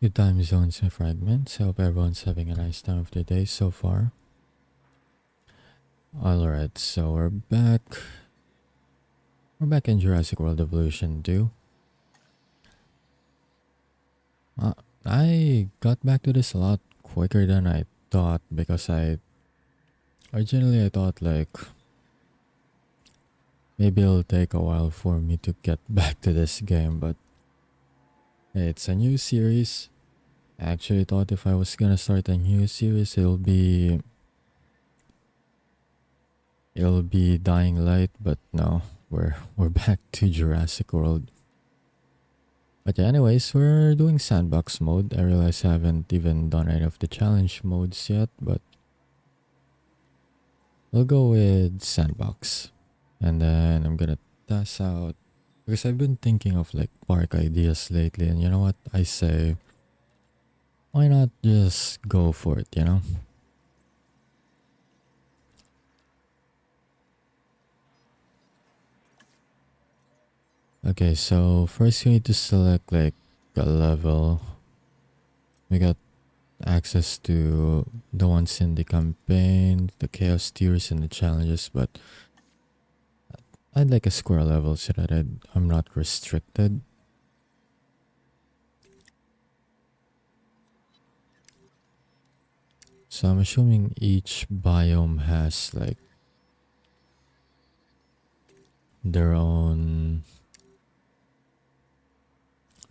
Good time zones and fragments. Hope everyone's having a nice time of the day so far. Alright, so we're back. We're back in Jurassic World Evolution 2. I got back to this a lot quicker than I thought because originally I thought like maybe it'll take a while for me to get back to this game, but hey, it's a new series. I actually thought if I was gonna start a new series it'll be Dying Light, but no, we're back to Jurassic World. But yeah, anyways, we're doing Sandbox mode. I realize I haven't even done any of the challenge modes yet, but we'll go with Sandbox. And then I'm gonna test out, because I've been thinking of like park ideas lately, and you know what? I say, why not just go for it, you know? Okay, so first we need to select like a level. We got access to the ones in the campaign, the chaos tiers, and the challenges, but I'd like a square level so that I'm not restricted. So I'm assuming each biome has like their own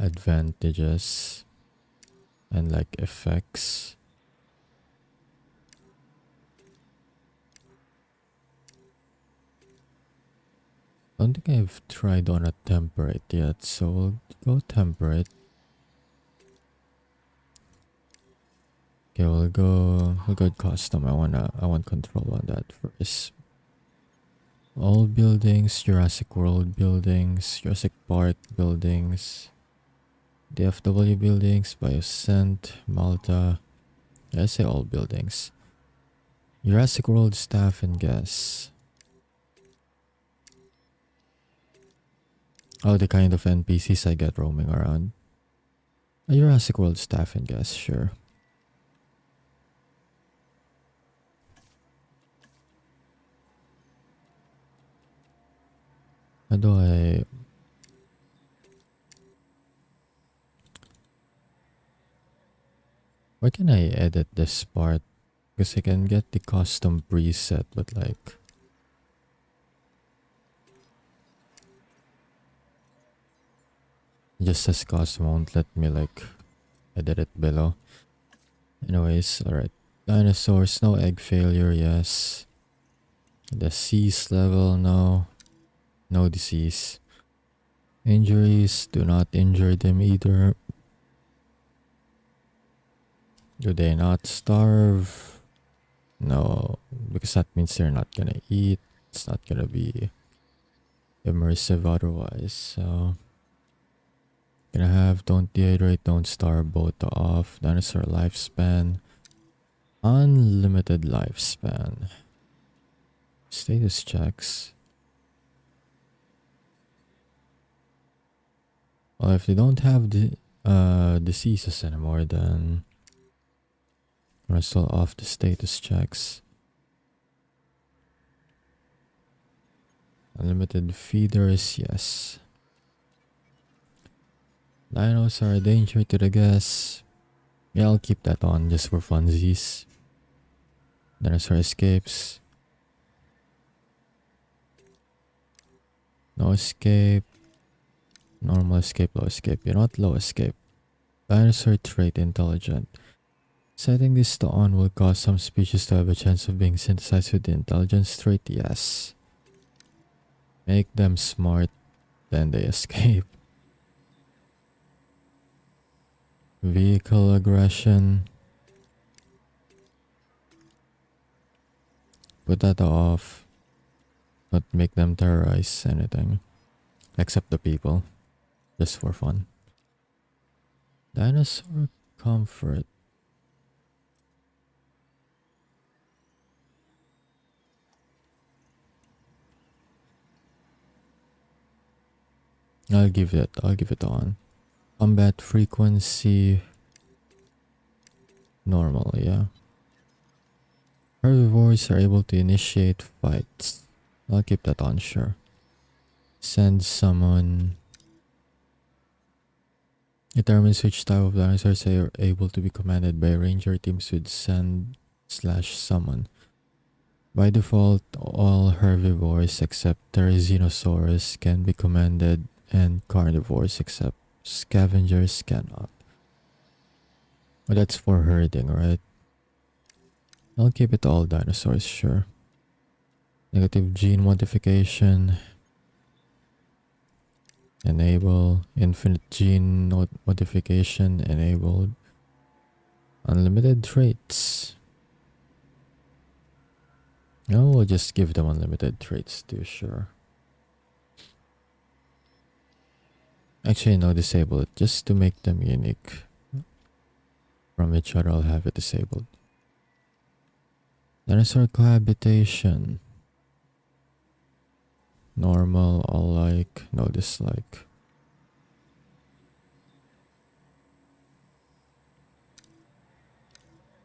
advantages and like effects. I don't think I've tried on a temperate yet, so we'll go temperate. Okay, we'll go custom. I want control on that first. All buildings, Jurassic World buildings, Jurassic Park buildings, DFW buildings, Bioscent, Malta. I say all buildings. Jurassic World staff and guests. Oh, the kind of NPCs I get roaming around. A Jurassic World staff and guests, sure. How do I... Where can I edit this part? Because I can get the custom preset, but like... just as custom won't let me like edit it below. Anyways, alright. Dinosaurs, no egg failure, yes. Disease level, no. No disease. Injuries, do not injure them either. Do they not starve? No, because that means they're not gonna eat. It's not gonna be immersive otherwise. So, gonna have don't dehydrate, don't starve, both off. Dinosaur lifespan. Unlimited lifespan. Status checks. Well, if they don't have the diseases anymore, then we're still off the status checks. Unlimited feeders, yes. Dinos are a danger to the guests. Yeah, I'll keep that on just for funsies. Dinosaur escapes. No escape. Normal escape, low escape. You're not low escape. Dinosaur trait intelligent. Setting this to on will cause some species to have a chance of being synthesized with the intelligence trait, yes. Make them smart, then they escape. Vehicle aggression. Put that off. Not make them terrorize anything. Except the people. Just for fun. Dinosaur comfort. I'll give it on. Combat frequency. normal, yeah. Herbivores are able to initiate fights. I'll keep that on, sure. Send summon. Determines which type of dinosaurs are able to be commanded by ranger teams with send/summon. By default, all herbivores except Therizinosaurus can be commanded and carnivores except scavengers cannot. But that's for herding, right? I'll keep it all dinosaurs, sure. Negative gene modification. Enable infinite gene modification enabled. Unlimited traits. No, we'll just give them unlimited traits too, sure. Actually, no, disable it just to make them unique from each other. I'll have it disabled. Dinosaur cohabitation. Normal, all like, no dislike.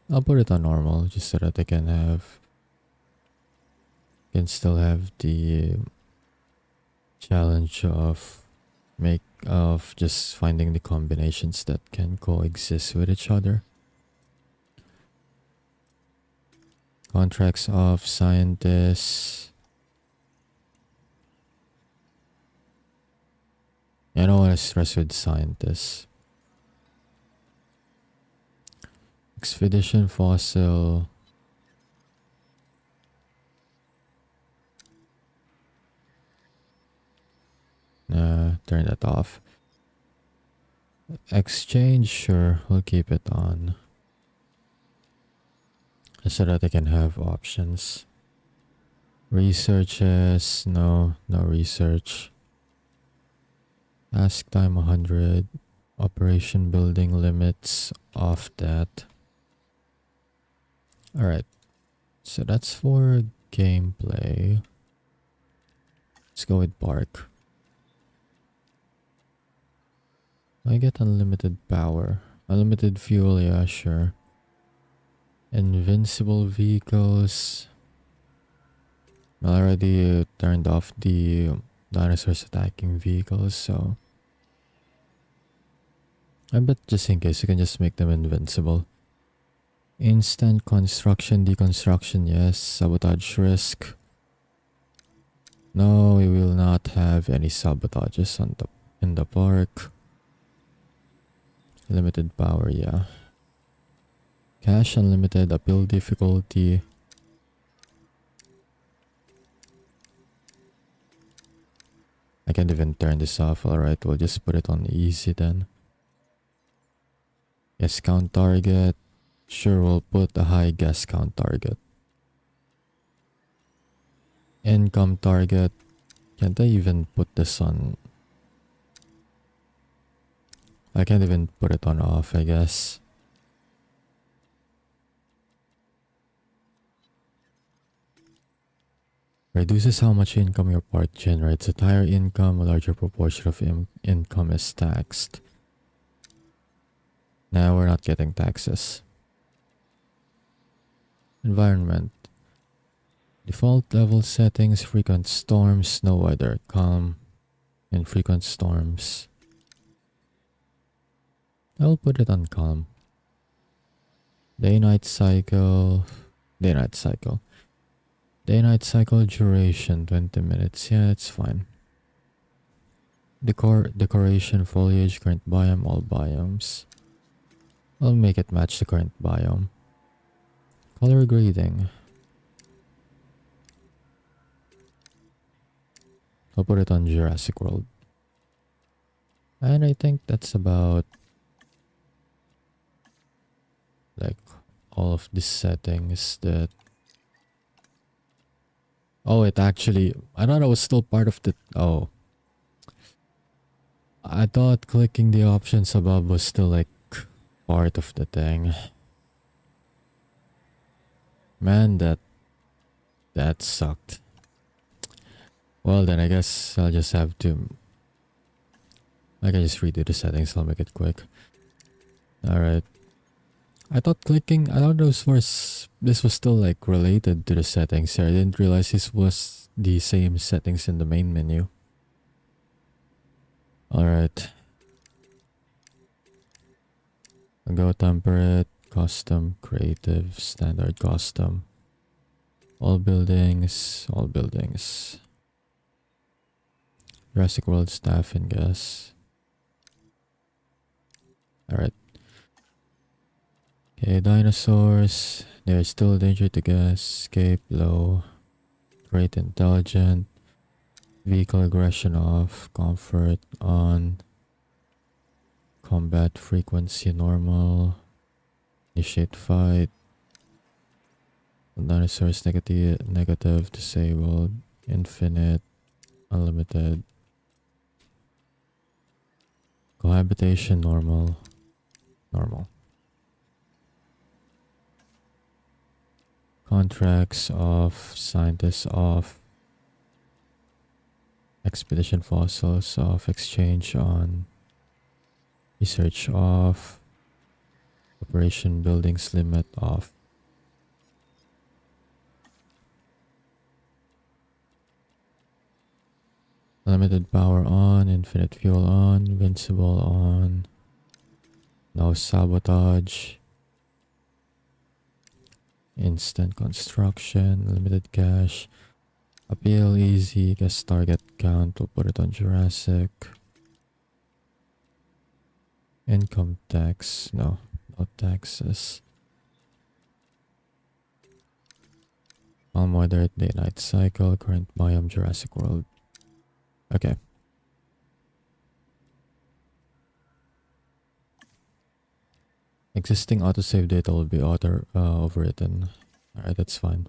I'll put it on normal just so that I can still have the challenge of just finding the combinations that can coexist with each other. Contracts of scientists. I don't want to stress with scientists. Expedition fossil. Turn that off. Exchange, sure, we'll keep it on. So that I can have options. Researches, no research. Ask time 100. Operation building limits, off that. Alright, so that's for gameplay. Let's go with Bark. I get unlimited power. Unlimited fuel, yeah, sure. Invincible vehicles. I already turned off the dinosaurs attacking vehicles, so I bet just in case you can just make them invincible. Instant construction, deconstruction, yes. Sabotage risk. No, we will not have any sabotages in the park. Limited power, yeah. Cash unlimited, appeal difficulty. I can't even turn this off. Alright, we'll just put it on easy then. Guess count target. Sure, we'll put a high guess count target. Income target. Can't I even put this on? I can't even put it on off, I guess. Reduces how much income your park generates. At higher income, a larger proportion of income is taxed. Now we're not getting taxes. Environment. Default level settings, frequent storms, snow weather, calm, and frequent storms. I'll put it on calm. Day-night cycle. Day-night cycle. Day-night cycle duration, 20 minutes. Yeah, it's fine. Decoration, foliage, current biome, all biomes. I'll make it match the current biome. Color grading. I'll put it on Jurassic World. And I think that's about like all of the settings that... Oh, it actually... I thought it was still part of the... Oh. I thought clicking the options above was still like part of the thing. Man, that sucked. Well then, I guess I'll just have to... I can just redo the settings, I'll make it quick. Alright. I thought this was still like related to the settings here. I didn't realize this was the same settings in the main menu. Alright. I'll go temperate, custom, creative, standard, custom. All buildings, all buildings. Jurassic World staff and gas. Alright. Okay, dinosaurs. There's still danger to gas. Escape low. Great intelligent. Vehicle aggression off. Comfort on. Combat frequency normal. Initiate fight. Dinosaurs negative disabled. Infinite. Unlimited. Cohabitation normal. Normal. Contracts off. Scientists off. Expedition fossils off. Exchange on. Research off. Operation buildings limit off. Limited power on. Infinite fuel on. Invincible on. No sabotage. Instant construction. Limited cash. Appeal easy. Guess target count. We'll put it on Jurassic. Income tax. No, not taxes. Calm weather, day night cycle. Current biome Jurassic World. Okay. Existing autosave data will be overwritten. Alright, that's fine.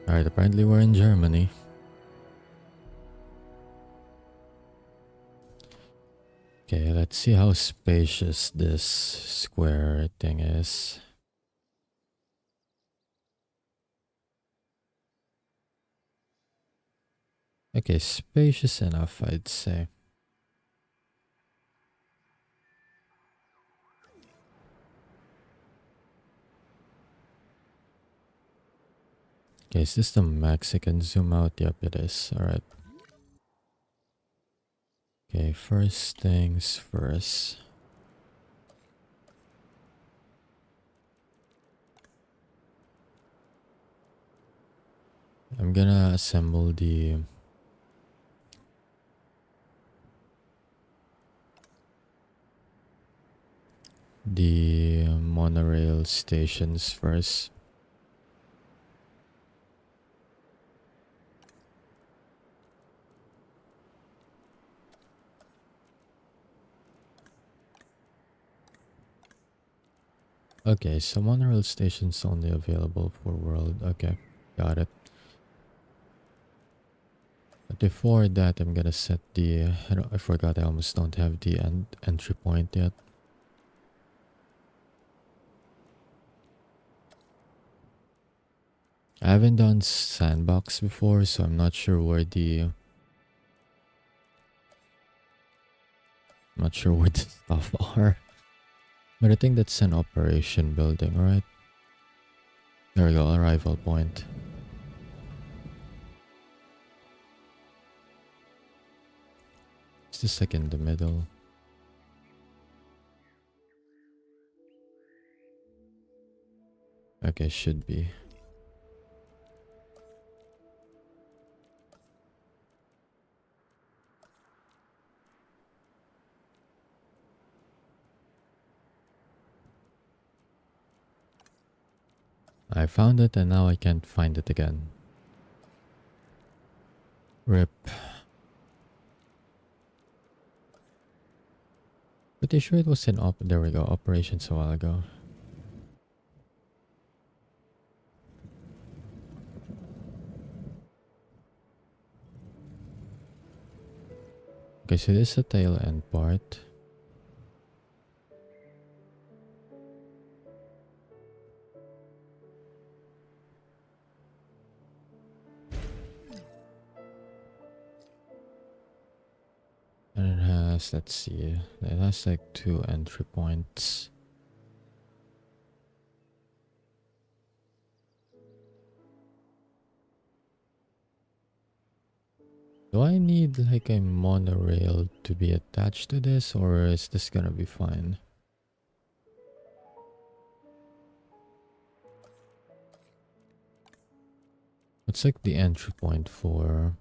Alright, apparently we're in Germany. Okay, let's see how spacious this square thing is. Okay, spacious enough, I'd say. Okay, is this the max I can zoom out? Yep, it is. Alright. Okay, first things first. I'm gonna assemble the monorail stations first. Okay, so monorail stations only available for world. Okay, got it. But before that, I'm gonna set the. I forgot I almost don't have the entry point yet. I haven't done Sandbox before, so I'm not sure where the. I'm not sure where the stuff are. But I think that's an operation building, right? There we go, arrival point. Is this like in the middle? Okay, should be. I found it and now I can't find it again. RIP. Pretty sure it was in there we go, operations a while ago. Okay, so this is the tail end part. And it has, let's see, it has like 2 entry points. Do I need like a monorail to be attached to this, or is this gonna be fine? It's like the entry point for...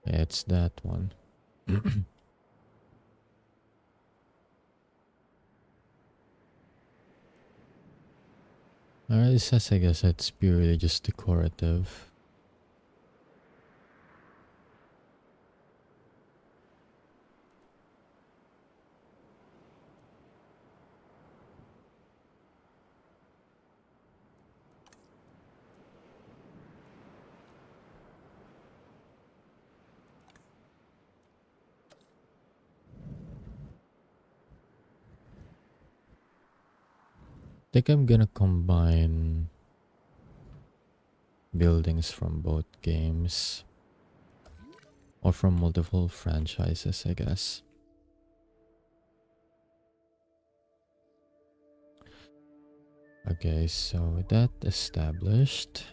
Yeah, it's that one. Alright, it says I guess it's purely just decorative. I think I'm gonna combine buildings from both games. Or from multiple franchises, I guess. Okay, so with that established,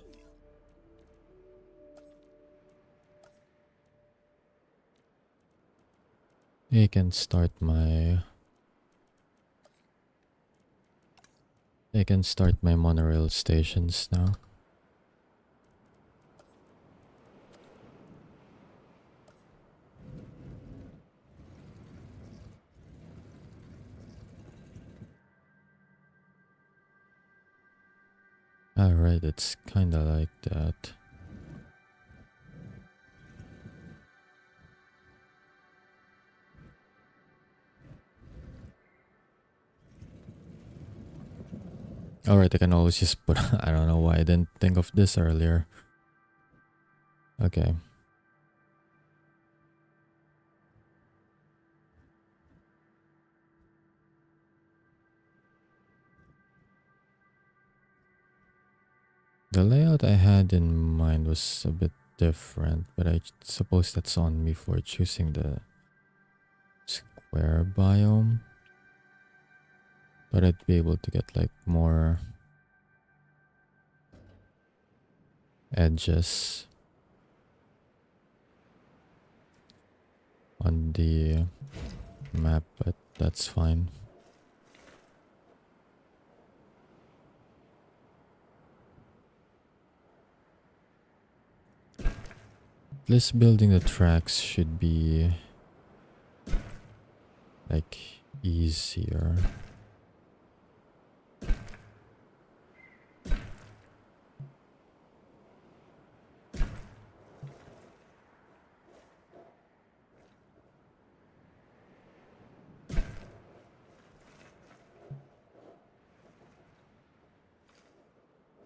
I can start my... I can start my monorail stations now. Alright, it's kinda like that. Alright, I can always just put... I don't know why I didn't think of this earlier. Okay. The layout I had in mind was a bit different, but I suppose that's on me for choosing the square biome. But I'd be able to get like more edges on the map, but that's fine. At least building the tracks should be like easier.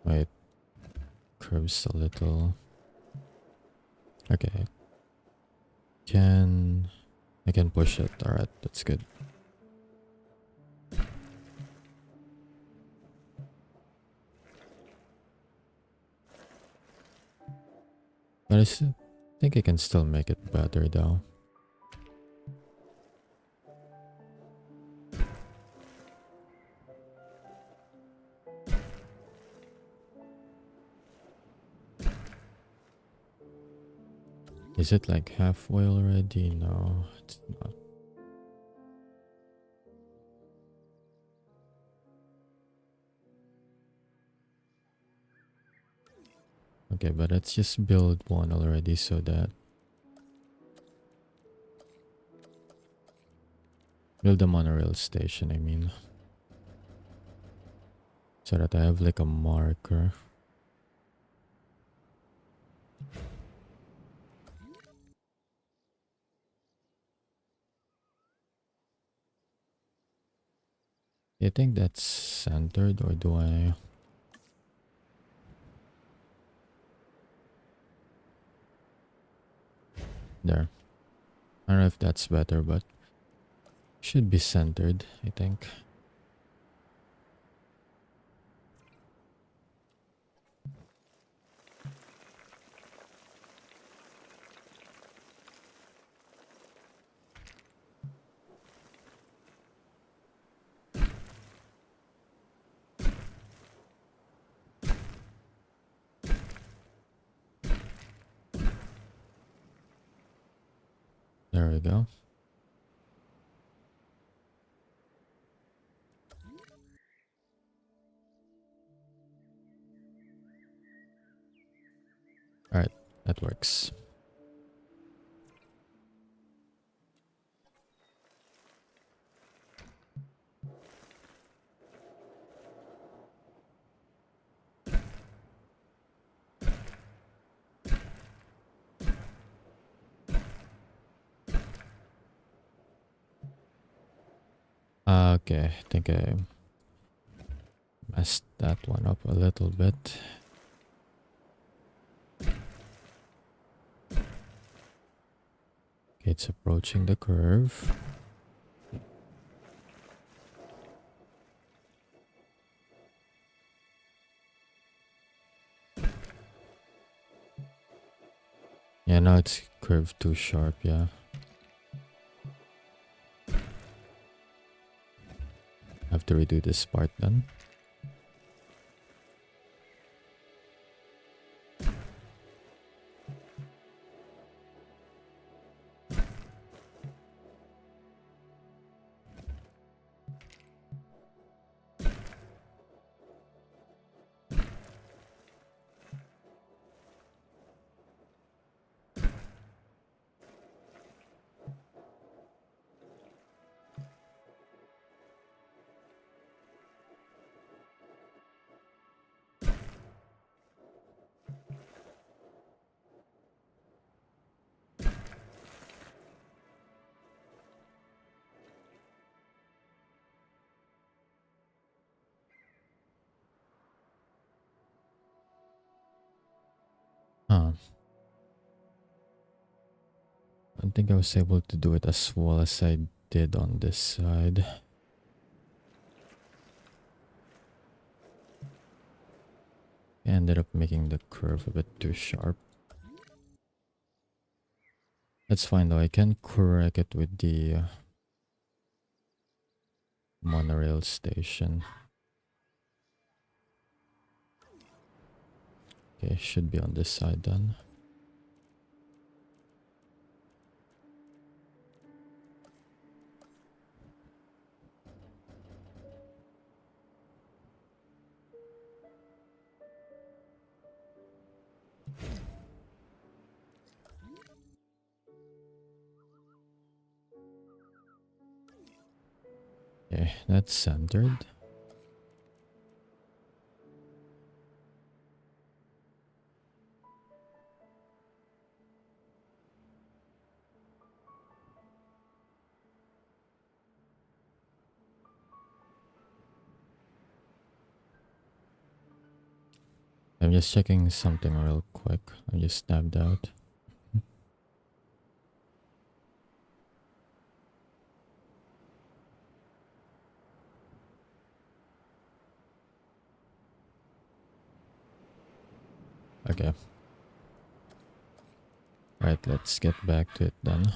Wait, curves a little. Okay. I can push it. Alright, that's good. But I still think I can still make it better though. Is it like halfway already? No, it's not. Okay, but let's just build one already so that... Build a monorail station, I mean. So that I have like a marker. Do you think that's centered, or do I... There. I don't know if that's better, but should be centered, I think. There we go. All right, that works. Okay, I think I messed that one up a little bit. Okay, it's approaching the curve. Yeah, now it's curved too sharp, yeah. Have to redo this part then. Huh. I don't think I was able to do it as well as I did on this side. I ended up making the curve a bit too sharp. That's fine though, I can correct it with the monorail station. Okay, should be on this side then. Okay, that's centered. I'm just checking something real quick. I just tabbed out. Okay. Right, let's get back to it then.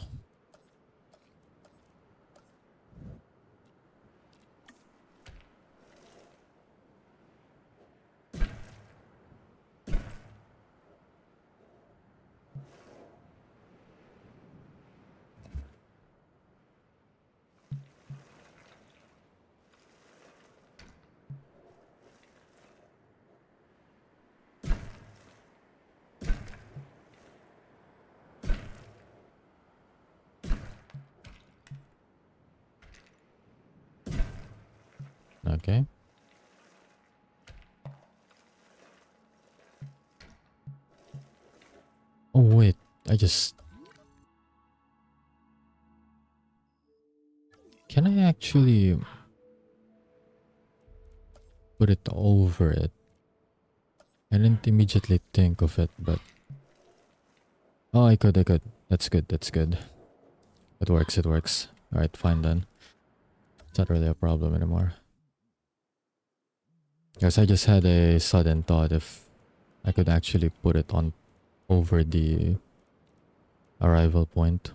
Okay. Oh wait, I just... Can I actually put it over it? I didn't immediately think of it, but... Oh, I could. That's good, that's good. It works, it works. Alright, fine then. It's not really a problem anymore. Guess I just had a sudden thought if I could actually put it on over the arrival point.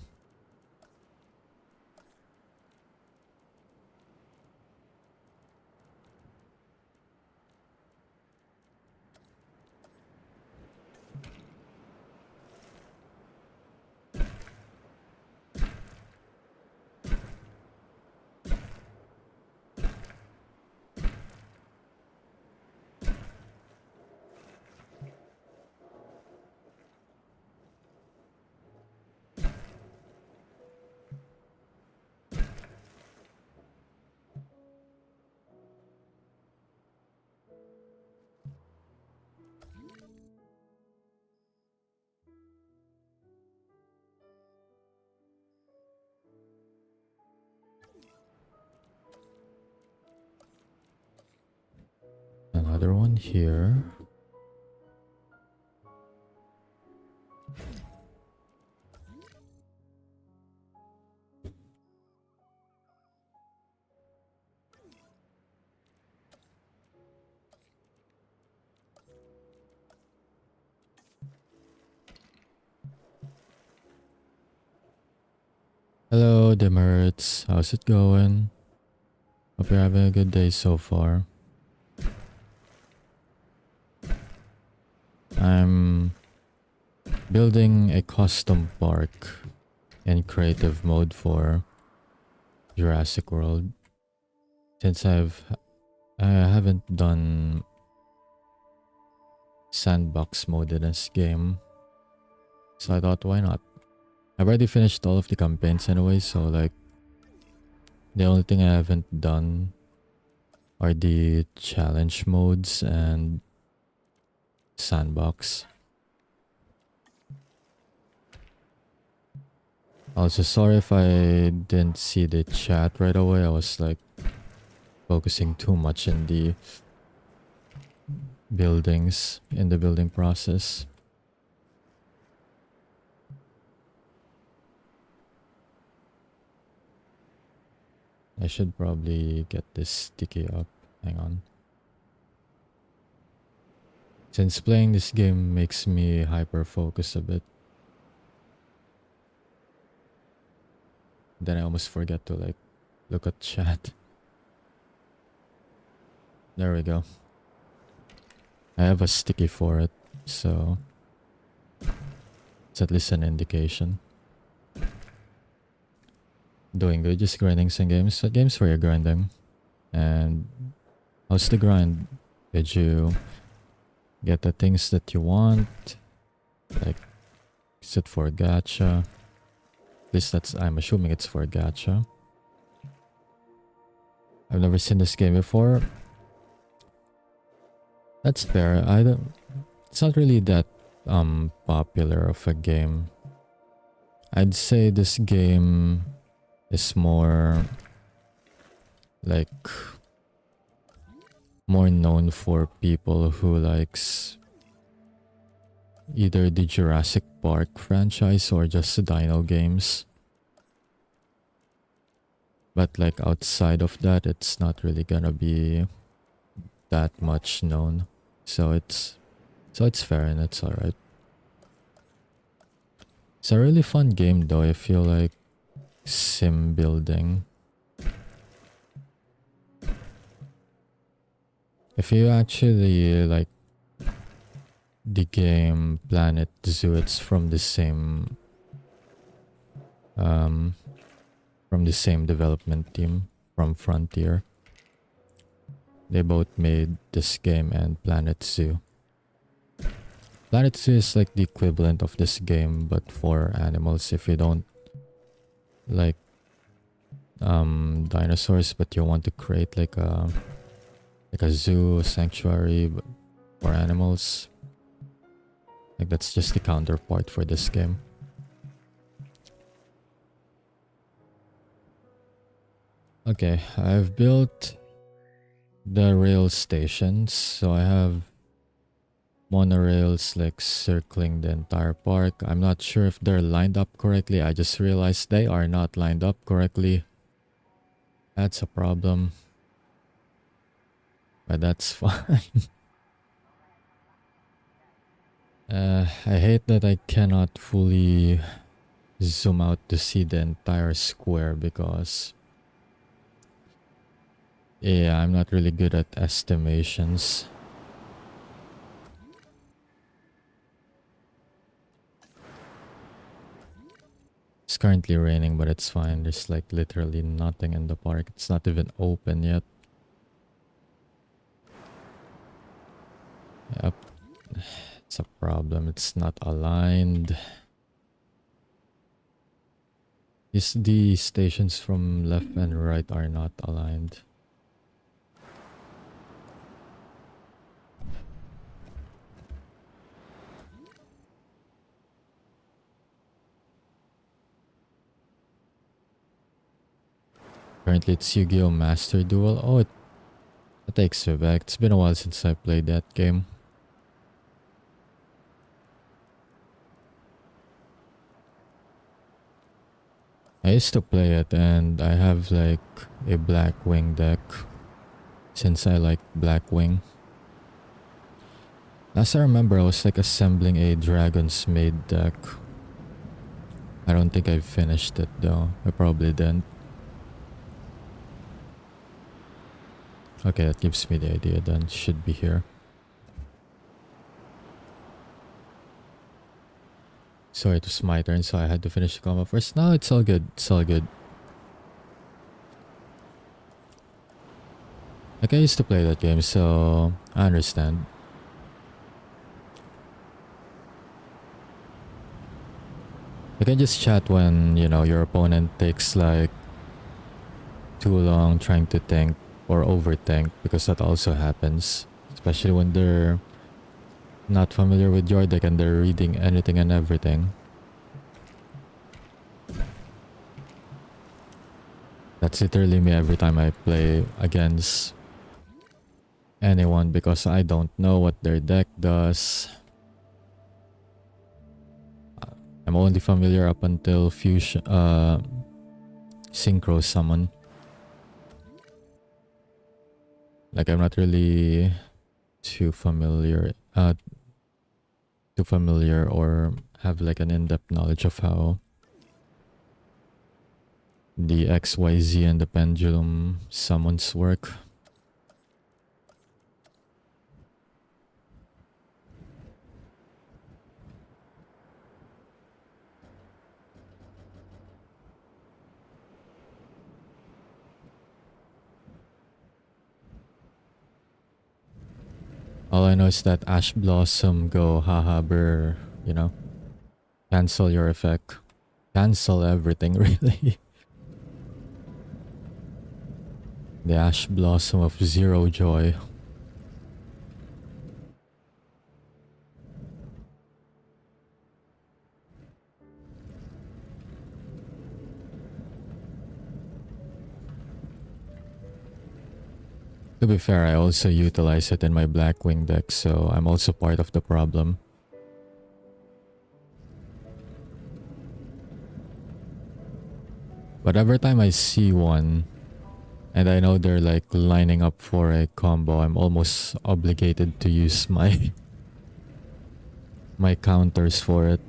Another one here. Hello, Dimmerts. How's it going? Hope you're having a good day so far. I'm building a custom park in creative mode for Jurassic World. Since I haven't done Sandbox mode in this game, so I thought, why not? I've already finished all of the campaigns anyway, so like the only thing I haven't done are the challenge modes and Sandbox. Also, sorry if I didn't see the chat right away. I was like focusing too much in the buildings, in the building process. I should probably get this sticky up. Hang on. Since playing this game makes me hyper focus a bit, then I almost forget to like look at chat. There we go. I have a sticky for it, so it's at least an indication. Doing good, just grinding some games. What games were you grinding? And how's the grind? Did you get the things that you want? Like, is it for gacha? At least that's, I'm assuming it's for gacha. I've never seen this game before. That's fair. I don't, it's not really that popular of a game. I'd say this game is more like more known for people who likes either the Jurassic Park franchise or just dino games. But like outside of that, it's not really gonna be that much known. So it's fair and it's alright. It's a really fun game though. I feel like sim building. If you actually like the game Planet Zoo, it's from the same development team from Frontier. They both made this game and Planet Zoo. Planet Zoo is like the equivalent of this game but for animals. If you don't like dinosaurs but you want to create like a zoo sanctuary for animals, like that's just the counterpart for this game. Okay, I've built the rail stations, so I have monorails like circling the entire park. I'm not sure if they're lined up correctly. I just realized they are not lined up correctly. That's a problem. But that's fine. I hate that I cannot fully zoom out to see the entire square because yeah, I'm not really good at estimations. It's currently raining, but it's fine. There's like literally nothing in the park. It's not even open yet. Yep. It's a problem. It's not aligned. The stations from left and right are not aligned. Currently, it's Yu-Gi-Oh! Master Duel. Oh, it takes me back. It's been a while since I played that game. I used to play it and I have like a Black Wing deck since I like Black Wing. Last I remember, I was like assembling a Dragon's Maid deck. I don't think I finished it though. I probably didn't. Okay, that gives me the idea then. Should be here. Sorry, it was my turn, so I had to finish the combo first. No, it's all good. It's all good. Like, I used to play that game, so I understand. You can just chat when, you know, your opponent takes like too long trying to think or overthink, because that also happens. Especially when they're not familiar with your deck and they're reading anything and everything. That's literally me every time I play against anyone because I don't know what their deck does. I'm only familiar up until fusion, synchro summon. Like, I'm not really too familiar or have like an in-depth knowledge of how the XYZ and the pendulum summons work. All I know is that Ash Blossom go haha brr, you know? Cancel your effect. Cancel everything, really. The Ash Blossom of Zero Joy. To be fair, I also utilize it in my Blackwing deck, so I'm also part of the problem. But every time I see one, and I know they're like lining up for a combo, I'm almost obligated to use my my counters for it.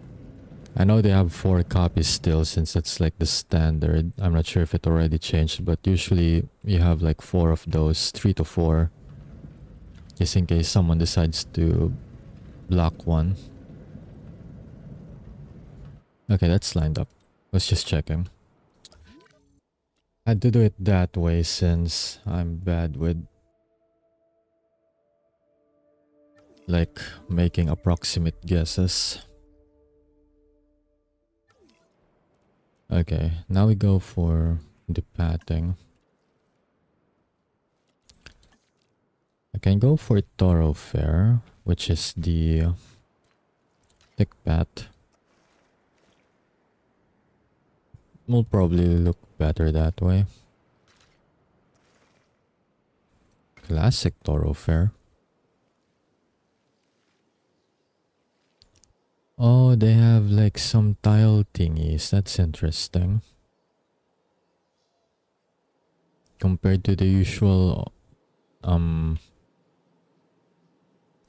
I know they have 4 copies still since it's like the standard. I'm not sure if it already changed, but usually you have like 4 of those, 3 to 4. Just in case someone decides to block one. Okay, that's lined up. Let's just checking. I had to do it that way since I'm bad with like making approximate guesses. Okay, now we go for the patting. I can go for Thoroughfare, which is the thick pat. Will probably look better that way. Classic Thoroughfare. Oh, they have like some tile thingies. That's interesting. Compared to the usual, I don't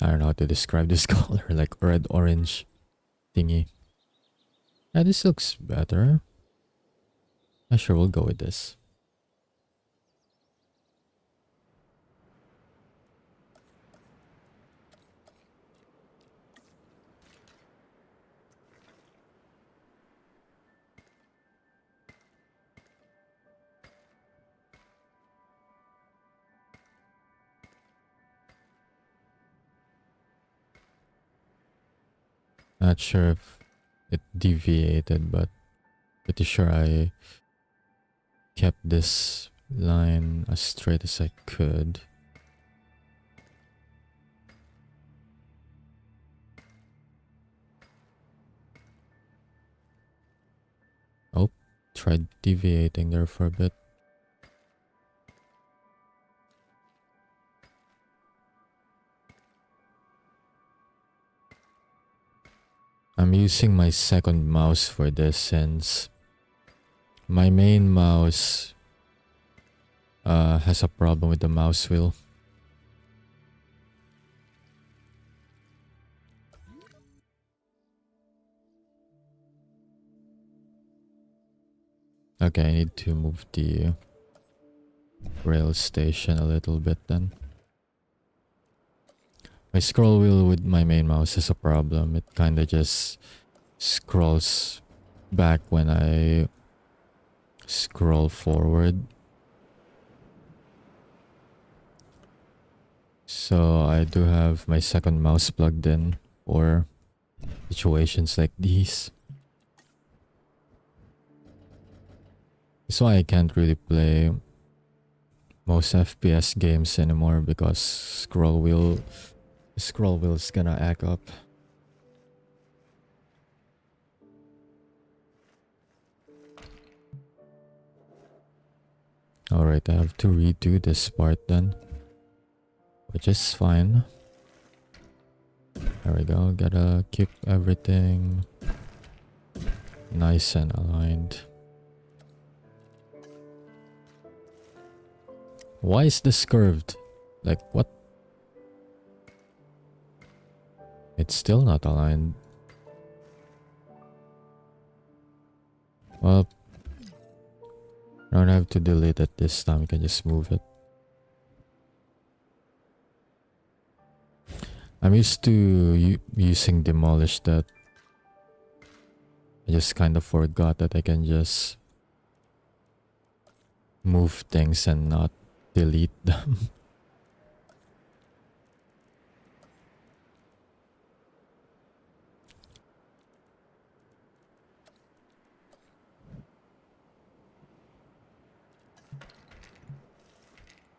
know how to describe this color, like red orange thingy. Yeah, this looks better. I sure we'll go with this. Not sure if it deviated, but pretty sure I kept this line as straight as I could. Oh, tried deviating there for a bit. I'm using my second mouse for this since my main mouse has a problem with the mouse wheel. Okay, I need to move the rail station a little bit then. My scroll wheel with my main mouse is a problem. It kind of just scrolls back when I scroll forward. So I do have my second mouse plugged in for situations like these. That's why I can't really play most FPS games anymore, because scroll wheel's gonna act up. Alright, I have to redo this part then, which is fine. There we go, gotta keep everything nice and aligned. Why is this curved? Like, what? It's still not aligned. Well, I don't have to delete it this time, I can just move it. I'm used to using demolish that. I just kind of forgot that I can just move things and not delete them.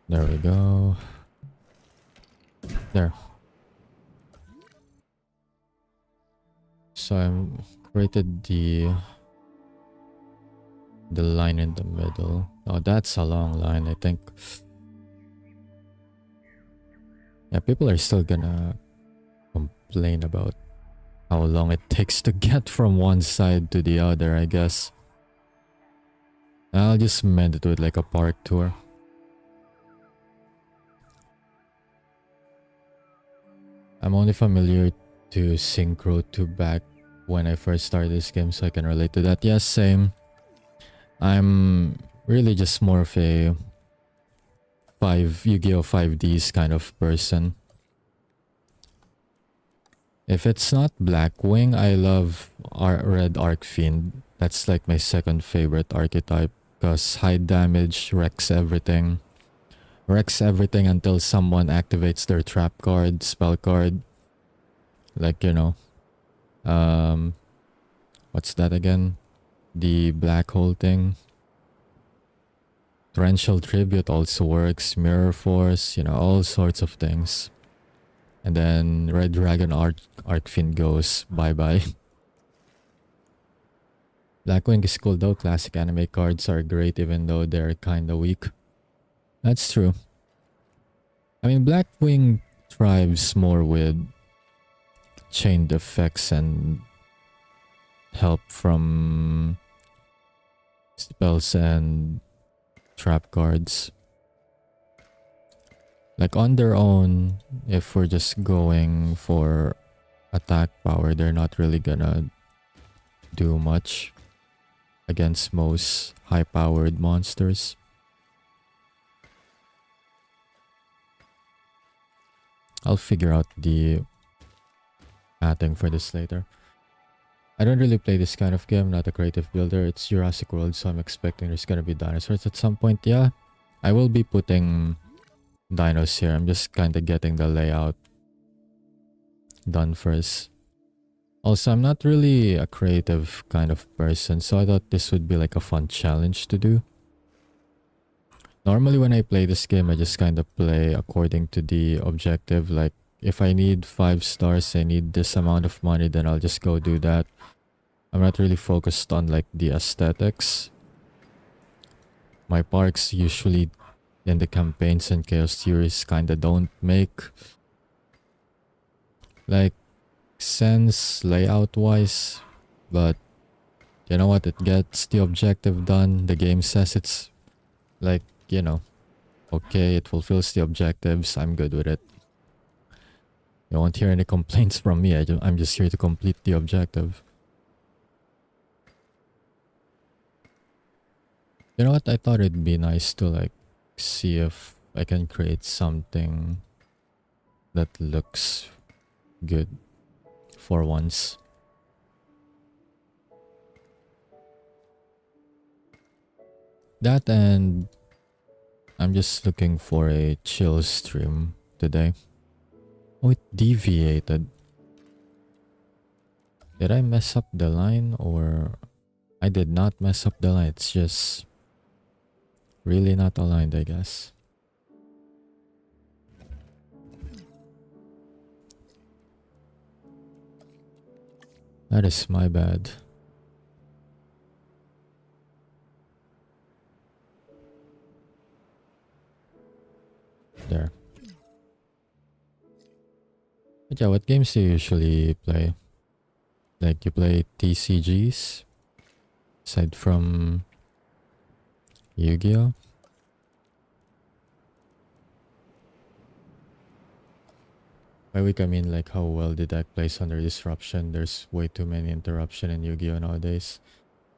There we go. There. So I created the line in the middle. Oh, that's a long line, I think. Yeah, people are still gonna complain about how long it takes to get from one side to the other, I guess. I'll just mend it with like a park tour. I'm only familiar to Synchro 2 back when I first started this game, so I can relate to that. Yes, same. I'm really just more of a Yu-Gi-Oh! 5Ds kind of person. If it's not Blackwing, I love Red Arc Fiend. That's like my second favorite archetype, because high damage wrecks everything. Wrecks everything until someone activates their trap card, spell card. Like, you know, what's that again? The black hole thing. Torrential Tribute also works, Mirror Force, you know, all sorts of things. And then Red Dragon Arcfiend goes bye-bye. Blackwing is cool though, classic anime cards are great even though they're kinda weak. That's true. I mean, Blackwing thrives more with chained effects and help from spells and trap cards. Like on their own, if we're just going for attack power, they're not really gonna do much against most high-powered monsters. I'll figure out the adding for this later. I don't really play this kind of game, not a creative builder. It's Jurassic World, so I'm expecting there's gonna be dinosaurs at some point. Yeah, I will be putting dinos here. I'm just kind of getting the layout done first. Also, I'm not really a creative kind of person, so I thought this would be like a fun challenge to do. Normally when I play this game, I just kind of play according to the objective. Like, if I need 5 stars, I need this amount of money, then I'll just go do that. I'm not really focused on like the aesthetics. My parks usually in the campaigns and chaos theories kind of don't make like sense layout wise, but you know what, it gets the objective done. The game says it's like, you know, okay, it fulfills the objectives. I'm good with it. You won't hear any complaints from me. I'm just here to complete the objective. You know what, I thought it'd be nice to like see if I can create something that looks good for once. That, and I'm just looking for a chill stream today. Oh, it deviated. Did I mess up the line, or I did not mess up the line? It's just really not aligned, I guess. That is my bad. There. But yeah, what games do you usually play? Like, you play TCGs? Aside from Yu-Gi-Oh? By week, I mean like how well the deck plays under disruption. There's way too many interruption in Yu-Gi-Oh nowadays.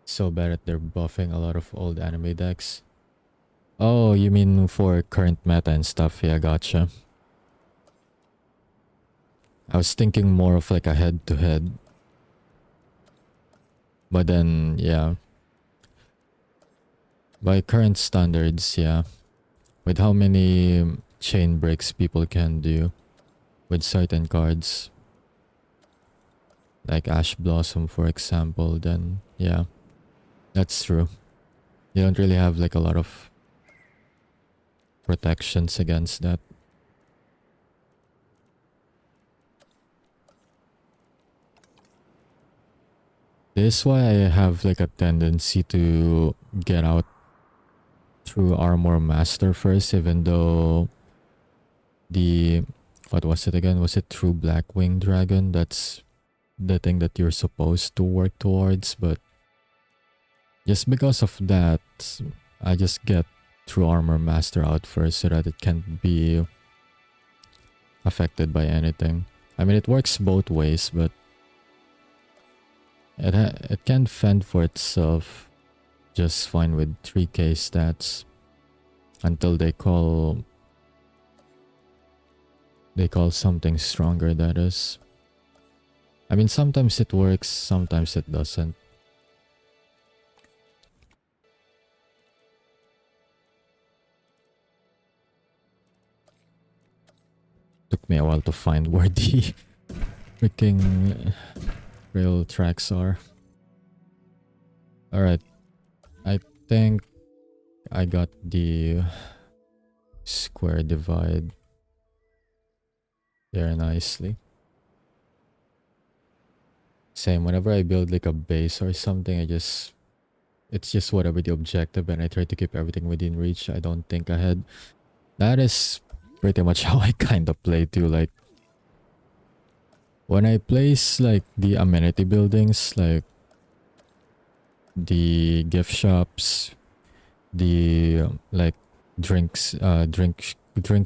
So bad at they're buffing a lot of old anime decks. Oh, you mean for current meta and stuff? Yeah, gotcha. I was thinking more of like a head-to-head. But then, yeah. By current standards, yeah. With how many chain breaks people can do with certain cards, like Ash Blossom for example, then yeah, that's true. You don't really have like a lot of protections against that. This is why I have like a tendency to get out through Armor Master first, even though the, what was it again? Was it True Blackwing Dragon? That's the thing that you're supposed to work towards, but just because of that, I just get True Armor Master out first so that it can't be affected by anything. I mean, it works both ways, but it can fend for itself just fine with 3k stats until they call something stronger, that is. I mean, sometimes it works, sometimes it doesn't. Took me a while to find where the freaking rail tracks are. Alright, I think I got the square divide there nicely. Same, whenever I build like a base or something, it's just whatever the objective, and I try to keep everything within reach. I don't think ahead. That is pretty much how I kind of play too. Like, when I place like the amenity buildings, like the gift shops, the like drink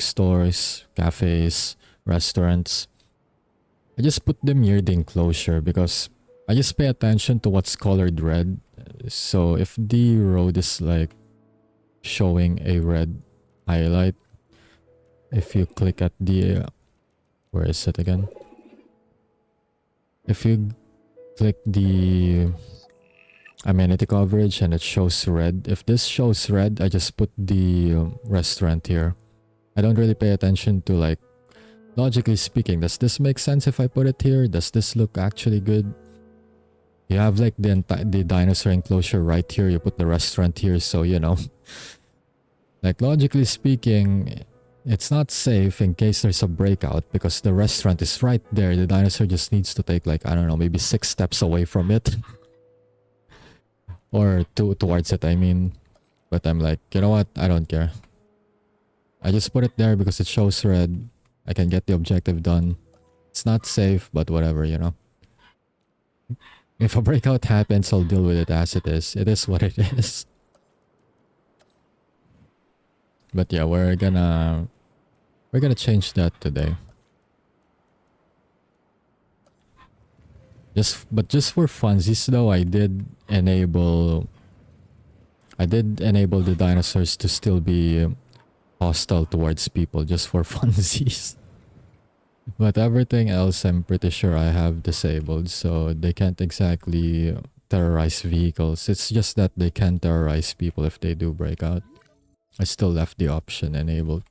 stores, cafes, restaurants. I just put them near the enclosure because I just pay attention to what's colored red. So if the road is like showing a red highlight, if you click at the where is it again? If you click the amenity coverage and it shows red, if this shows red, I just put the restaurant here. I don't really pay attention to like logically speaking, does this make sense if I put it here? Does this look actually good? You have like the dinosaur enclosure right here. You put the restaurant here, so you know, like logically speaking, it's not safe in case there's a breakout because the restaurant is right there. The dinosaur just needs to take like I don't know, maybe 6 steps away from it, or two towards it. I mean, but I'm like, you know what? I don't care. I just put it there because it shows red. I can get the objective done. It's not safe, but whatever, you know. If a breakout happens, I'll deal with it as it is. It is what it is. But yeah, we're gonna change that today. Just for funsies though, I did enable the dinosaurs to still be hostile towards people just for funsies. But everything else I'm pretty sure I have disabled, so they can't exactly terrorize vehicles. It's just that they can terrorize people if they do break out. I still left the option enabled.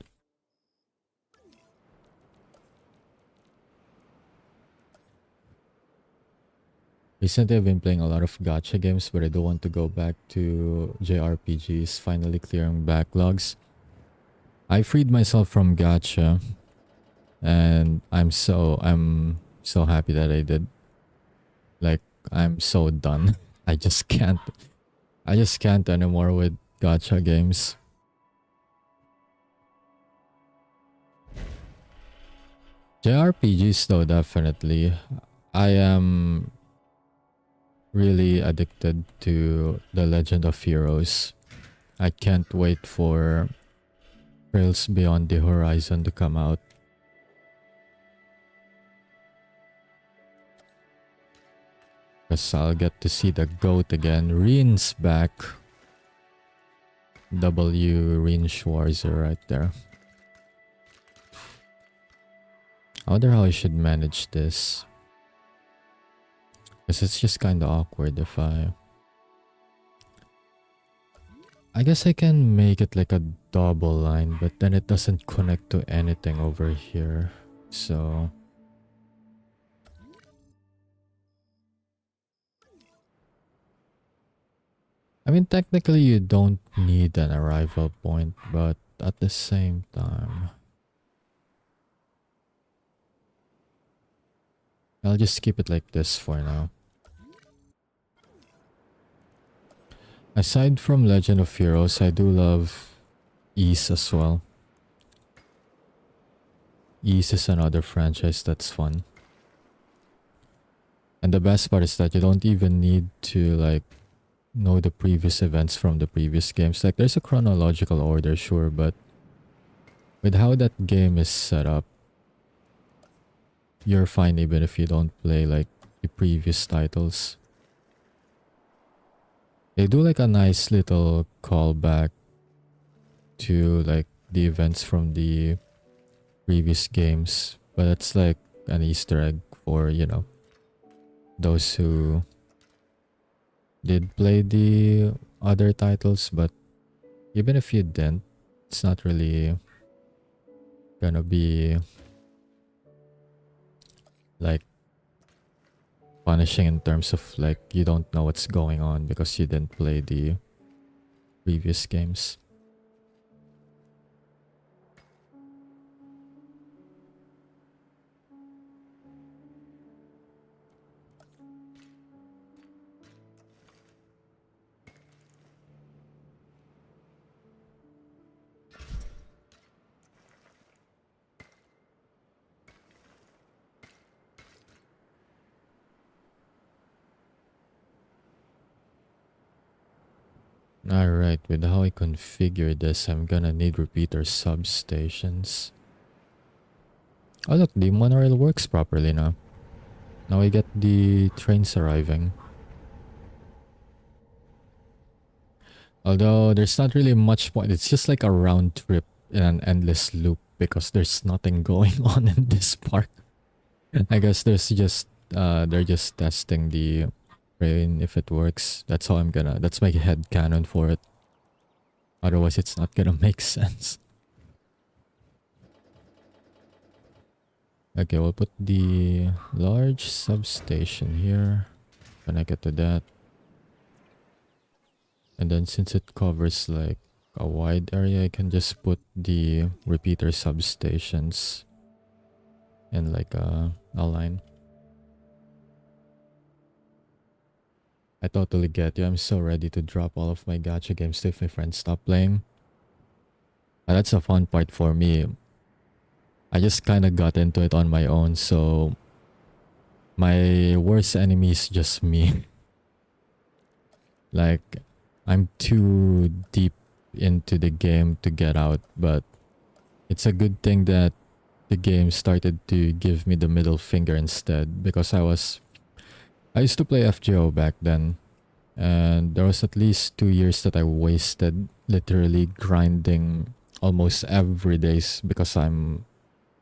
Recently, I've been playing a lot of gacha games, but I do want to go back to JRPGs, finally clearing backlogs. I freed myself from gacha, and I'm so happy that I did. Like, I'm so done. I just can't. I just can't anymore with gacha games. JRPGs though, definitely. I am really addicted to The Legend of Heroes. I can't wait for Trails Beyond the Horizon to come out. Because I'll get to see the goat again. Rin's back. Rin Schwarzer right there. I wonder how I should manage this. Because it's just kind of awkward if I guess I can make it like a double line, but then it doesn't connect to anything over here. So I mean, technically you don't need an arrival point, but at the same time, I'll just keep it like this for now. Aside from Legend of Heroes, I do love Ease as well. Ease is another franchise that's fun. And the best part is that you don't even need to like know the previous events from the previous games. Like there's a chronological order, sure, but with how that game is set up, you're fine even if you don't play like the previous titles. They do like a nice little callback to like the events from the previous games, but it's like an Easter egg for, you know, those who did play the other titles, but even if you didn't, it's not really gonna be like punishing in terms of like you don't know what's going on because you didn't play the previous games. Alright, with how I configure this, I'm gonna need repeater substations. Oh look, the monorail works properly now. Now I get the trains arriving. Although there's not really much point. It's just like a round trip in an endless loop because there's nothing going on in this park. I guess there's just they're just testing the train if it works. That's how that's my head canon for it. Otherwise it's not gonna make sense. Okay, we'll put the large substation here. Connect it to that. And then since it covers like a wide area, I can just put the repeater substations in like a line. I totally get you. I'm so ready to drop all of my gacha games if my friends stop playing. And that's a fun part for me. I just kind of got into it on my own, so my worst enemy is just me. Like, I'm too deep into the game to get out, but it's a good thing that the game started to give me the middle finger instead because I used to play FGO back then, and there was at least 2 years that I wasted literally grinding almost every days because I'm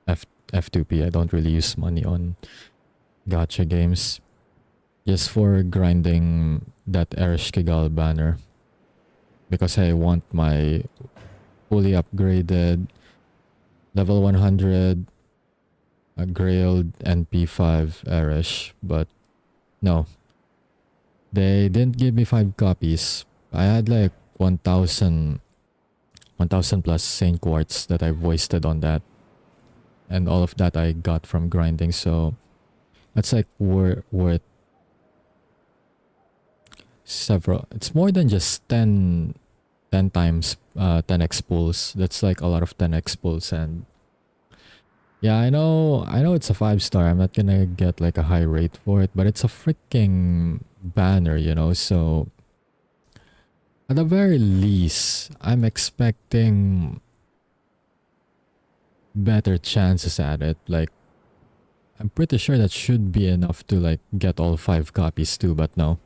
F2P. I don't really use money on gacha games just for grinding that Ereshkigal banner because I want my fully upgraded level 100 a grailed NP5 Eresh, but no, they didn't give me 5 copies. I had like 1000 plus Saint Quartz that I've wasted on that, and all of that I got from grinding, so that's like worth several. It's more than just 10 times 10x pulls. That's like a lot of 10x pulls. And yeah, I know it's a 5-star. I'm not gonna get like a high rate for it, but it's a freaking banner, so at the very least I'm expecting better chances at it. Like, I'm pretty sure that should be enough to like get all 5 copies too, but no.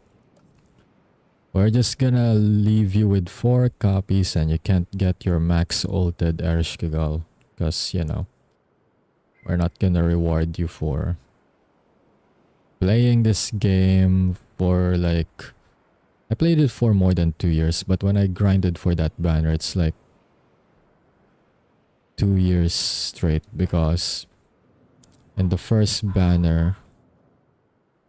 We're just gonna leave you with 4 copies and you can't get your max ulted Ereshkigal because, we're not gonna reward you for playing this game for like... I played it for more than 2 years, but when I grinded for that banner, it's like 2 years straight because in the first banner,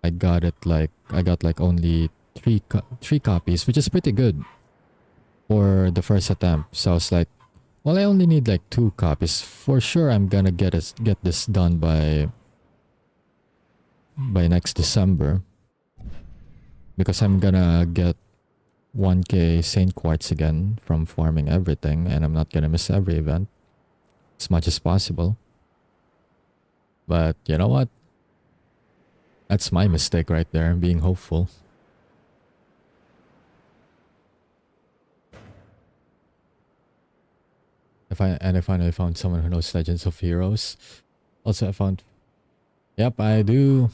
I got like only three copies, which is pretty good for the first attempt. So I was like, well, I only need like 2 copies. For sure, I'm gonna get this done by next December because I'm gonna get 1k Saint Quartz again from farming everything, and I'm not gonna miss every event as much as possible. But you know what? That's my mistake right there, being hopeful. I finally found someone who knows Legends of Heroes. Also, I found... Yep, I do.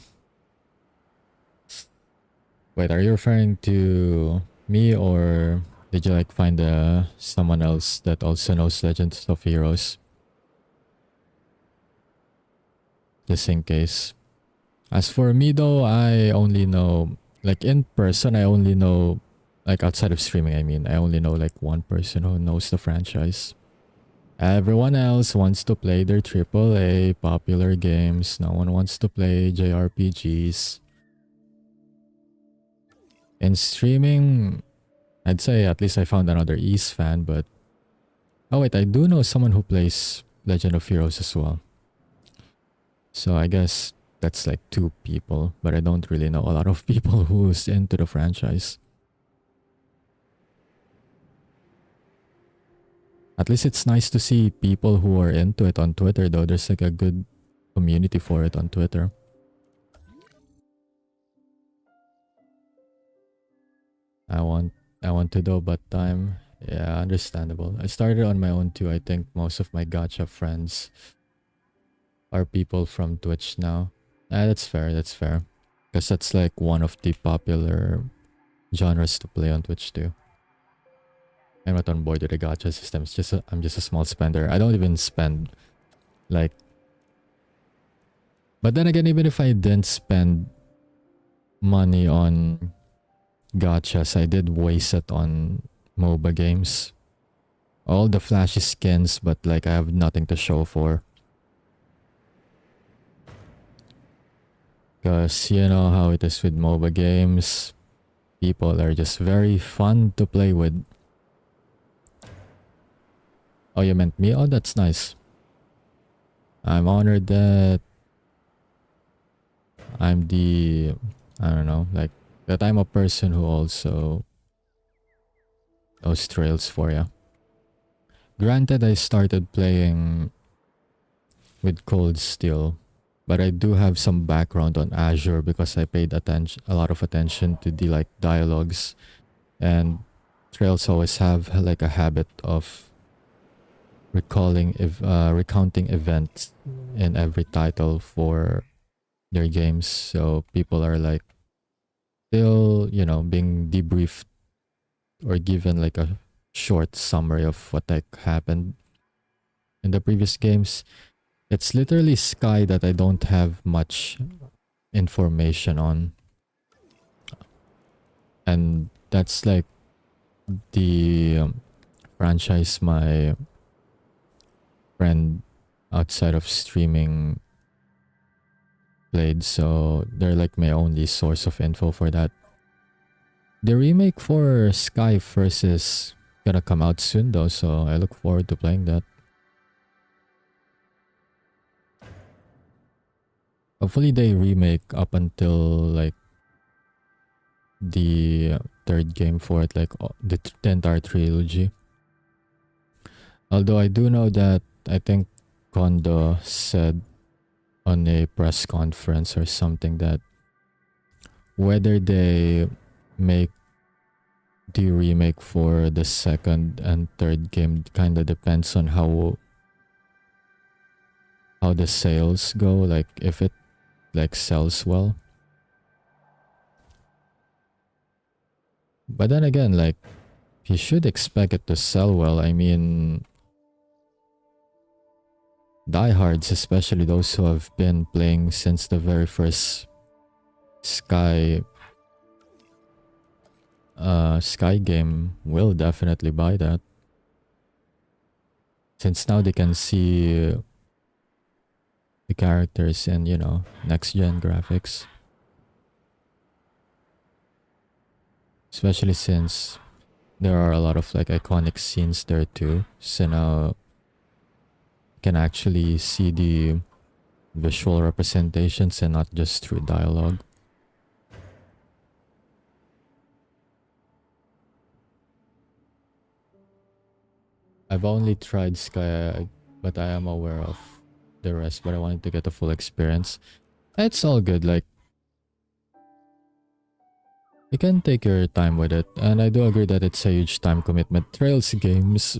Wait, are you referring to me, or did you like find someone else that also knows Legends of Heroes? Just in case. As for me though, I only know, like in person, I only know, like outside of streaming, I mean, I only know like one person who knows the franchise. Everyone else wants to play their AAA popular games. No one wants to play JRPGs. In streaming, I'd say at least I found another East fan, but... Oh wait, I do know someone who plays Legend of Heroes as well. So I guess that's like 2 people, but I don't really know a lot of people who's into the franchise. At least it's nice to see people who are into it on Twitter though. There's like a good community for it on Twitter. I want I want to do, but time. Yeah, understandable. I started on my own too. I think most of my gacha friends are people from Twitch now. That's fair. That's fair. Because that's like one of the popular genres to play on Twitch too. I'm not on board with the gacha system. It's just I'm just a small spender. I don't even spend like. But then again, even if I didn't spend money on gachas, I did waste it on MOBA games. All the flashy skins, but like I have nothing to show for. Because you know how it is with MOBA games. People are just very fun to play with. Oh, you meant me? Oh, that's nice. I'm honored that I'm the, I don't know, like that I'm a person who also knows trails for you. Granted, I started playing with Cold Steel, but I do have some background on Azure because I paid attention, a lot of attention to the like dialogues, and trails always have like a habit of recounting events in every title for their games. So people are like still, you know, being debriefed or given like a short summary of what like happened in the previous games. It's literally Sky that I don't have much information on. And that's like the franchise my friend outside of streaming played. So they're like my only source of info for that. The remake for Sky First is gonna come out soon though, so I look forward to playing that. Hopefully they remake up until like the third game for it, like the entire trilogy. Although I do know that I think Kondo said on a press conference or something that whether they make the remake for the second and third game kind of depends on how the sales go, like if it like sells well. But then again, like you should expect it to sell well. I mean, diehards, especially those who have been playing since the very first Sky Sky game, will definitely buy that. Since now they can see the characters and, you know, next gen graphics. Especially since there are a lot of like iconic scenes there too. So now you can actually see the visual representations and not just through dialogue. I've only tried Sky, but I am aware of the rest, but I wanted to get the full experience. It's all good, like, you can take your time with it, and I do agree that it's a huge time commitment. Trails games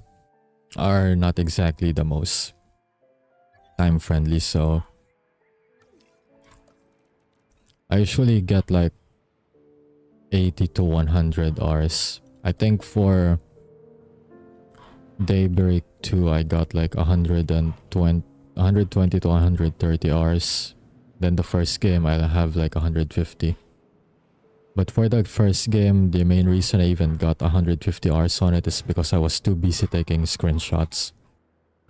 are not exactly the most time friendly, so I usually get like 80 to 100 hours. I think for Daybreak 2, I got like 120 to 130 hours. Then the first game, I'll have like 150. But for that first game, the main reason I even got 150 hours on it is because I was too busy taking screenshots.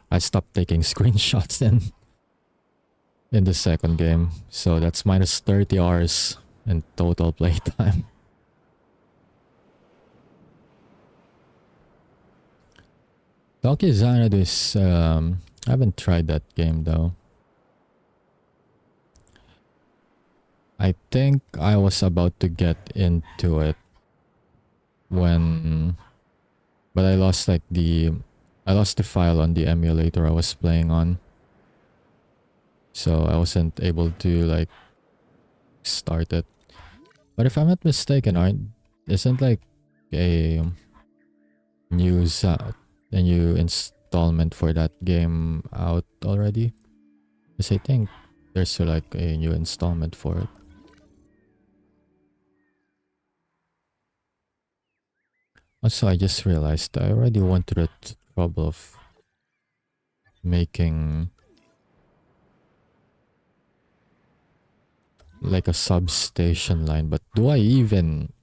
I stopped taking screenshots in the second game. So that's minus 30 hours in total playtime. Donkey Xanadu is, I haven't tried that game though. I think I was about to get into it when, but I lost the file on the emulator I was playing on. So I wasn't able to like start it. But if I'm not mistaken, isn't like a news a new installment for that game out already? Because I think there's like a new installment for it. Also, I just realized I already went through the trouble of making like a substation line, but do I even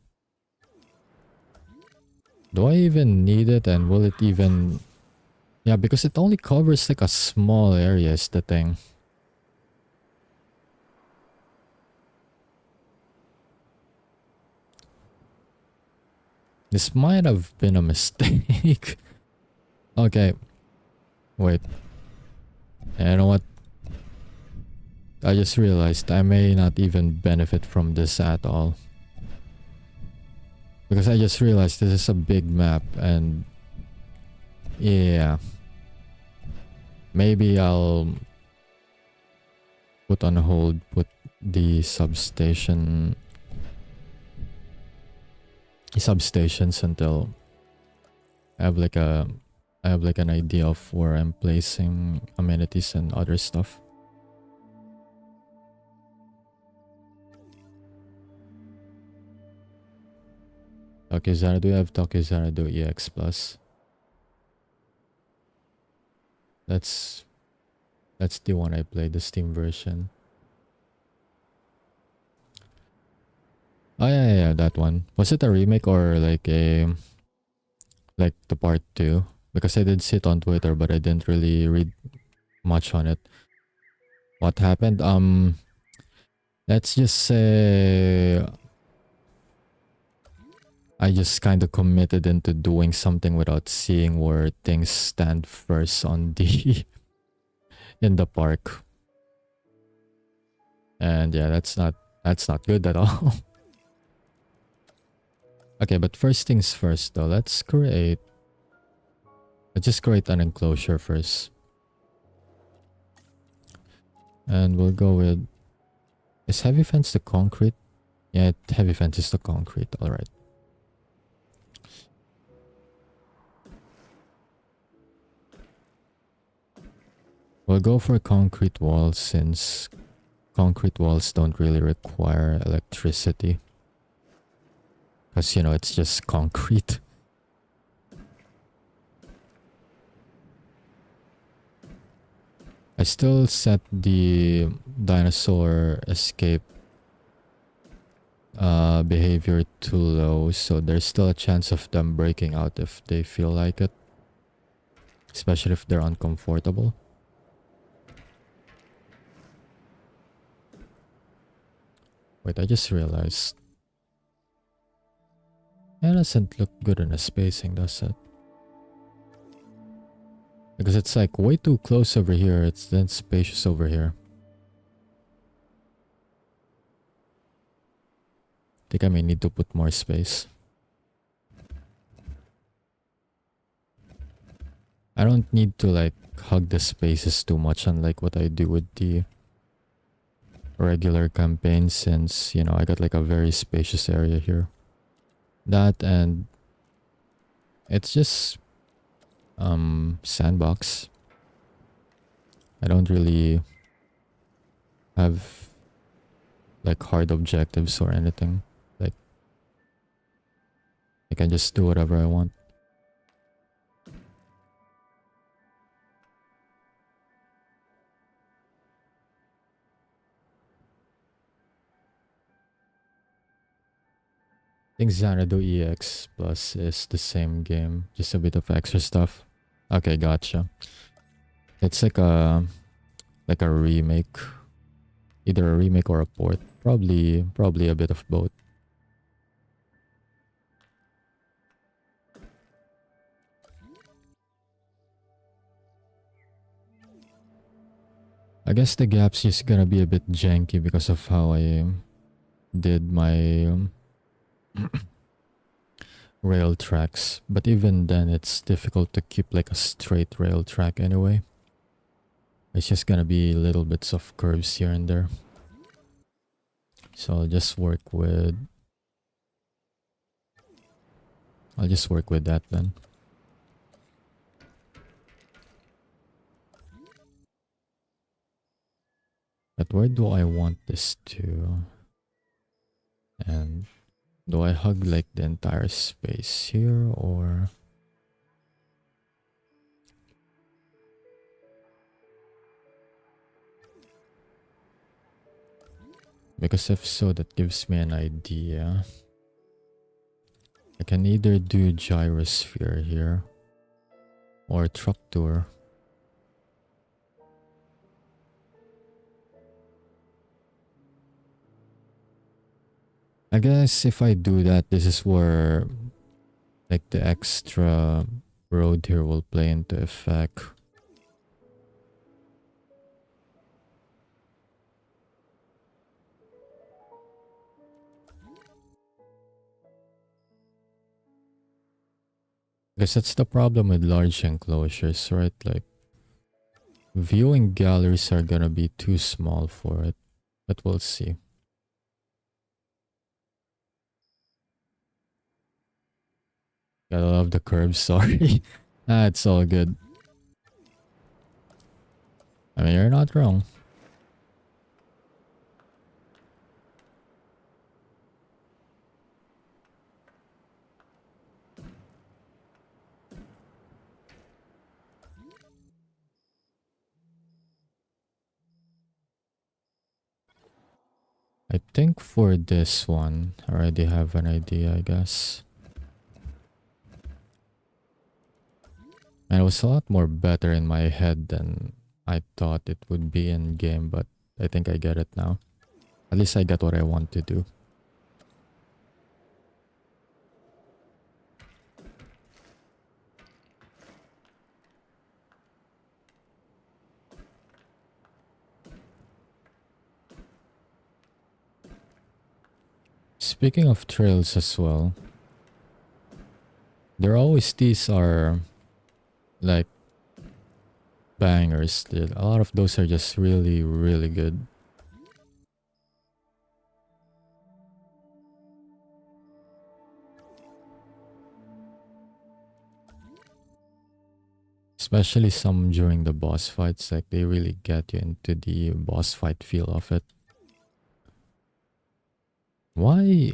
need it, and will it even... Yeah, because it only covers like a small area is the thing. This might have been a mistake. Okay, wait. You know what? I just realized I may not even benefit from this at all. Because I just realized this is a big map, and yeah. Maybe I'll put on hold, put the substations until I have like an idea of where I'm placing amenities and other stuff. Tokizara, do you have Tokizara do EX Plus? That's the one I played, the Steam version. Oh yeah, that one. Was it a remake or like the part 2? Because I did see it on Twitter, but I didn't really read much on it. What happened? Let's just say I just kind of committed into doing something without seeing where things stand first on the in the park. And yeah, that's not good at all. Okay, but first things first though, let's just create an enclosure first. And we'll go with... Is heavy fence the concrete? Yeah, heavy fence is the concrete, alright. We'll go for concrete walls since concrete walls don't really require electricity. Because, you know, it's just concrete. I still set the dinosaur escape behavior too low, so there's still a chance of them breaking out if they feel like it. Especially if they're uncomfortable. Wait, I just realized. It doesn't look good in the spacing, does it? Because it's like way too close over here, it's then spacious over here. I think I may need to put more space. I don't need to like hug the spaces too much, unlike what I do with the regular campaign, since, you know, I got like a very spacious area here. That, and it's just Sandbox. I don't really have like hard objectives or anything. Like I can just do whatever I want. I think Xanadu EX Plus is the same game, just a bit of extra stuff. Okay, gotcha. It's like a remake. Either a remake or a port. Probably a bit of both. I guess the gap's just gonna be a bit janky because of how I did my rail tracks. But even then, it's difficult to keep like a straight rail track anyway. It's just gonna be little bits of curves here and there. So I'll just work with I'll just work with that then. But where do I want this to? And do I hug like the entire space here or? Because if so, that gives me an idea. I can either do gyrosphere here or truck tour. I guess if I do that, this is where like the extra road here will play into effect. Because that's the problem with large enclosures, right? Like viewing galleries are gonna be too small for it, but we'll see. Gotta love the curves, sorry. It's all good. I mean, you're not wrong. I think for this one, I already have an idea, I guess. And it was a lot more better in my head than I thought it would be in game, but I think I get it now. At least I got what I want to do. Speaking of trails as well, there always these are like bangers. A lot of those are just really, really good. Especially some during the boss fights, like they really get you into the boss fight feel of it. Why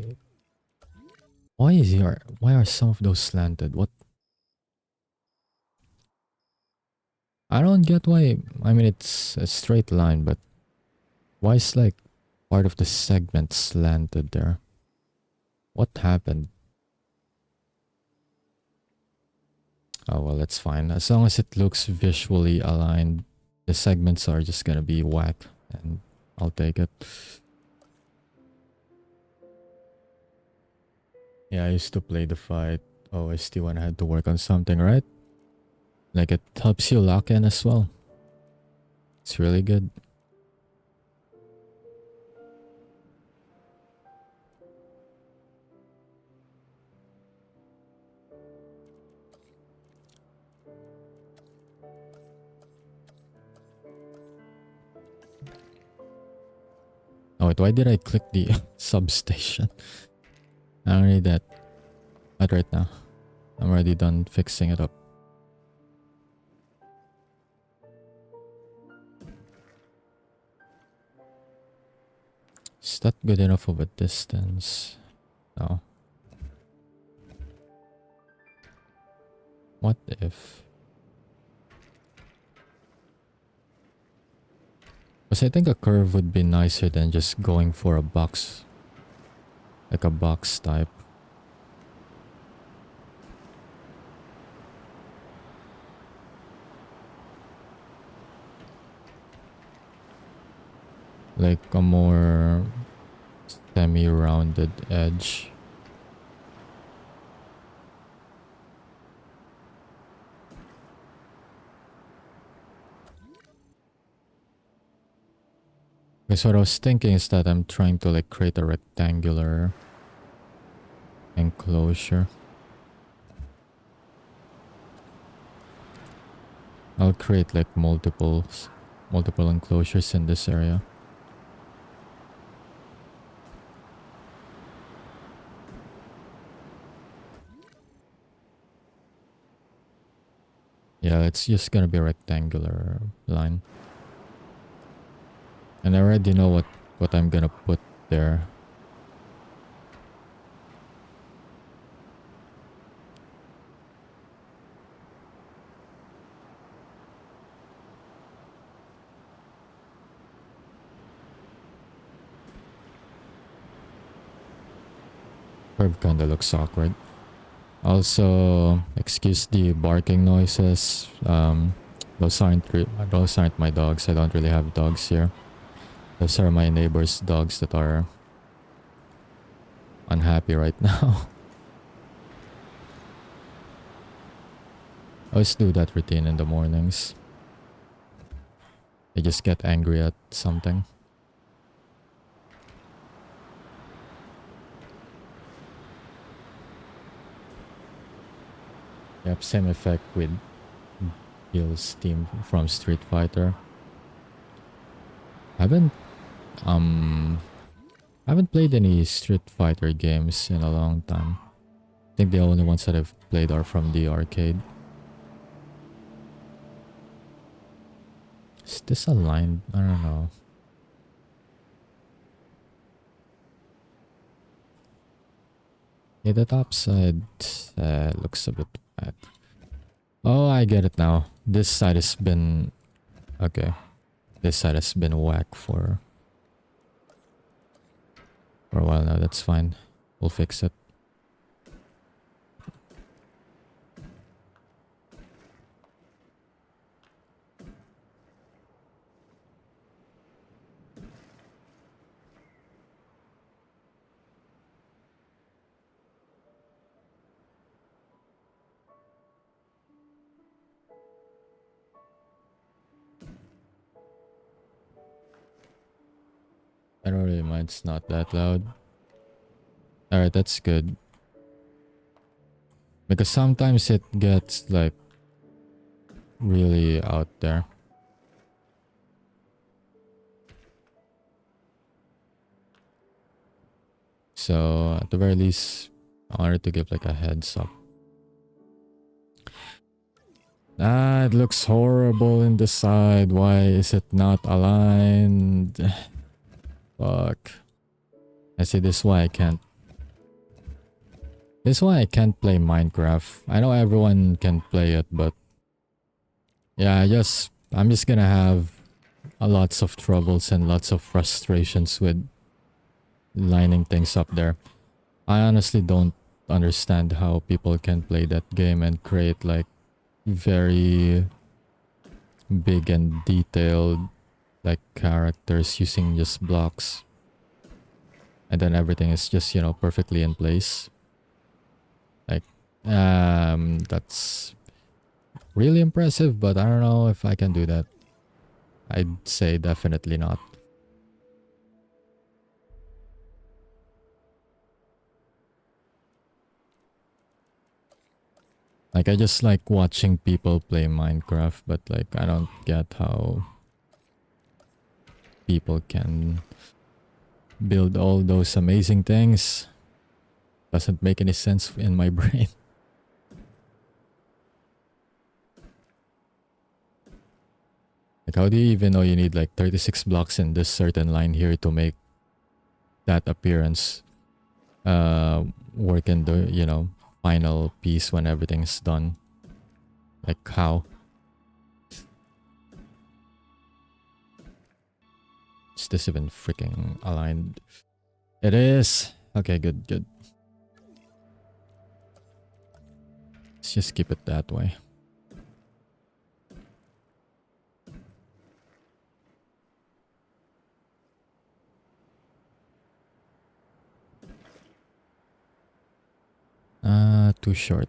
why are some of those slanted? What? I don't get why. I mean, it's a straight line, but why is like part of the segment slanted there? What happened? Oh well, that's fine. As long as it looks visually aligned, the segments are just gonna be whack, and I'll take it. Yeah, I used to play the fight OST when I had to work on something, right? Like it helps you lock in as well. It's really good. Oh wait, why did I click the substation? I don't need that. Not right now. I'm already done fixing it up. Is that good enough of a distance? No. What if? Because I think a curve would be nicer than just going for a box. Like a box type. Like a more semi-rounded edge. Because what I was thinking is that I'm trying to like create a rectangular enclosure. I'll create like multiple enclosures in this area. Yeah, it's just gonna be a rectangular line. And I already know what I'm gonna put there. Curve kinda looks awkward. Also, excuse the barking noises. Those aren't my dogs. I don't really have dogs here. Those are my neighbors' dogs that are unhappy right now. I always do that routine in the mornings. They just get angry at something. Yep, same effect with Bill's team from Street Fighter. I haven't played any Street Fighter games in a long time. I think the only ones that I've played are from the arcade. Is this aligned? I don't know. Yeah, the top side looks a bit bad. Oh, I get it now. This side has been... Okay. This side has been whack for a while now. That's fine. We'll fix it. I don't really mind. It's not that loud. Alright, that's good. Because sometimes it gets like really out there. So at the very least, I wanted to give like a heads up. Ah, it looks horrible in the side. Why is it not aligned? Fuck. I see this is why I can't. This is why I can't play Minecraft. I know everyone can play it, but yeah, I'm just gonna have lots of troubles and lots of frustrations with lining things up there. I honestly don't understand how people can play that game and create like very big and detailed like characters using just blocks, and then everything is just, you know, perfectly in place. Like that's really impressive, but I don't know if I can do that. I'd say definitely not. Like I just like watching people play Minecraft, but like I don't get how people can build all those amazing things. Doesn't make any sense in my brain. Like how do you even know you need like 36 blocks in this certain line here to make that appearance work in the, you know, final piece when everything's done? Like how? Is this even freaking aligned? It is. Okay, good, good. Let's just keep it that way. Too short.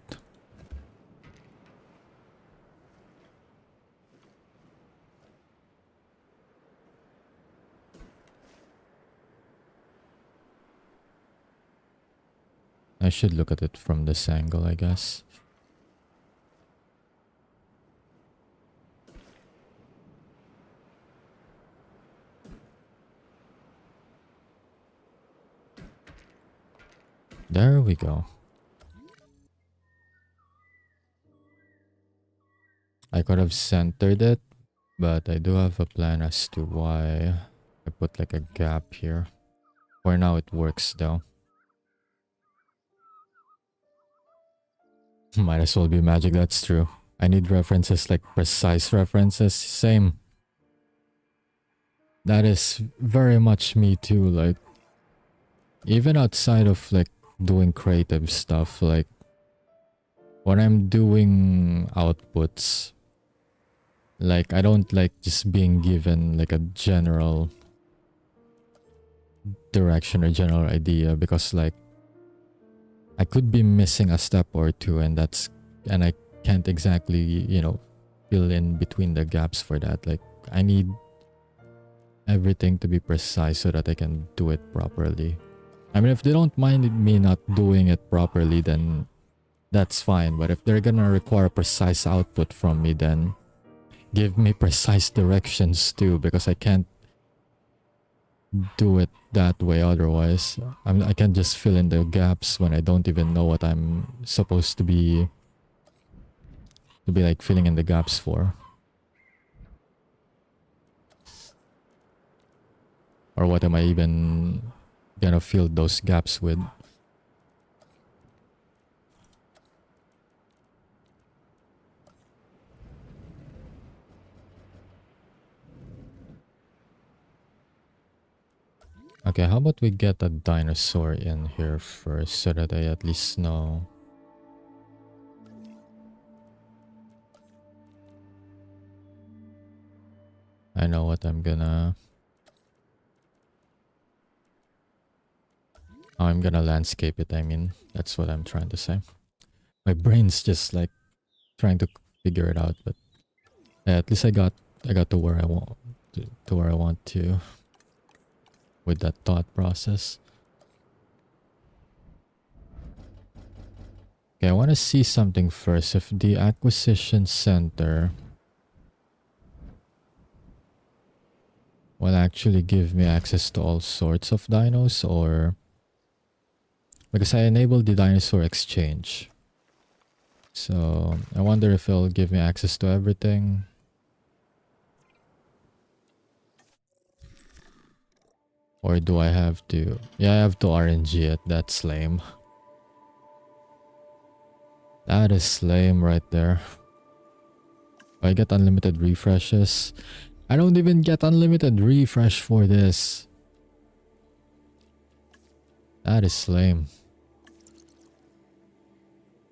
I should look at it from this angle, I guess. There we go. I could have centered it, but I do have a plan as to why I put like a gap here. For now it works though. Might as well be magic, that's true. I need references, like precise references. Same. That is very much me too. Like, even outside of like doing creative stuff, like when I'm doing outputs, like I don't like just being given like a general direction or general idea, because like I could be missing a step or two, and I can't exactly, you know, fill in between the gaps for that. Like I need everything to be precise so that I can do it properly. I mean, if they don't mind me not doing it properly, then that's fine. But if they're gonna require precise output from me, then give me precise directions too, because I can't do it that way otherwise. I can't just fill in the gaps when I don't even know what I'm supposed to be like filling in the gaps for. Or what am I even gonna fill those gaps with? Okay, how about we get a dinosaur in here first so that I at least know. I know what I'm gonna... how I'm gonna landscape it, I mean. That's what I'm trying to say. My brain's just like trying to figure it out, but yeah, at least I got to where I want to where I want to with that thought process. Okay, I want to see something first. If the acquisition center will actually give me access to all sorts of dinos, or because I enabled the dinosaur exchange. So I wonder if it'll give me access to everything. Or do I have to... yeah, I have to RNG it. That's lame. That is lame right there. I get unlimited refreshes. I don't even get unlimited refresh for this. That is lame.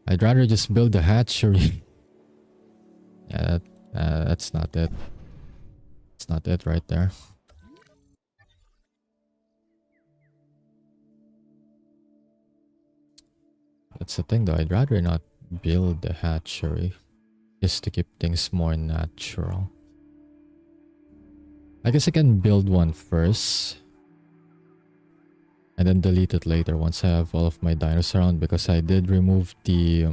I'd rather just build a hatchery. Yeah, that's not it. It's not it right there. That's the thing though. I'd rather not build a hatchery, just to keep things more natural. I guess I can build one first and then delete it later once I have all of my dinos around, because I did remove the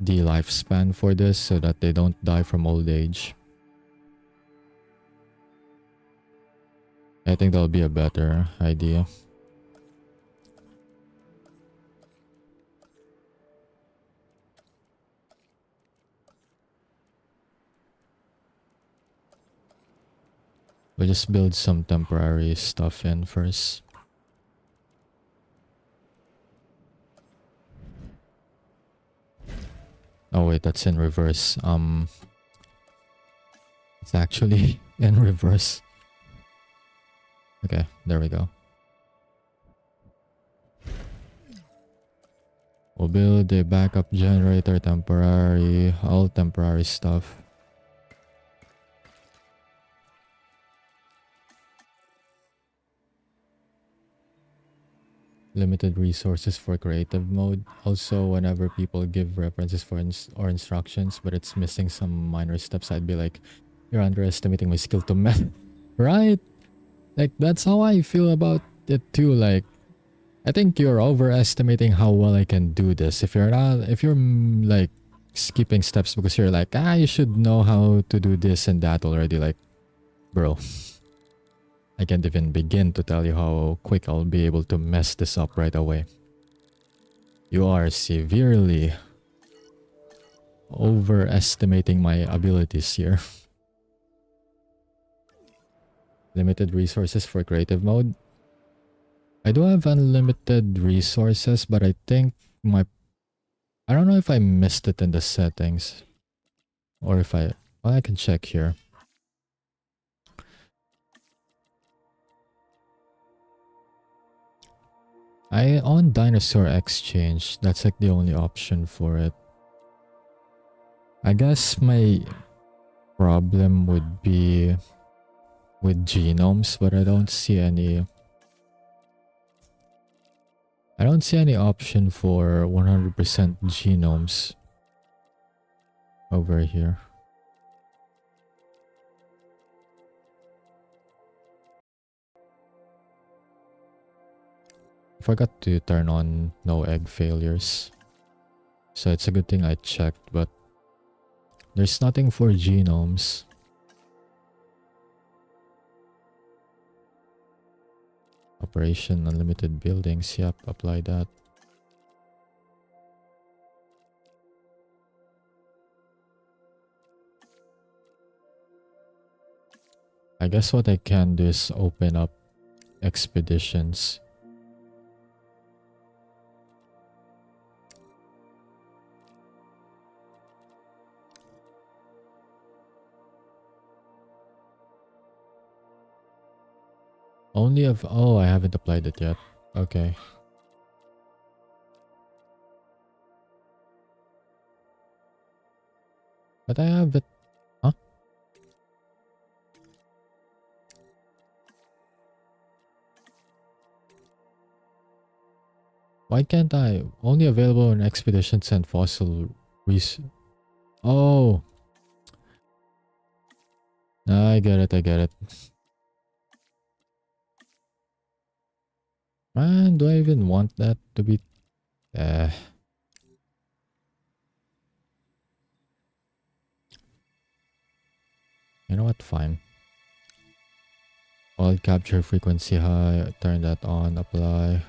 lifespan for this so that they don't die from old age. I think that'll be a better idea. We'll just build some temporary stuff in first. Oh wait, that's in reverse. It's actually in reverse. Okay, there we go. We'll build a backup generator, temporary, all temporary stuff. Limited resources for creative mode. Also, whenever people give references for or instructions, but it's missing some minor steps, I'd be like, you're underestimating my skill to math. Right? Like, that's how I feel about it too. Like, I think you're overestimating how well I can do this. If you're like skipping steps because you're like, you should know how to do this and that already. Like, bro, I can't even begin to tell you how quick I'll be able to mess this up right away. You are severely overestimating my abilities here. Limited resources for creative mode. I do have unlimited resources, but I think I don't know if I missed it in the settings. Or if well, I can check here. I on Dinosaur Exchange. That's like the only option for it. I guess my problem would be with genomes, but I don't see any option for 100% genomes over here. Forgot to turn on no egg failures. So it's a good thing I checked, but there's nothing for genomes. Operation unlimited buildings. Yep, apply that. I guess what I can do is open up expeditions. Oh, I haven't applied it yet. Okay. But I have it. Huh? Why can't I? Only available in expeditions and fossil research. Oh. No, I get it. Man, do I even want that to be... You know what? Fine. All capture frequency high. Turn that on. Apply.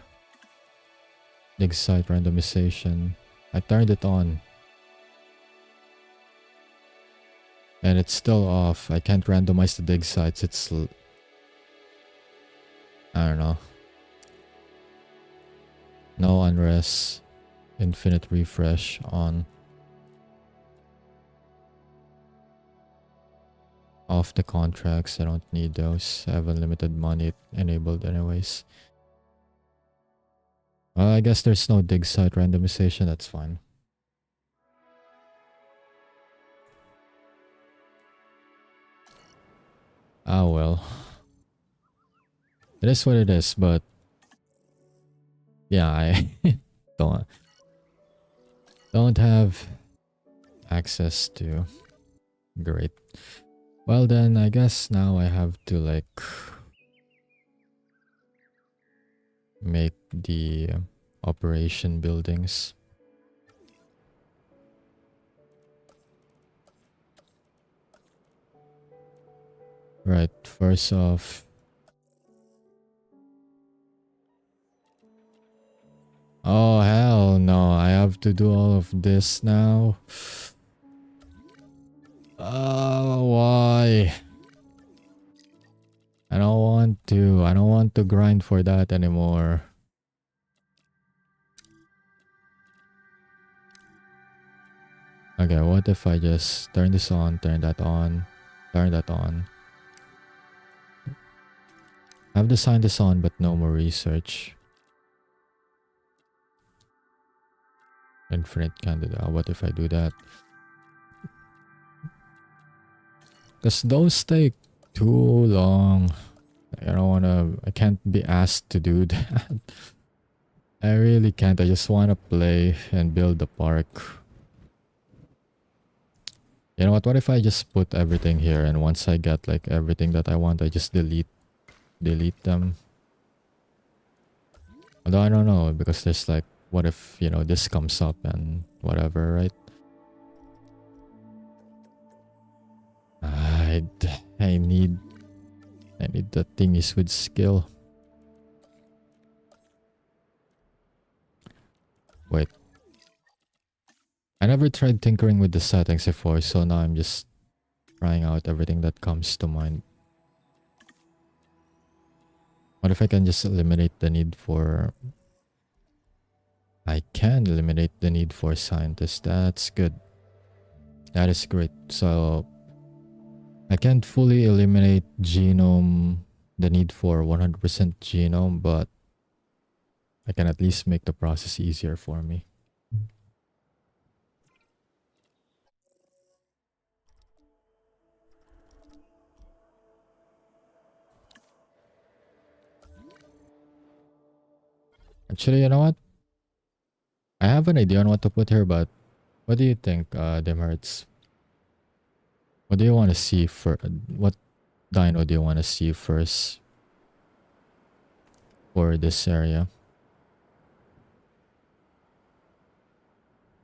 Dig site randomization. I turned it on. And it's still off. I can't randomize the dig sites. I don't know. No unrest. Infinite refresh on. Off the contracts. I don't need those. I have unlimited money enabled anyways. Well, I guess there's no dig site randomization. That's fine. Ah, well. It is what it is, but... Yeah, I don't have access to... Great. Well then, I guess now I have to like... make the operation buildings. Right, first off... Oh, hell no. I have to do all of this now. Why? I don't want to. I don't want to grind for that anymore. Okay, what if I just turn this on, turn that on, turn that on. I have to sign this on, but no more research. Infinite candidate. What if I do that? Because those take too long. I don't wanna... I can't be asked to do that. I really can't. I just wanna play and build the park. You know what if I just put everything here, and once I get like everything that I want, I just delete them. Although I don't know, because there's like, what if, you know, this comes up and whatever, right? I need the thingies with skill. Wait. I never tried tinkering with the settings before, so now I'm just trying out everything that comes to mind. What if I can just eliminate the need for... I can eliminate the need for scientists. That's good. That is great. So I can't fully eliminate genome, the need for 100% genome, but I can at least make the process easier for me. Actually, you know what? I have an idea on what to put here, but what do you think, Dimhertz? What do you want to see for... What dino do you want to see first for this area?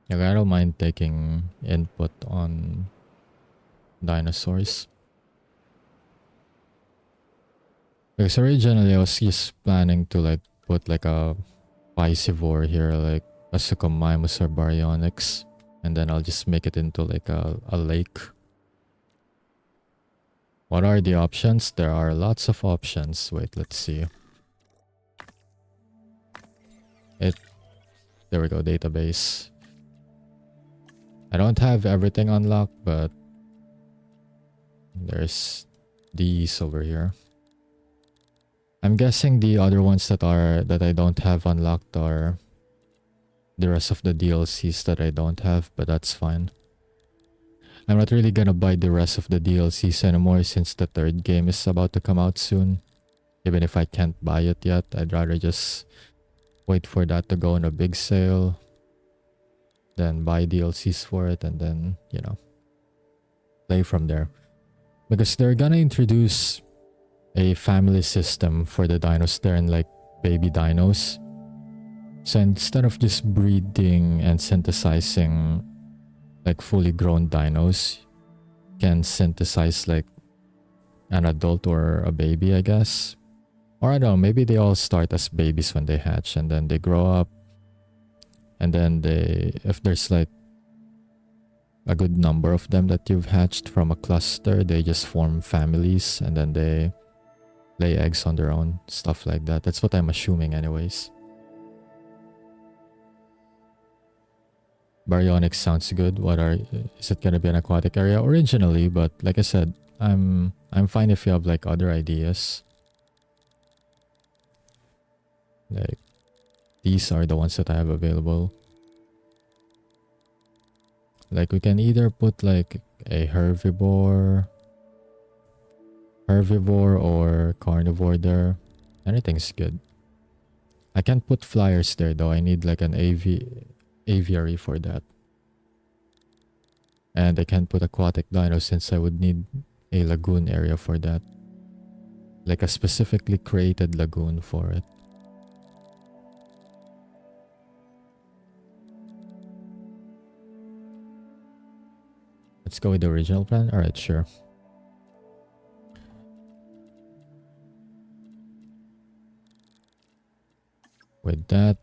Like, I don't mind taking input on dinosaurs. Because originally I was just planning to like put like a piscivore here, like a Suchomimus or Baryonyx, and then I'll just make it into like a lake. What are the options? There are lots of options. Wait, let's see. There we go, database. I don't have everything unlocked, but there's these over here. I'm guessing the other ones that I don't have unlocked are the rest of the DLCs that I don't have, but that's fine. I'm not really gonna buy the rest of the DLCs anymore since the third game is about to come out soon. Even if I can't buy it yet, I'd rather just wait for that to go on a big sale, then buy DLCs for it, and then, you know, play from there. Because they're gonna introduce a family system for the dinos there and like baby dinos. So instead of just breeding and synthesizing like fully grown dinos, you can synthesize like an adult or a baby, I guess. Or I don't know, maybe they all start as babies when they hatch and then they grow up. And then if there's like a good number of them that you've hatched from a cluster, they just form families and then they lay eggs on their own, stuff like that. That's what I'm assuming anyways. Baryonyx sounds good. Is it gonna be an aquatic area originally? But like I said, I'm fine if you have like other ideas. Like these are the ones that I have available. Like we can either put like a herbivore or carnivore there. Anything's good. I can't put flyers there though. I need like an aviary for that. And I can't put aquatic dino since I would need a lagoon area for that. Like a specifically created lagoon for it. Let's go with the original plan. Alright, sure. With that.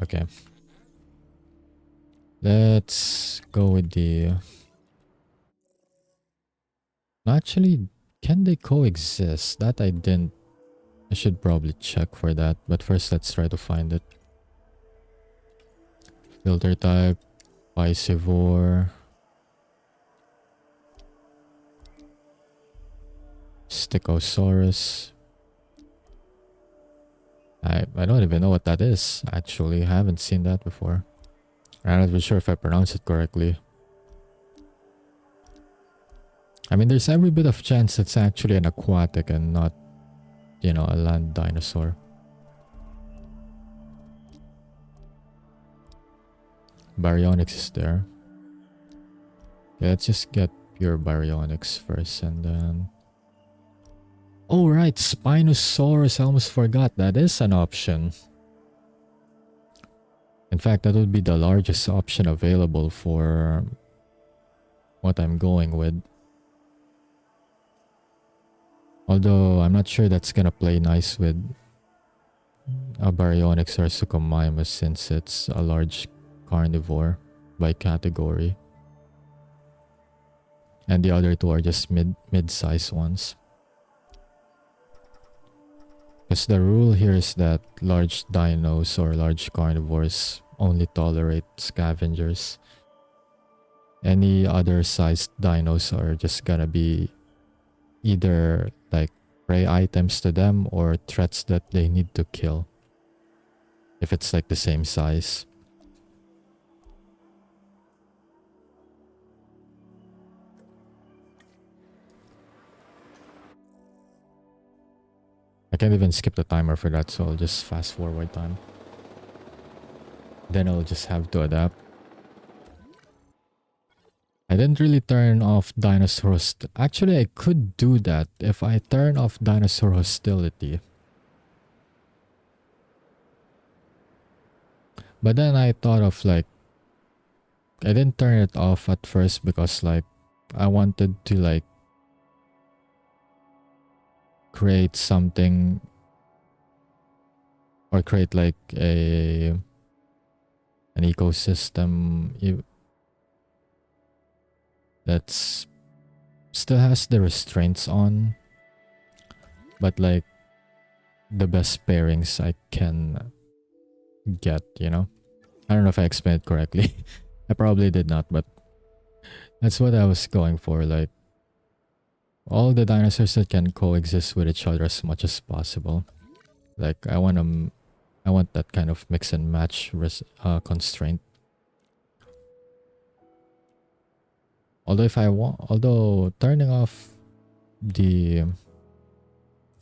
Okay. Let's go with the... Actually, can they coexist? That I didn't... I should probably check for that. But first, let's try to find it. Filter type. Piscivore. Stichosaurus. I don't even know what that is, actually. I haven't seen that before. I'm not even sure if I pronounced it correctly. I mean, there's every bit of chance it's actually an aquatic and not, you know, a land dinosaur. Baryonyx is there. Yeah, let's just get pure Baryonyx first and then... Oh right, Spinosaurus, I almost forgot. That is an option. In fact, that would be the largest option available for what I'm going with. Although I'm not sure that's gonna play nice with a baryonyx or suchomimus since it's a large carnivore by category. And the other two are just mid-sized ones. Because the rule here is that large dinos or large carnivores only tolerate scavengers. Any other sized dinos are just gonna be either like prey items to them or threats that they need to kill. If it's like the same size. I can't even skip the timer for that, so I'll just fast forward time. Then I'll just have to adapt. I didn't really turn off dinosaur Actually, I could do that if I turn off dinosaur hostility. But then I thought of like, I didn't turn it off at first because like, I wanted to like create something or create like an ecosystem that's still has the restraints on, but like the best pairings I can get, you know? I don't know if I explained it correctly. I probably did not, but that's what I was going for. Like all the dinosaurs that can coexist with each other as much as possible. Like I want that kind of mix and match constraint. Although turning off the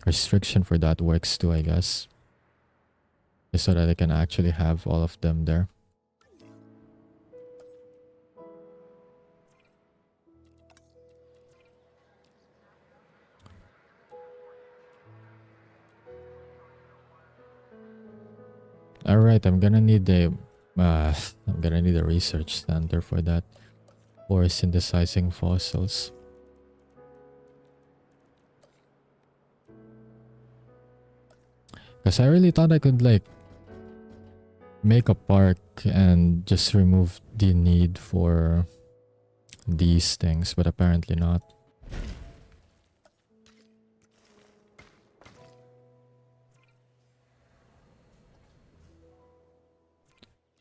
restriction for that works too, I guess. Just so that I can actually have all of them there. All right, I'm gonna need a research center for that, for synthesizing fossils. Because I really thought I could like make a park and just remove the need for these things, but apparently not.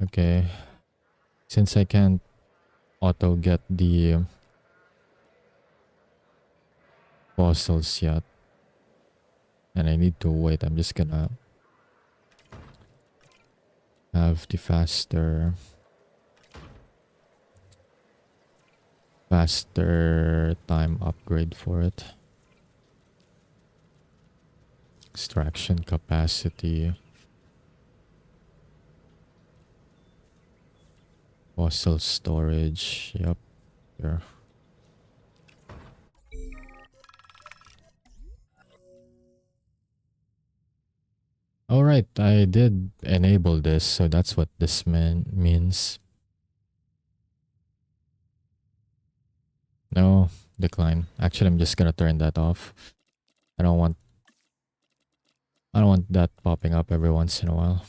Okay, since I can't auto get the fossils yet, and I need to wait, I'm just gonna have the faster time upgrade for it. Extraction capacity. Fossil storage. Yep. Sure. Alright, I did enable this, so that's what this means. No, decline. Actually, I'm just gonna turn that off. I don't want that popping up every once in a while.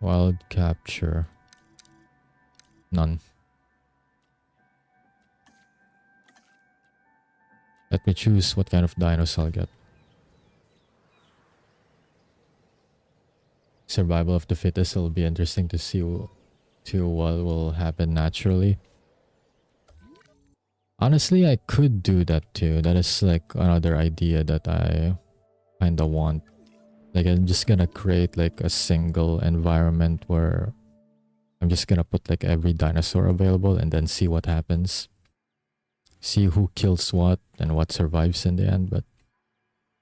Wild capture. None. Let me choose what kind of dinos I'll get. Survival of the fittest will be interesting to see what will happen naturally. Honestly, I could do that too. That is like another idea that I kinda want. Like I'm just gonna create like a single environment where I'm just gonna put like every dinosaur available and then see what happens. See who kills what and what survives in the end. But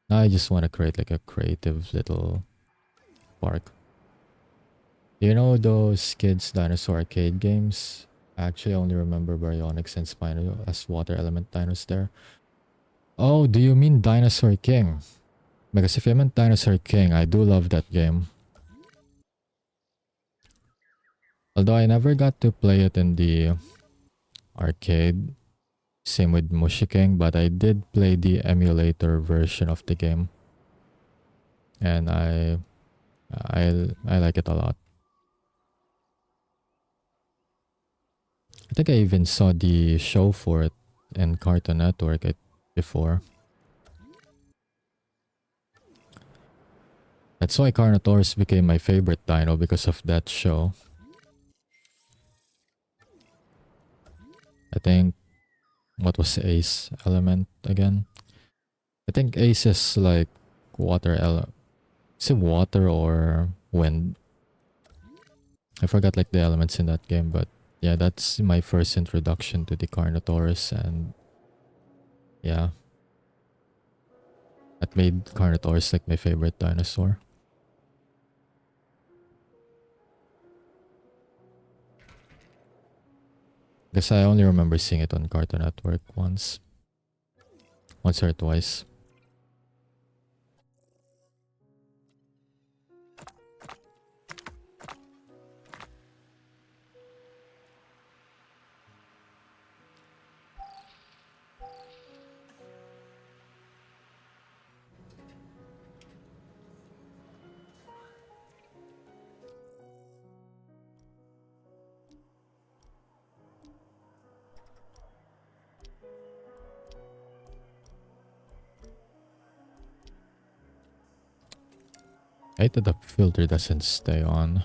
I just want to create like a creative little park. You know those kids dinosaur arcade games? I actually only remember Baryonyx and Spino as water element dinos there. Oh, do you mean Dinosaur King? Because if you meant Dinosaur King, I do love that game. Although I never got to play it in the arcade. Same with Mushy King, but I did play the emulator version of the game. and I like it a lot. I think I even saw the show for it in Cartoon Network before. That's why Carnotaurus became my favorite dino, because of that show. I think, what was Ace element again? I think Ace is like water element. Is it water or wind? I forgot like the elements in that game, but yeah, that's my first introduction to the Carnotaurus, and yeah, that made Carnotaurus like my favorite dinosaur. Because I only remember seeing it on Cartoon Network once or twice. I hate that the filter doesn't stay on.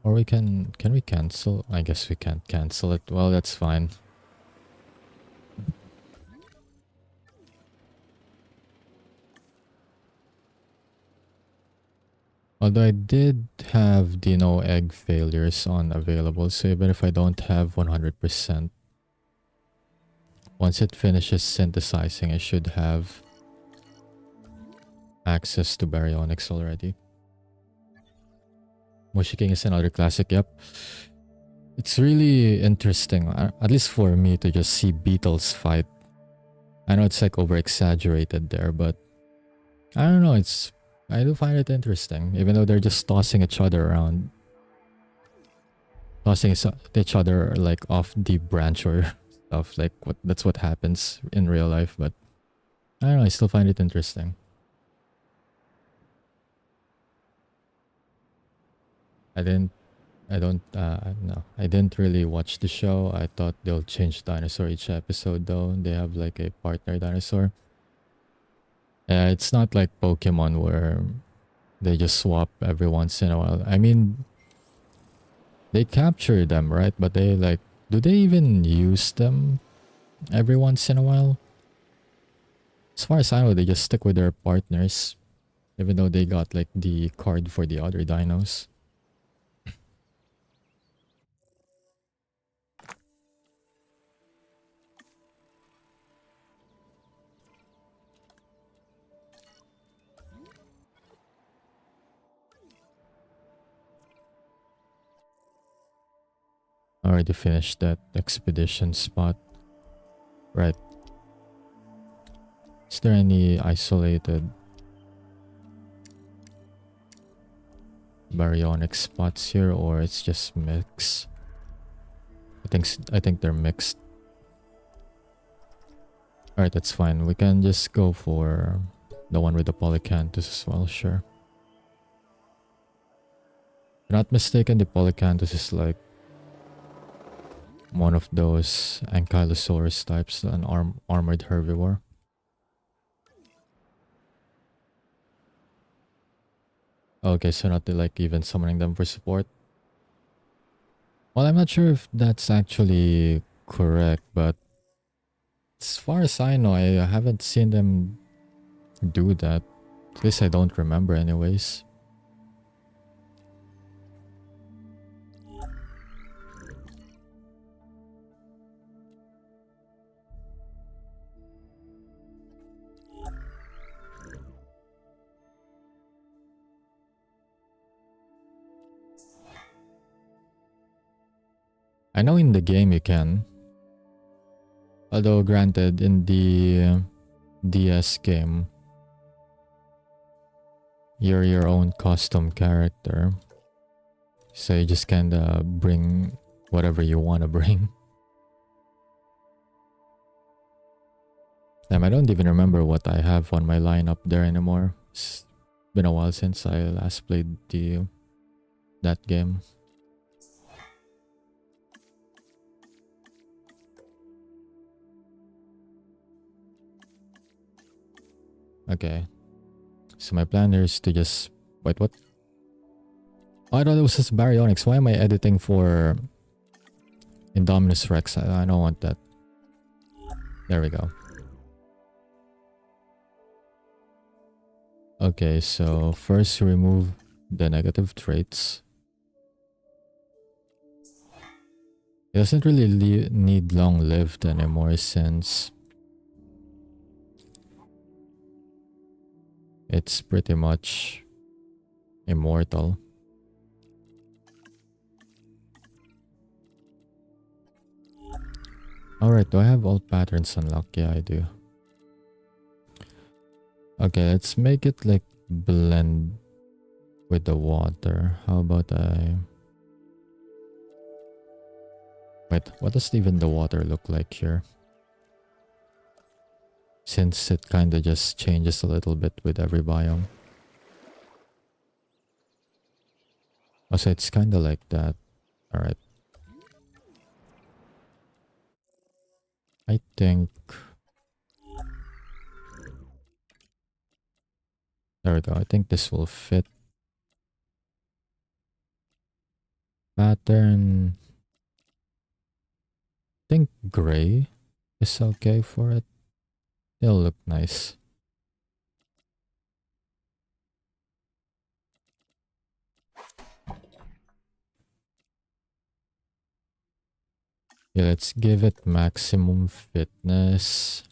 Or can we cancel? I guess we can't cancel it. Well, that's fine. Although I did have Dino egg failures on available, so even if I don't have 100%, once it finishes synthesizing, I should have access to baryonyx already. Moshi King is another classic, yep. It's really interesting, at least for me, to just see beetles fight. I know it's like over exaggerated there, but I don't know, I do find it interesting, even though they're just tossing each other around. Tossing each other like off the branch or stuff, like that's what happens in real life, but I don't know, I still find it interesting. I didn't I don't no, I didn't really watch the show. I thought they'll change dinosaur each episode though. They have like a partner dinosaur. Yeah, it's not like Pokemon where they just swap every once in a while. I mean, they capture them, right? But they like, do they even use them every once in a while? As far as I know, they just stick with their partners, even though they got like the card for the other dinos. Already finished that expedition spot. Right. Is there any isolated baryonic spots here, or it's just mix? I think they're mixed. Alright, that's fine. We can just go for the one with the polycanthus as well, sure. If I'm not mistaken, the polycanthus is like one of those ankylosaurus types, an armored herbivore. Okay, so not like even summoning them for support. Well, I'm not sure if that's actually correct, but as far as I know, I haven't seen them do that. At least I don't remember anyways. I know in the game you can. Although granted, in the DS game, you're your own custom character. So you just kinda bring whatever you want to bring. Damn, I don't even remember what I have on my lineup there anymore. It's been a while since I last played that game. Okay. So my plan here is to just... Wait, what? Oh, I thought it was just Baryonyx. Why am I editing for Indominus Rex? I don't want that. There we go. Okay, so first remove the negative traits. It doesn't really need long-lived anymore since it's pretty much immortal. Alright, do I have all patterns unlocked? Yeah, I do. Okay, let's make it like blend with the water. How about I... Wait, what does even the water look like here? Since it kinda just changes a little bit with every biome. Also, it's kinda like that. Alright. I think... There we go. I think this will fit. Pattern... I think gray is okay for it. It'll look nice. Yeah, let's give it maximum fitness.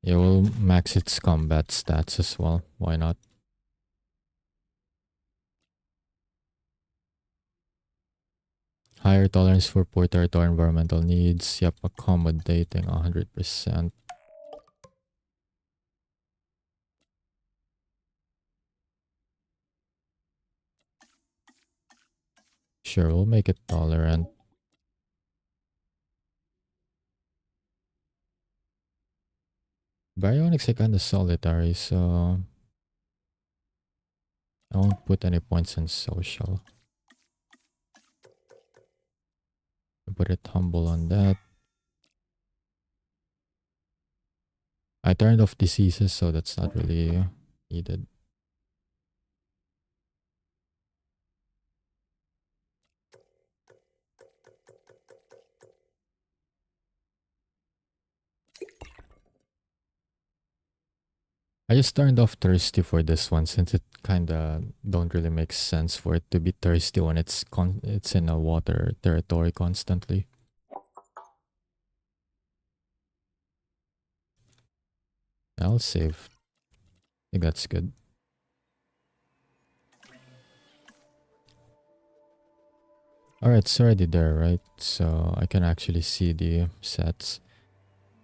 Yeah, we'll max its combat stats as well. Why not? Higher tolerance for poor territorial environmental needs. Yep, accommodating 100%. Sure, we'll make it tolerant. Baryonyx are kinda solitary, so I won't put any points in social. Put it humble on that. I turned off diseases, so that's not really needed. I just turned off thirsty for this one since it kinda don't really make sense for it to be thirsty when it's in a water territory constantly. I'll save. I think that's good. Alright, it's already there, right? So I can actually see the sets.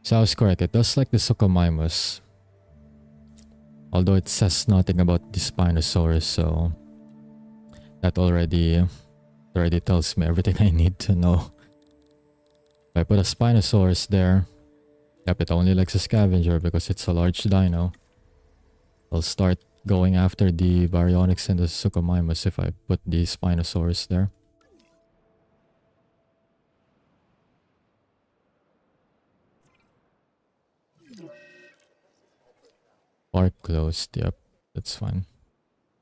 So I was correct. It does like the Suchomimus. Although it says nothing about the Spinosaurus, so that already tells me everything I need to know. If I put a Spinosaurus there, yep, it only likes a scavenger because it's a large dino. I'll start going after the Baryonyx and the Suchomimus if I put the Spinosaurus there. Park closed, yep, that's fine.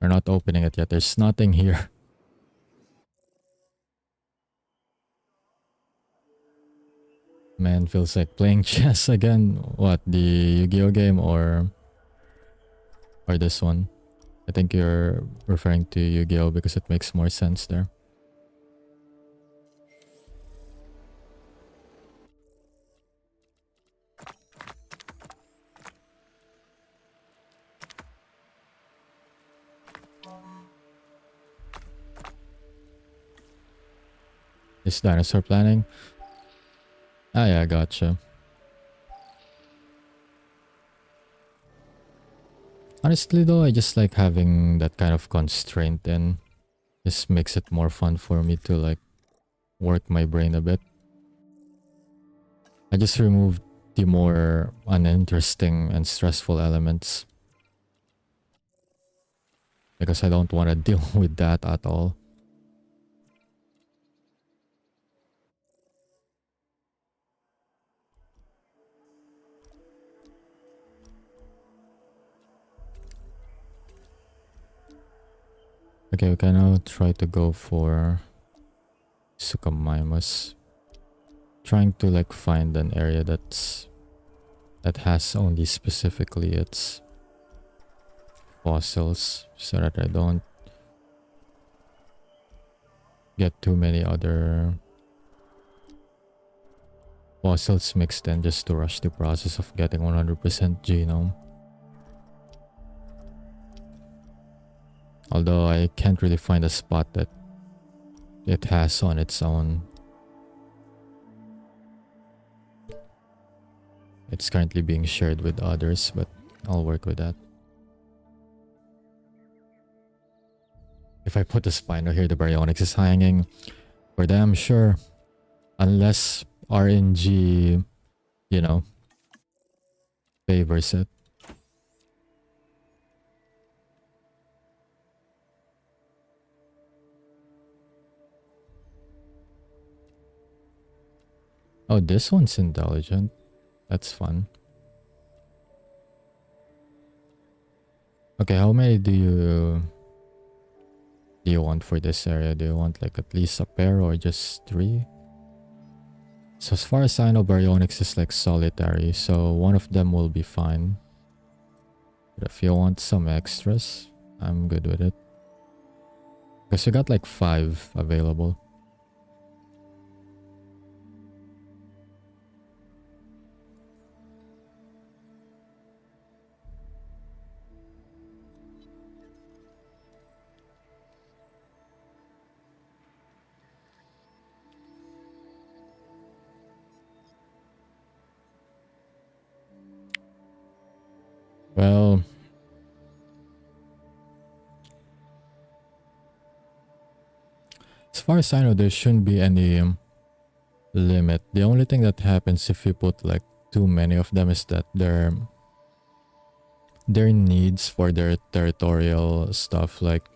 We're not opening it yet, there's nothing here. Man, feels like playing chess again. What, the Yu-Gi-Oh game or this one? I think you're referring to Yu-Gi-Oh because it makes more sense there. Is dinosaur planning? Ah yeah, gotcha. Honestly though, I just like having that kind of constraint and just makes it more fun for me to like work my brain a bit. I just removed the more uninteresting and stressful elements because I don't want to deal with that at all. Okay, we can now try to go for Suchomimus. Trying to like find an area that has only specifically its fossils so that I don't get too many other fossils mixed in just to rush the process of getting 100% genome. Although I can't really find a spot that it has on its own. It's currently being shared with others, but I'll work with that. If I put the Spino here, the Baryonyx is hanging. For damn sure. Unless RNG, you know, favors it. Oh, this one's intelligent. That's fun. Okay, how many do you want for this area? Do you want like at least a pair or just 3? So as far as I know, Baryonyx is like solitary, so one of them will be fine. But if you want some extras, I'm good with it. Because we got like 5 available. Well, as far as I know, there shouldn't be any limit. The only thing that happens if you put like too many of them is that their needs for their territorial stuff, like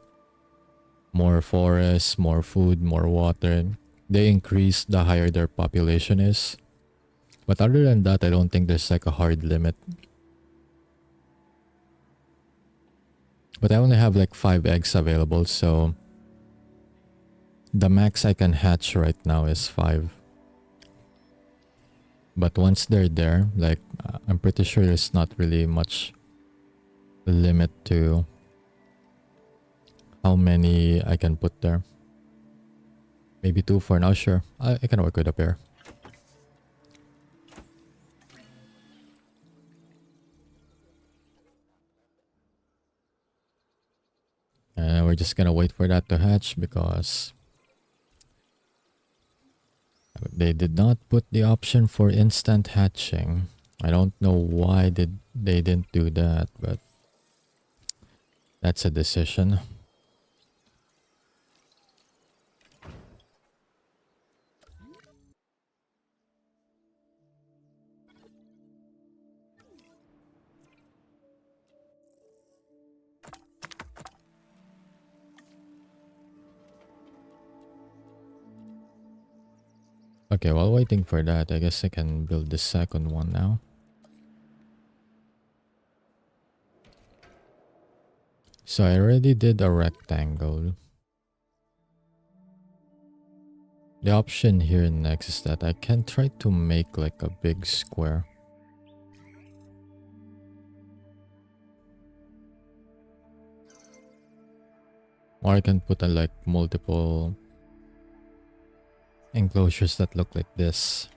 more forests, more food, more water, they increase the higher their population is. But other than that, I don't think there's like a hard limit. But I only have like 5 eggs available, so the max I can hatch right now is 5. But once they're there, like I'm pretty sure there's not really much limit to how many I can put there. Maybe 2 for now, sure. I can work with a pair. And we're just gonna wait for that to hatch because they did not put the option for instant hatching. I don't know why they didn't do that, but that's a decision. Okay, while waiting for that, I guess I can build the second one now. So I already did a rectangle. The option here next is that I can try to make like a big square. Or I can put like multiple enclosures that look like this.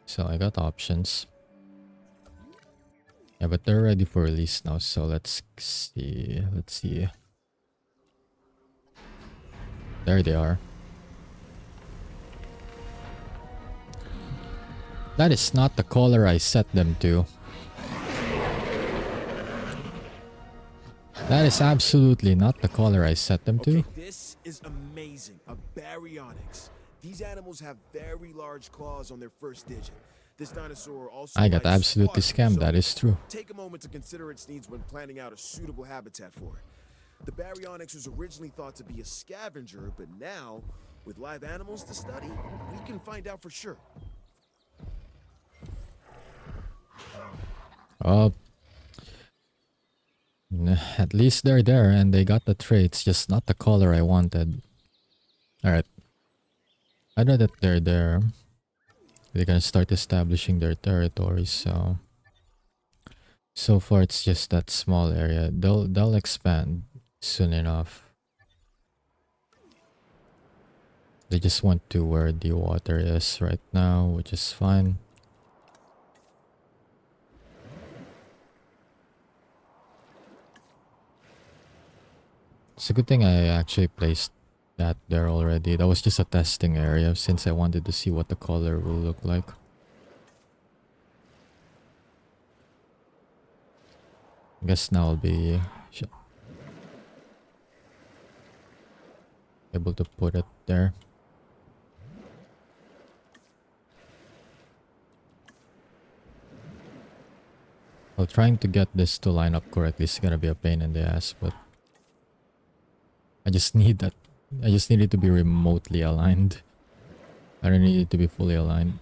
So I got options. Yeah, but they're ready for release now, so let's see. There they are. That is not the color I set them to. That is absolutely not the color I set them to. This is amazing. amazing. A baryonyx. These animals have very large claws on their first digit. This dinosaur also I got likes absolutely squatting, scammed, so that is true. take a moment to consider its needs when planning out a suitable habitat for it. The baryonyx was originally thought to be a scavenger, but now, with live animals to study, we can find out for sure. Oh, at least they're there and they got the traits, just not the color I wanted. Alright. I know that they're there. They're gonna start establishing their territory, so far it's just that small area. They'll expand soon enough. They just went to where the water is right now, which is fine. It's a good thing I actually placed that there already. That was just a testing area since I wanted to see what the color will look like. I guess now I'll be able to put it there. Well, trying to get this to line up correctly is gonna be a pain in the ass, but I just need that. I just need it to be remotely aligned. I don't need it to be fully aligned.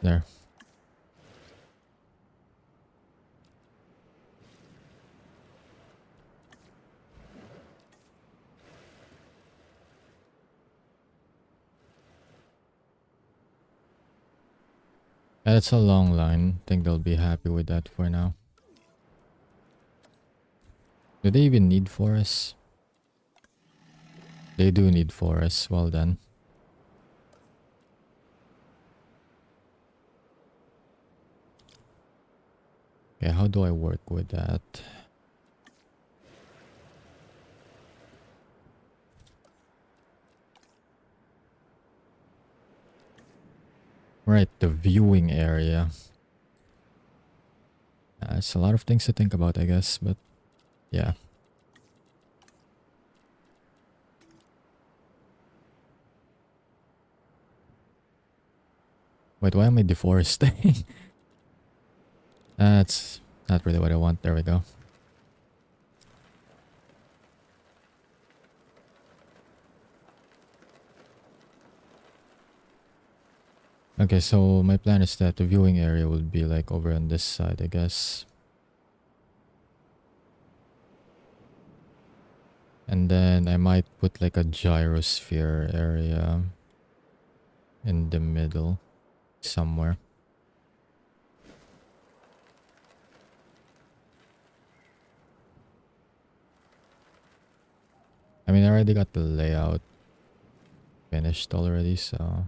There. Yeah, it's a long line. I think they'll be happy with that for now. Do they even need forests? They do need forests. Well done. Okay, how do I work with that? Right, the viewing area. It's a lot of things to think about, I guess, but yeah. Wait, why am I deforesting? That's not really what I want. There we go. Okay, so my plan is that the viewing area will be like over on this side, I guess. And then I might put like a gyrosphere area in the middle somewhere. I mean, I already got the layout finished already, so...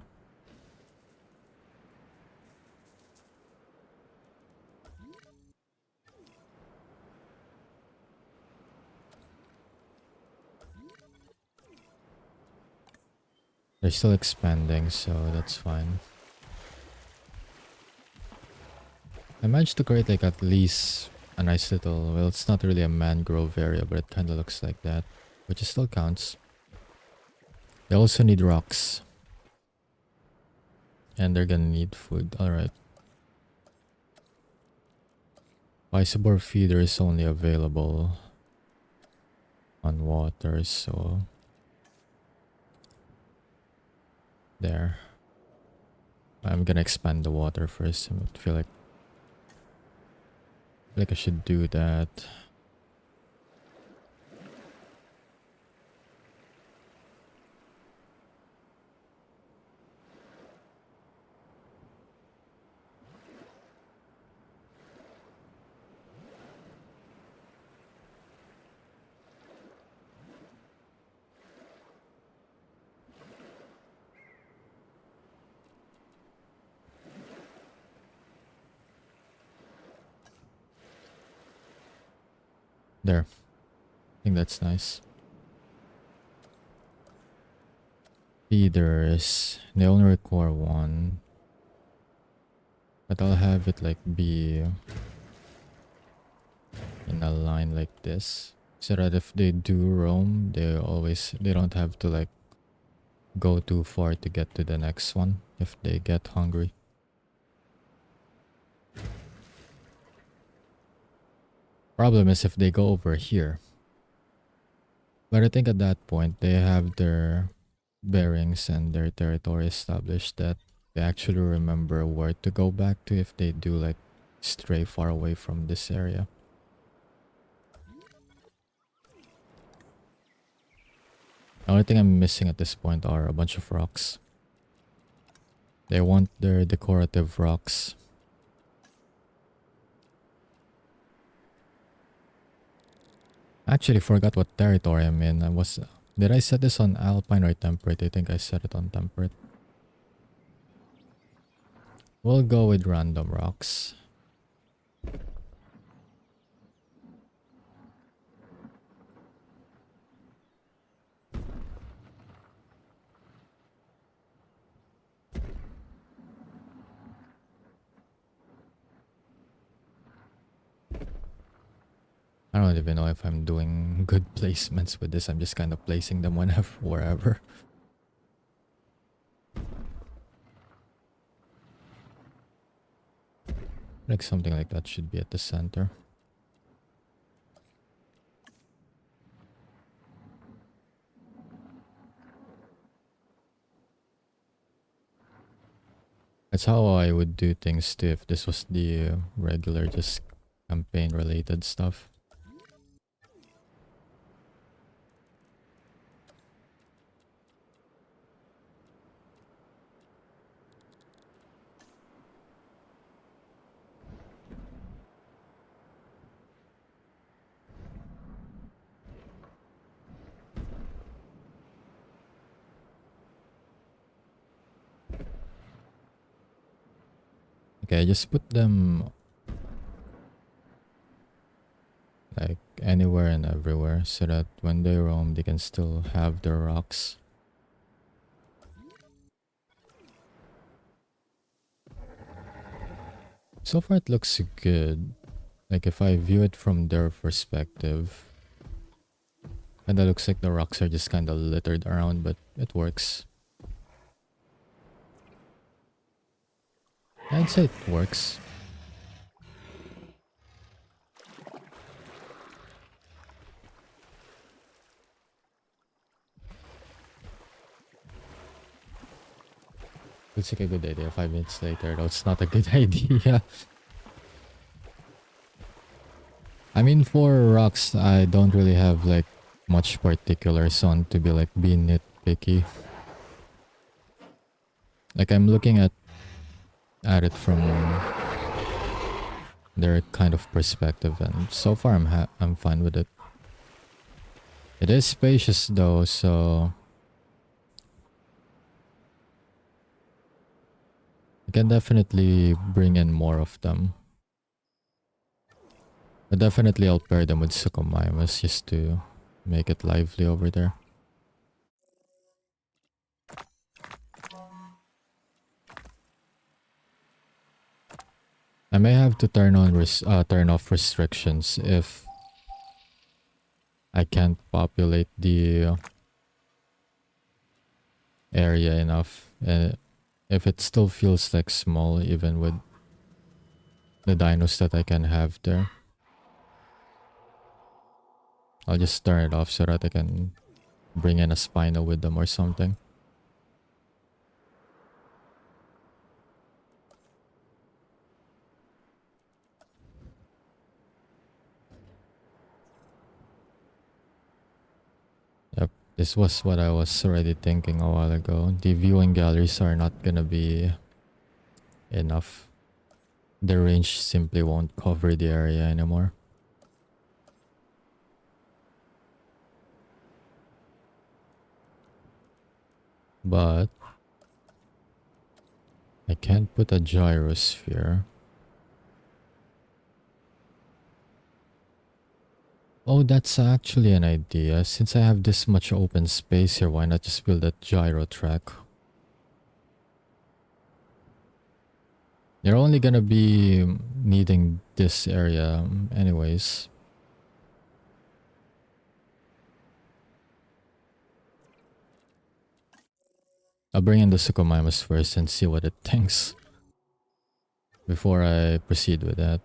They're still expanding, so that's fine. I managed to create like at least a nice little... Well, it's not really a mangrove area, but it kind of looks like that. Which still counts. They also need rocks. And they're gonna need food. Alright. Isobor feeder is only available on water, so... There. I'm gonna expand the water first. I feel like I should do that. There. I think that's nice. Feeders. They only require one. But I'll have it like be in a line like this. so that if they do roam, they don't have to like go too far to get to the next one if they get hungry. Problem is if they go over here. But I think at that point they have their bearings and their territory established that they actually remember where to go back to if they do like stray far away from this area. The only thing I'm missing at this point are a bunch of rocks. They want their decorative rocks. I actually forgot what territory I'm in. Did I set this on Alpine or Temperate? I think I set it on Temperate. We'll go with random rocks. I don't even know if I'm doing good placements with this. I'm just kind of placing them whenever, wherever. Like something like that should be at the center. That's how I would do things too if this was the regular just campaign related stuff. Okay, just put them like anywhere and everywhere so that when they roam they can still have their rocks. So far it looks good. Like if I view it from their perspective, and it looks like the rocks are just kind of littered around, but it works. I'd say it works. Looks like a good idea. 5 minutes later, though, it's not a good idea. I mean, for rocks, I don't really have like much particulars on to be like being nitpicky. Like I'm looking at it from their kind of perspective, and so far I'm fine with it. It is spacious though, so I can definitely bring in more of them. But definitely I'll pair them with Suchomimus just to make it lively over there. I may have to turn off restrictions if I can't populate the area enough. If it still feels like small, even with the dinos that I can have there, I'll just turn it off so that I can bring in a Spino with them or something. Yep, this was what I was already thinking a while ago. The viewing galleries are not gonna be enough. The range simply won't cover the area anymore. But I can't put a gyrosphere. Oh, that's actually an idea. Since I have this much open space here, why not just build a gyro track? You're only gonna be needing this area anyways. I'll bring in the Suchomimus first and see what it thinks before I proceed with that.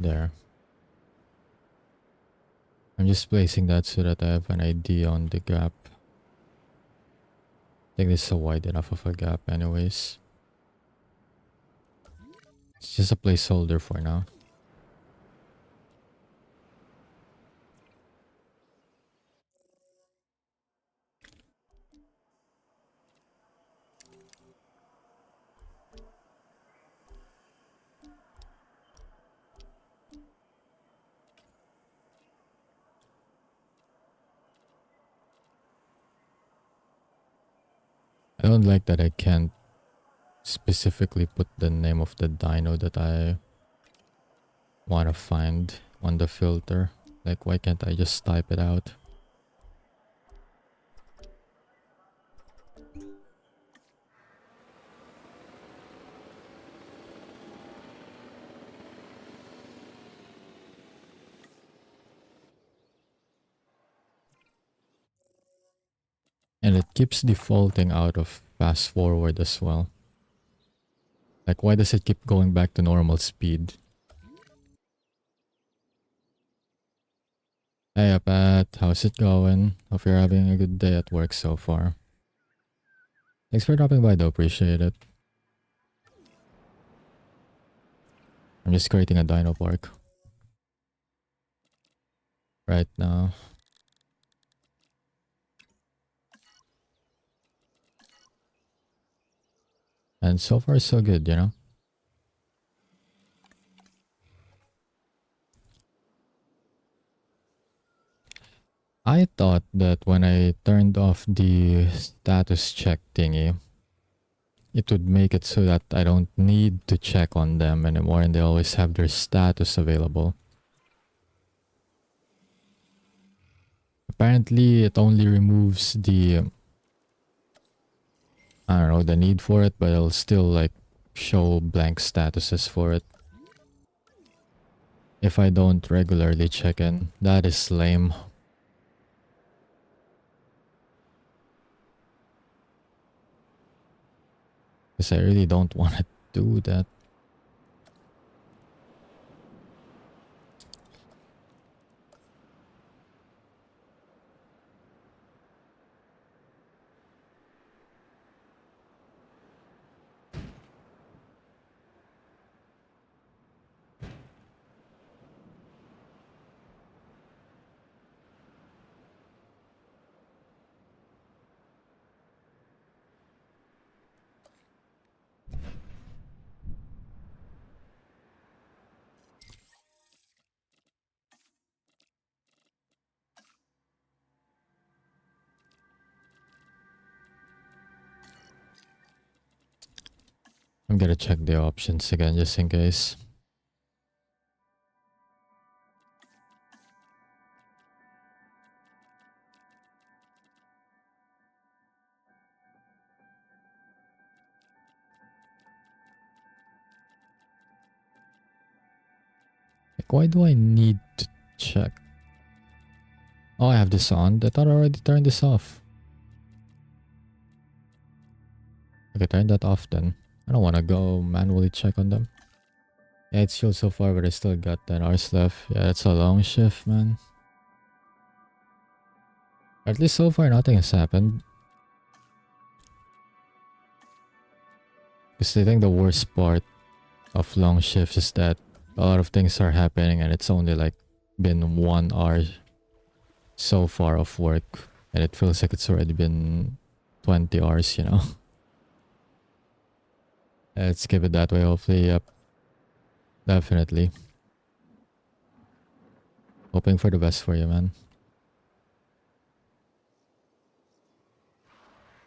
There. I'm just placing that so that I have an idea on the gap. I think this is a wide enough of a gap anyways. It's just a placeholder for now. I don't like that I can't specifically put the name of the dino that I want to find on the filter. Like, why can't I just type it out? And it keeps defaulting out of fast forward as well. Like, why does it keep going back to normal speed? Hey, Pat, how's it going? Hope you're having a good day at work so far. Thanks for dropping by though, appreciate it. I'm just creating a dino park right now. And so far so good, you know? I thought that when I turned off the status check thingy, it would make it so that I don't need to check on them anymore and they always have their status available. Apparently, it only removes the, I don't know, the need for it, but it'll still like show blank statuses for it. If I don't regularly check in, that is lame. Because I really don't want to do that. I'm gonna check the options again just in case. Like, why do I need to check? Oh, I have this on. I thought I already turned this off. Okay, turn that off then. I don't want to go manually check on them. Yeah, it's chill so far, but I still got 10 hours left. Yeah, it's a long shift, man. At least so far, nothing has happened. Because I think the worst part of long shifts is that a lot of things are happening and it's only like been 1 hour so far of work. And it feels like it's already been 20 hours, you know. Let's keep it that way, hopefully. Yep, definitely. Hoping for the best for you, man.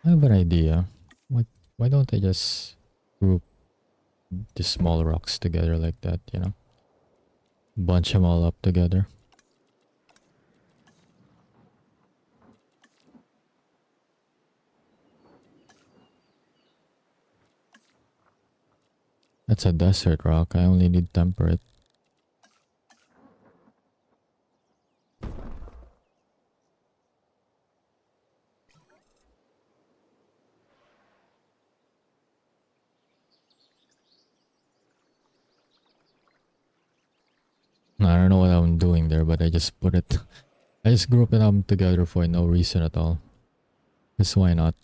I have an idea. Why don't I just group the small rocks together like that, you know? Bunch them all up together. That's a desert rock. I only need temperate. I don't know what I'm doing there, but I just put it. I just grouped them together for no reason at all. Just why not?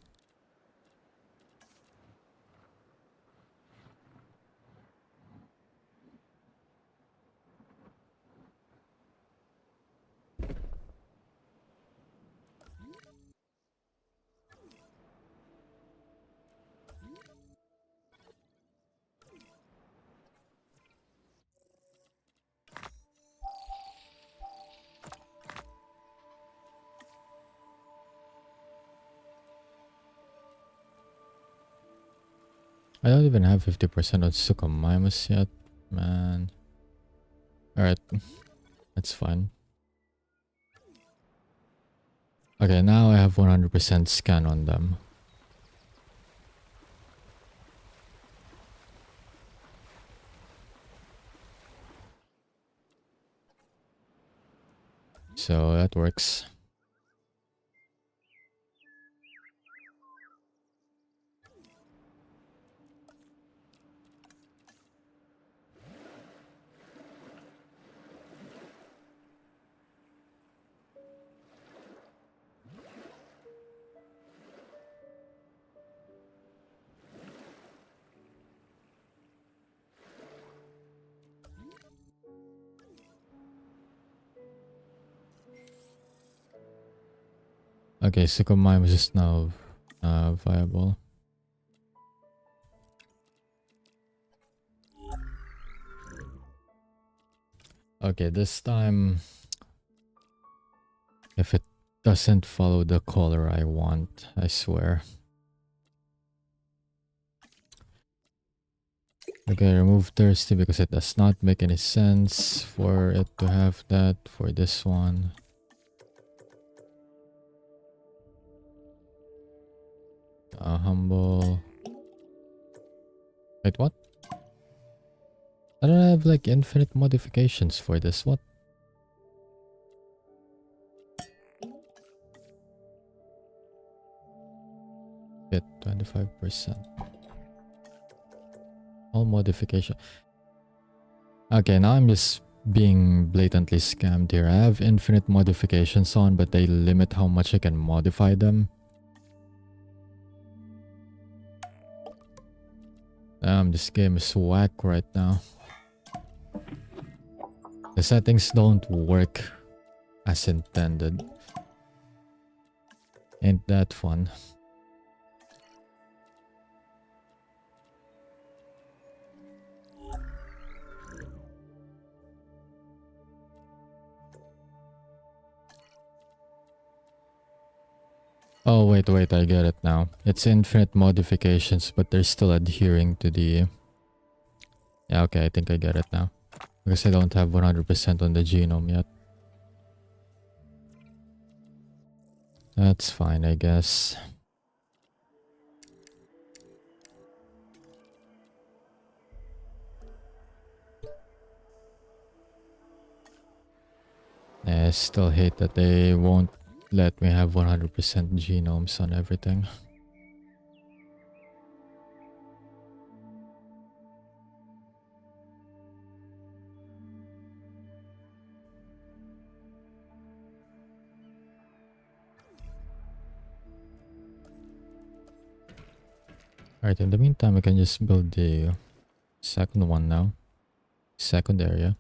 I don't even have 50% of Suchomimus yet, man. Alright, that's fine. Okay, now I have 100% scan on them. So that works. Okay, Suchomimus is now viable. Okay, this time, if it doesn't follow the color I want, I swear. Okay, remove thirsty because it does not make any sense for it to have that for this one. Humble. Wait, what? I don't have like infinite modifications for this. What? Get 25%. All modification. Okay, now I'm just being blatantly scammed here. I have infinite modifications on, but they limit how much I can modify them. This game is whack right now. The settings don't work as intended. Ain't that fun? Oh, wait, I get it now. It's infinite modifications, but they're still adhering to the... Yeah, okay, I think I get it now. Because I don't have 100% on the genome yet. That's fine, I guess. I still hate that they won't let me have 100% genomes on everything. Alright, in the meantime, I can just build the second one now. Second area.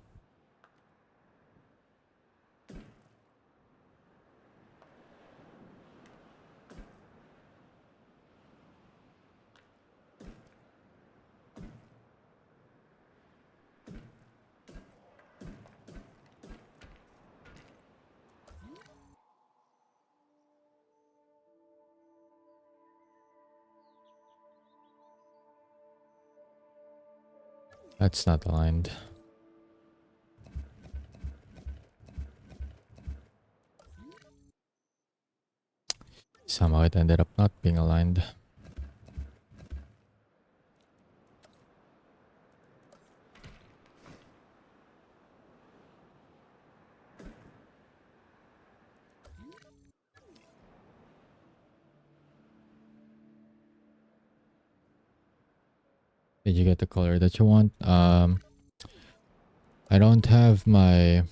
That's not aligned. Somehow it ended up not being aligned. Did you get the color that you want? I don't have my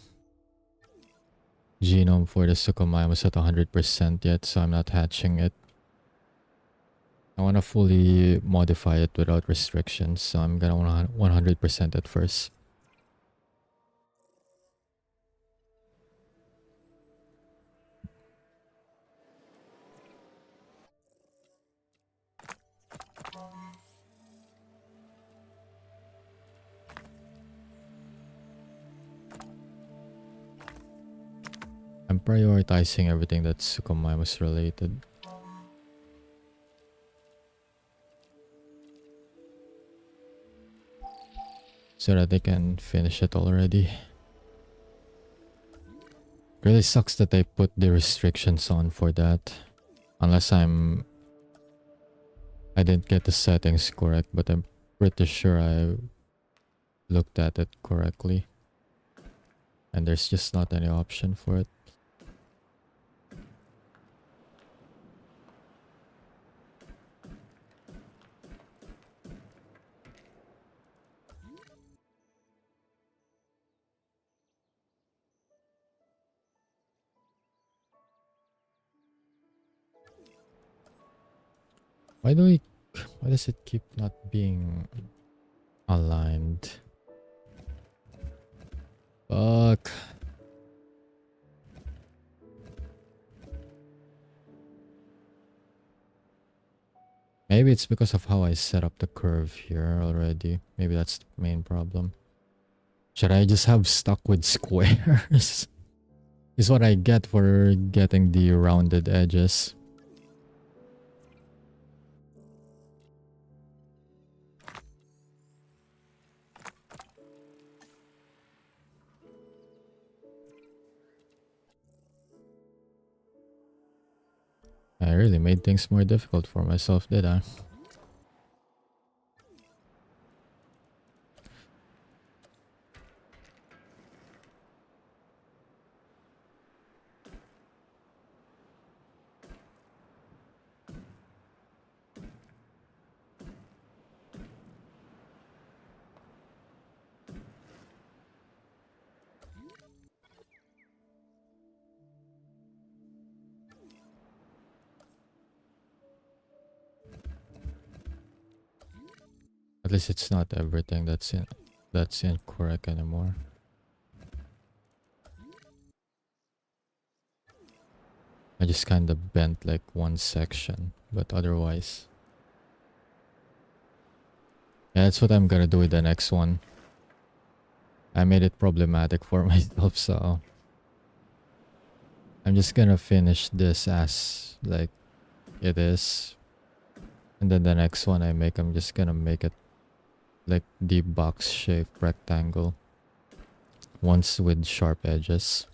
genome for the Suchomimus at 100% yet, so I'm not hatching it. I want to fully modify it without restrictions, so I'm gonna 100% it first. I'm prioritizing everything that's Suchomimus related. So that they can finish it already. Really sucks that they put the restrictions on for that. Unless I didn't get the settings correct, but I'm pretty sure I looked at it correctly. And there's just not any option for it. Why does it keep not being aligned? Fuck. Maybe it's because of how I set up the curve here already. Maybe that's the main problem. Should I just have stuck with squares? Is what I get for getting the rounded edges. I really made things more difficult for myself, did I? At least it's not everything that's incorrect anymore. I just kind of bent like one section, but otherwise. Yeah, that's what I'm gonna do with the next one. I made it problematic for myself, so I'm just gonna finish this as like it is. And then the next one I make, I'm just gonna make it like the box shaped rectangle. Once with sharp edges.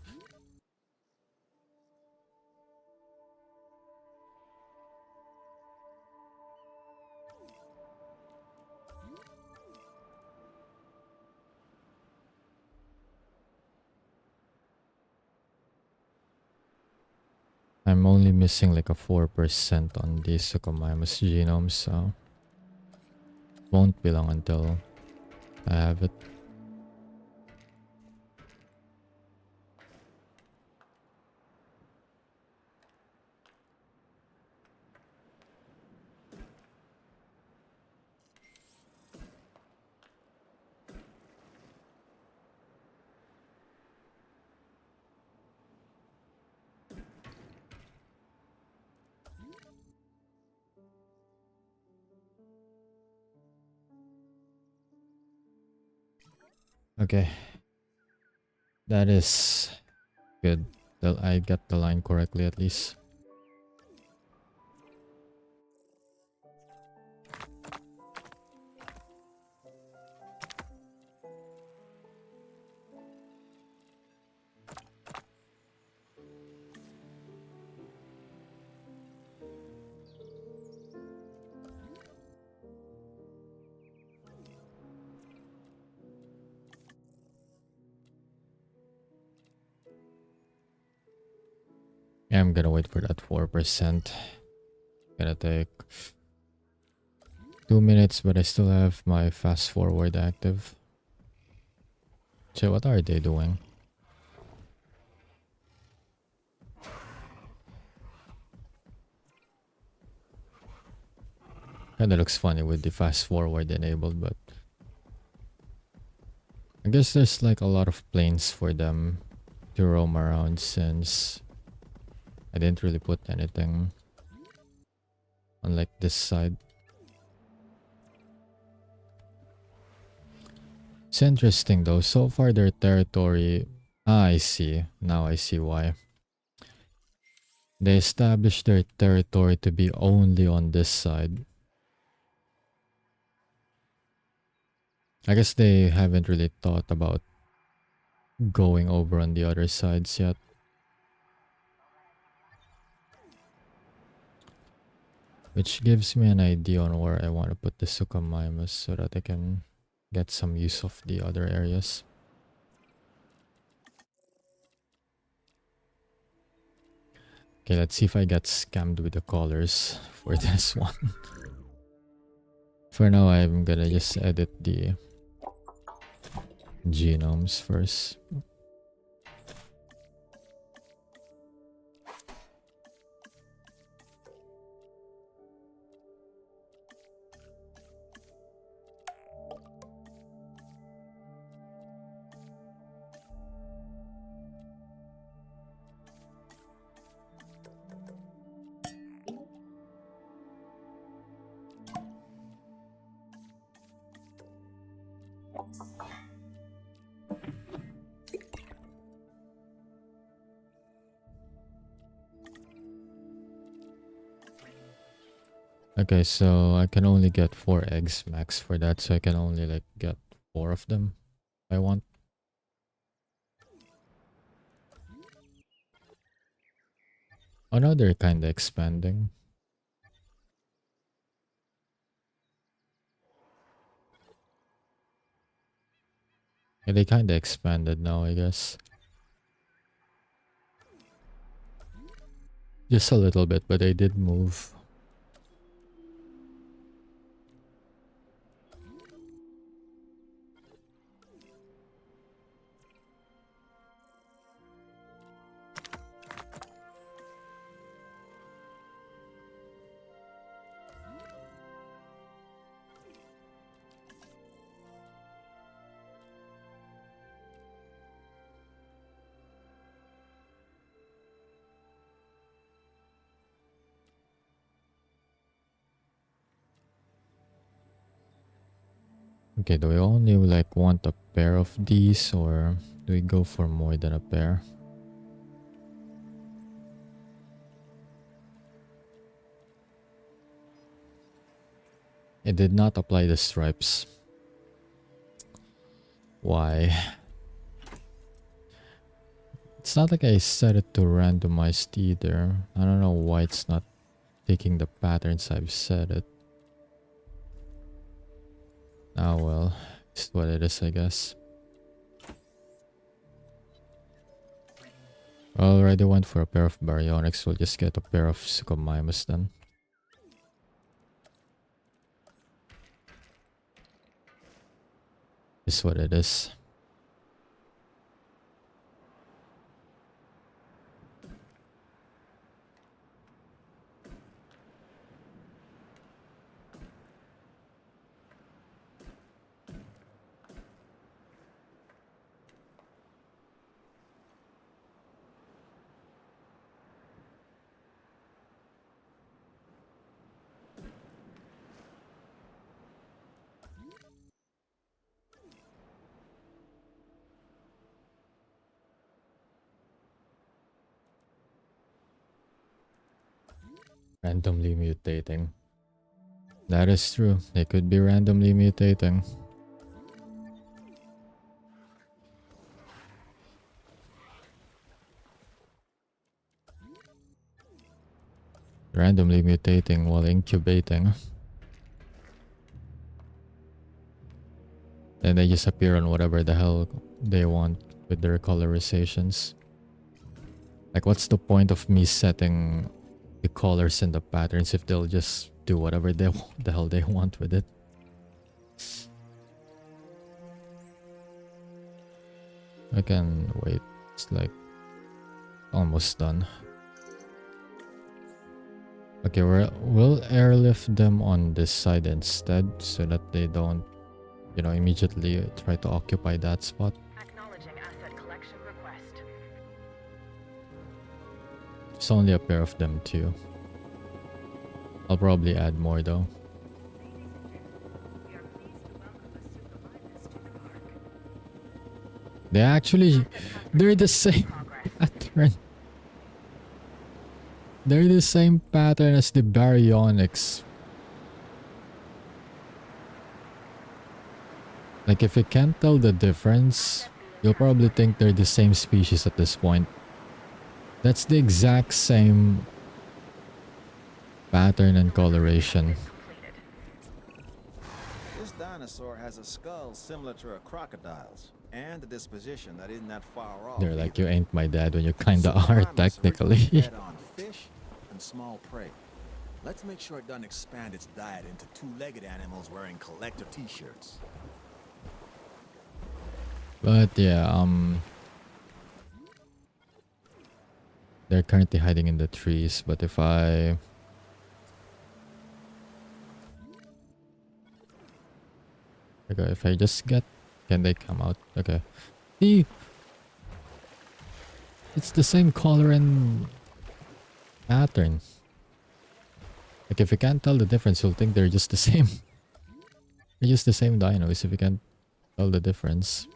I'm only missing like a 4% on the Suchomimus genome, so won't be long until I have it. Okay. That is good. I got the line correctly at least. gonna wait for that 4%. Gonna take 2 minutes, but I still have my fast forward active. So what are they doing? Kinda looks funny with the fast forward enabled, but I guess there's like a lot of planes for them to roam around since I didn't really put anything on like this side. It's interesting though, so far their territory... I see. Now I see why. They established their territory to be only on this side. I guess they haven't really thought about going over on the other sides yet. Which gives me an idea on where I want to put the Suchomimus so that I can get some use of the other areas. Okay, let's see if I get scammed with the colors for this one. For now, I'm gonna just edit the genomes first. Okay, so I can only get 4 eggs max for that, so I can only like get 4 of them if I want. Oh no, they're kinda expanding. Yeah, they kinda expanded now, I guess. Just a little bit, but they did move. Okay, do we only like want a pair of these or do we go for more than a pair? It did not apply the stripes. Why? It's not like I set it to randomized either. I don't know why it's not taking the patterns I've set it. Ah well, it's what it is, I guess. Already went for a pair of baryonyx, we'll just get a pair of Suchomimus then. Is what it is. Randomly mutating. That is true. They could be randomly mutating. Randomly mutating while incubating. And they just appear on whatever the hell they want with their colorizations. Like, what's the point of me setting the colors and the patterns if they'll just do whatever the hell they want with it? I can wait. It's like almost done. Okay, we'll airlift them on this side instead so that they don't, you know, immediately try to occupy that spot. Acknowledging asset collection request. It's only a pair of them too. I'll probably add more though. They're the same pattern. They're the same pattern as the baryonyx. Like, if you can't tell the difference, you'll probably think they're the same species at this point. That's the exact same pattern and coloration. This dinosaur has a skull similar to a crocodile's, and a disposition that isn't that far off. They're like, you ain't my dad when you kinda are, technically. Fed on fish and small prey. Let's make sure it doesn't expand its diet into two-legged animals wearing collector t-shirts. But yeah, they're currently hiding in the trees, but if I... Okay, if I just get... Can they come out? Okay. See? It's the same color and pattern. Like, if you can't tell the difference, you'll think they're just the same. They're just the same dinos if you can't tell the difference.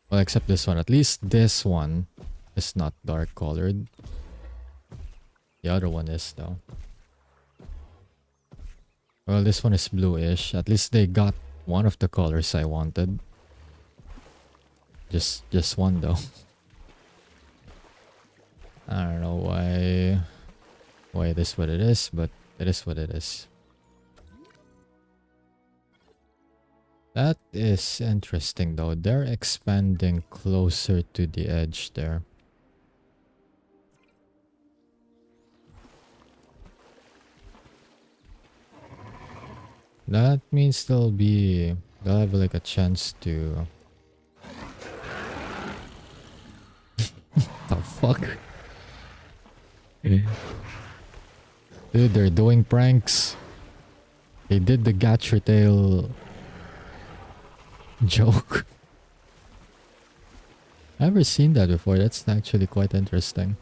Well, except this one. At least this one is not dark colored. The other one is though. Well, this one is bluish. At least they got one of the colors I wanted. Just one though. I don't know why it is what it is, but it is what it is. That is interesting though. They're expanding closer to the edge there. That means they'll have like a chance to... The fuck? Dude, they're doing pranks. They did the gat your tail joke. I've never seen that before. That's actually quite interesting.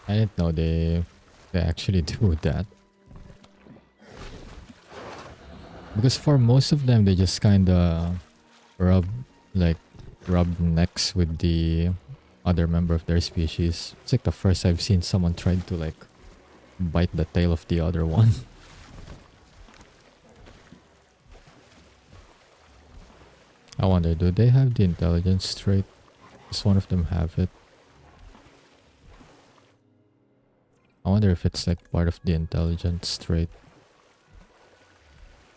I didn't know they actually do that. Because for most of them, they just kinda rub necks with the other member of their species. It's like the first I've seen someone trying to like bite the tail of the other one. I wonder, do they have the intelligence trait? Does one of them have it? I wonder if it's like part of the intelligence trait.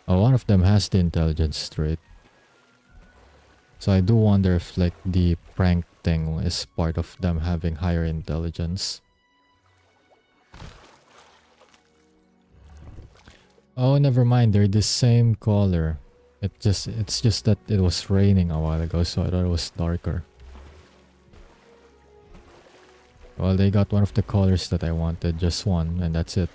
Oh, one of them has the intelligence trait. So I do wonder if like the prank thing is part of them having higher intelligence. Oh, never mind. They're the same color. It's just that it was raining a while ago, so I thought it was darker. Well, they got one of the colors that I wanted, just one, and that's it.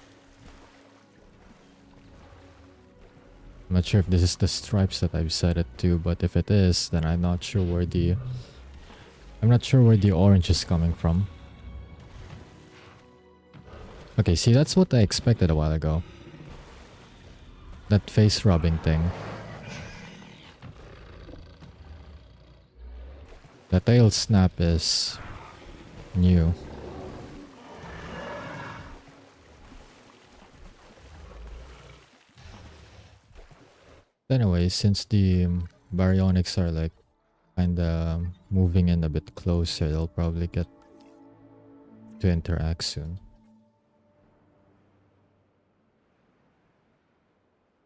I'm not sure if this is the stripes that I've set it to, but if it is, then I'm not sure where the orange is coming from. Okay, see, that's what I expected a while ago. That face rubbing thing. The tail snap is new. Anyway, since the baryonyx are like kinda moving in a bit closer, they'll probably get to interact soon.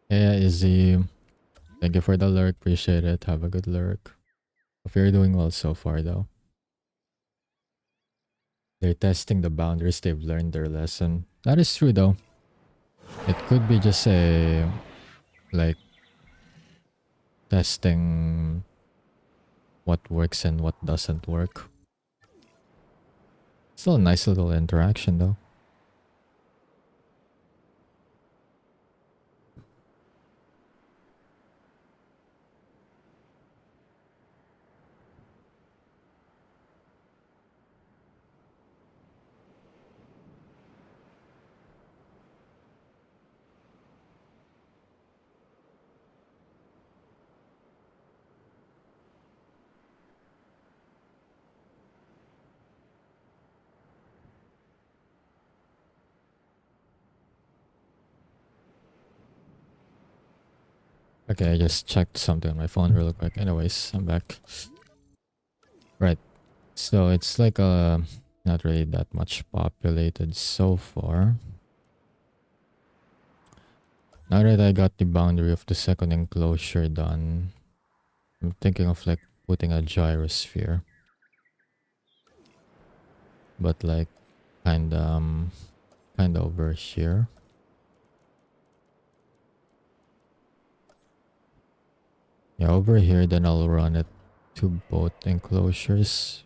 Yeah, Izzy. Thank you for the lurk. Appreciate it. Have a good lurk. Hope you're doing well so far, though. They're testing the boundaries. They've learned their lesson. That is true, though. It could be just a like testing what works and what doesn't work. Still a nice little interaction, though. Okay, I just checked something on my phone real quick. Anyways, I'm back. Right. So it's like not really that much populated so far. Now that I got the boundary of the second enclosure done, I'm thinking of like putting a gyrosphere. But like kinda over here. Yeah, over here, then I'll run it to both enclosures.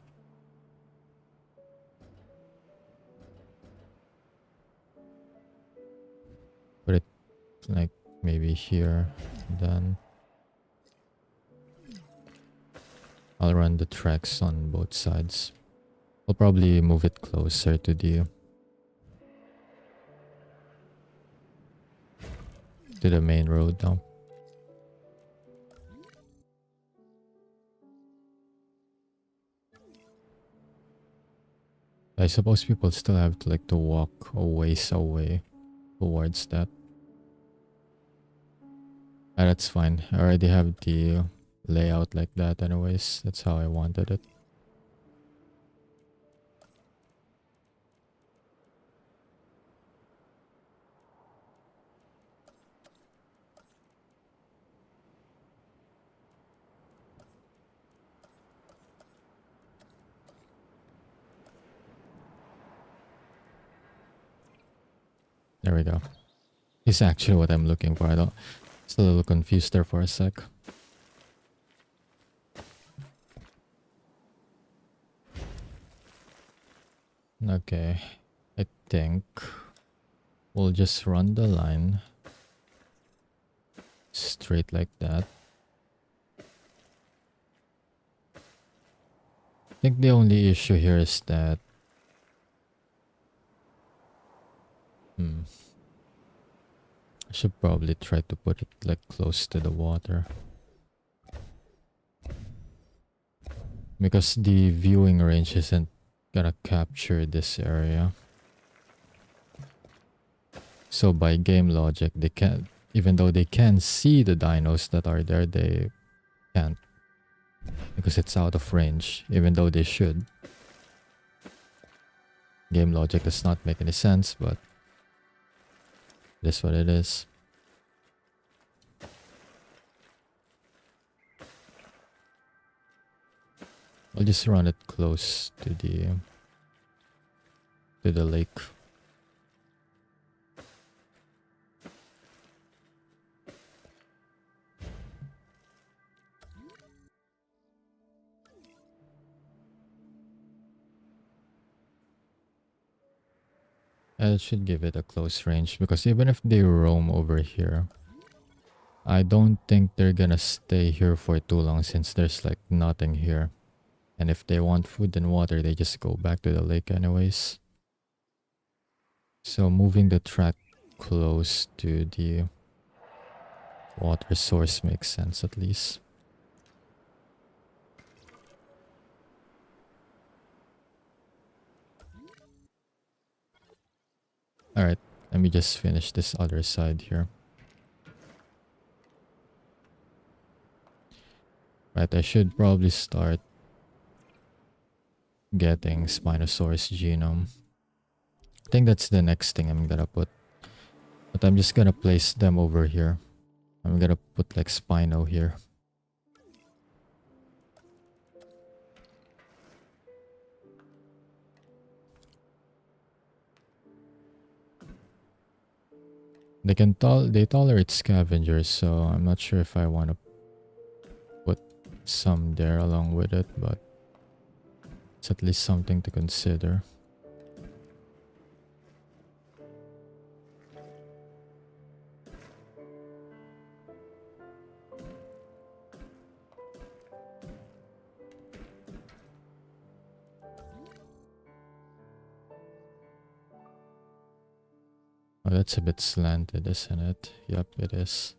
Put it like maybe here, then I'll run the tracks on both sides. I'll probably move it closer to the main road now. I suppose people still have to walk a ways away towards that. Ah, that's fine. I already have the layout like that anyways. That's how I wanted it. There we go. It's actually what I'm looking for. I don't. Still a little confused there for a sec. Okay. I think we'll just run the line straight like that. I think the only issue here is that I should probably try to put it like close to the water. Because the viewing range isn't gonna capture this area. So by game logic, they can't, even though they can see the dinos that are there, they can't. Because it's out of range, even though they should. Game logic does not make any sense, but it is what it is. I'll just run it close to the lake. And it should give it a close range because even if they roam over here, I don't think they're gonna stay here for too long since there's like nothing here. And if they want food and water, they just go back to the lake anyways. So moving the track close to the water source makes sense at least. Alright, let me just finish this other side here. Right, I should probably start getting Spinosaurus genome. I think that's the next thing I'm gonna put. But I'm just gonna place them over here. I'm gonna put like Spino here. They tolerate scavengers, so I'm not sure if I want to put some there along with it, but it's at least something to consider. Oh, that's a bit slanted, isn't it? Yep, it is.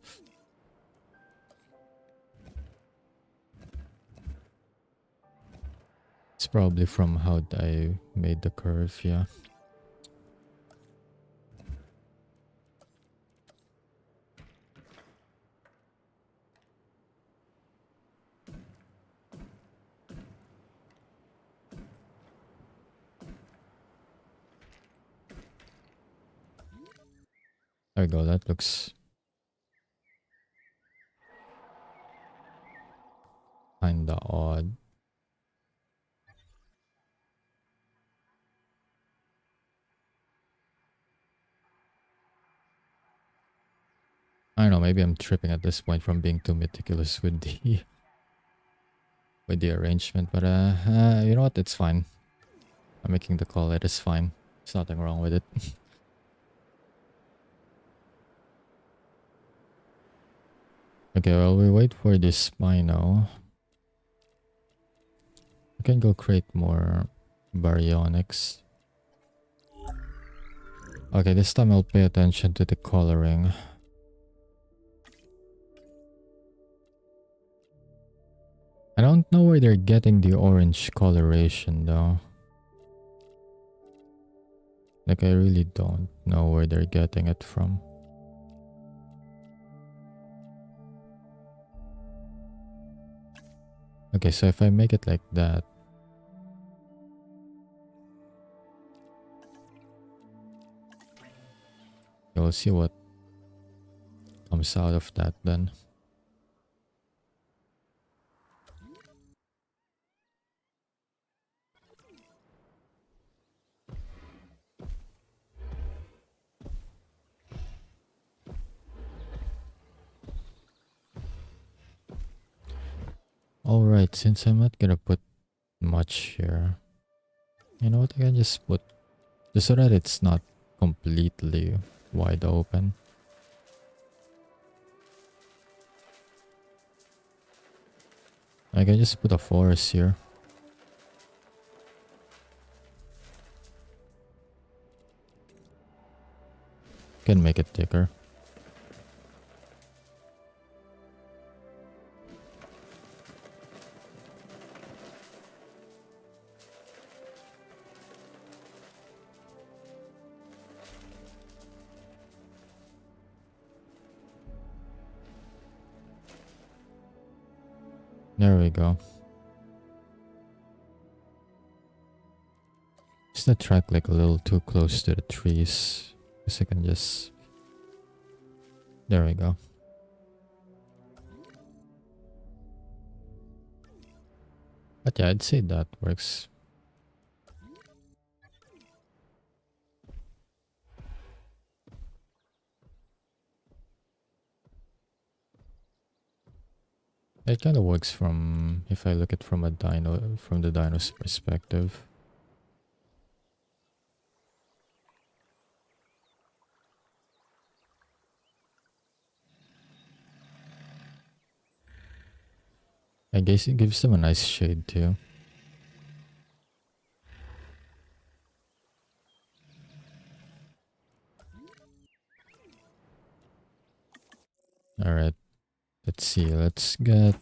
It's probably from how I made the curve, yeah. There we go, that looks kinda odd. I don't know, maybe I'm tripping at this point from being too meticulous with the with the arrangement, but you know what, it's fine. I'm making the call, it is fine. There's nothing wrong with it. Okay, while we wait for this Spino, I can go create more baryonyx. Okay, this time I'll pay attention to the coloring. I don't know where they're getting the orange coloration though. Like, I really don't know where they're getting it from. Okay, so if I make it like that, we'll see what comes out of that then. Alright, since I'm not gonna put much here, you know what, I can just put, just so that it's not completely wide open. I can just put a forest here. Can make it thicker. There we go. Just the track like a little too close to the trees. Because I can just... There we go. But yeah, I'd say that works. It kind of works from, if I look at from a dino, from the dino's perspective. I guess it gives them a nice shade too. Alright, let's see, let's get...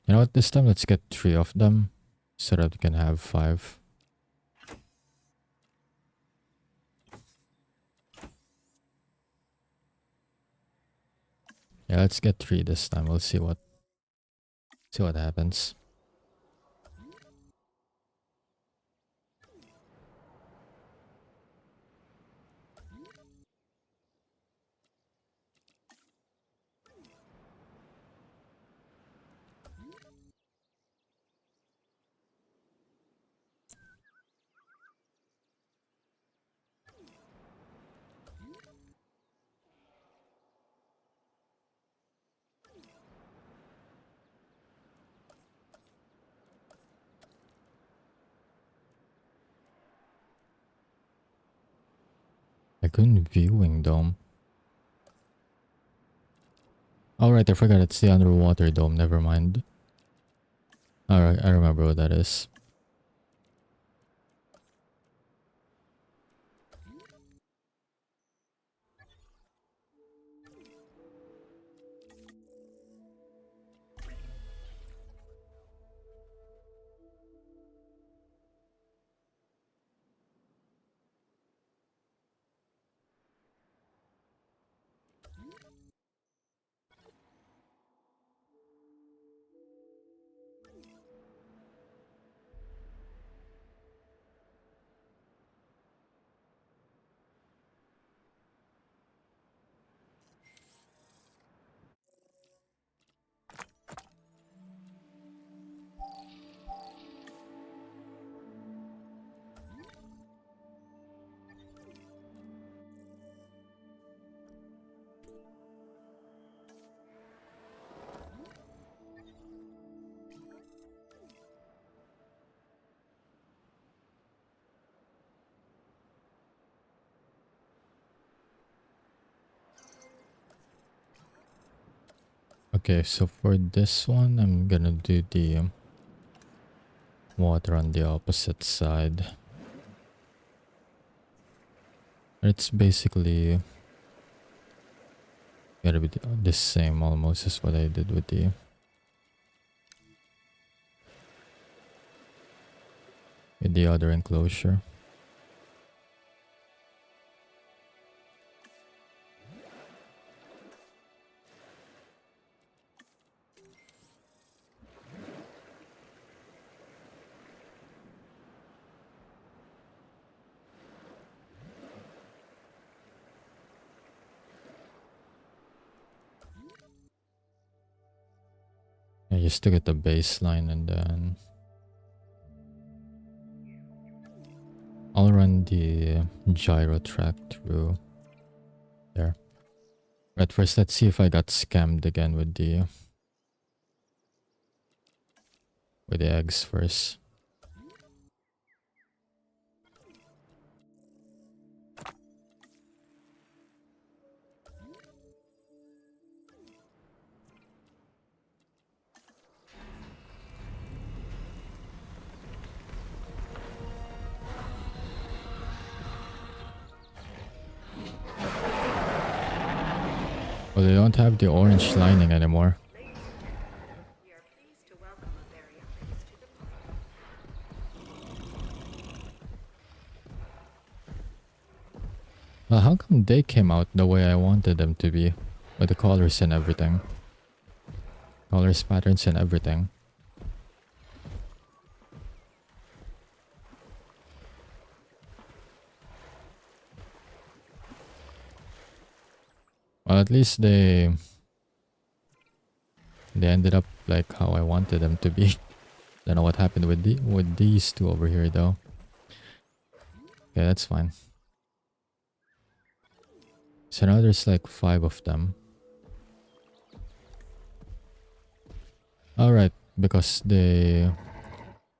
You know what, this time let's get 3 of them, so that we can have 5. Yeah, let's get 3 this time, we'll see what happens. Lagoon Viewing Dome. Alright, I forgot it's the underwater dome, never mind. Alright, I remember what that is. Okay, so for this one, I'm gonna do the water on the opposite side. It's basically gotta be the same almost as what I did with the other enclosure. Yeah, just to get the baseline, and then I'll run the gyro track through there. Right, first let's see if I got scammed again with the eggs first. Well, they don't have the orange lining anymore. Ladies and gentlemen, we are pleased to welcome a baryonyx to the party. Well, how come they came out the way I wanted them to be? With the colors and everything. Colors, patterns, and everything. Well, at least they ended up like how I wanted them to be. Don't know what happened with these two over here though. Okay, that's fine. So now there's like 5 of them. Alright, because the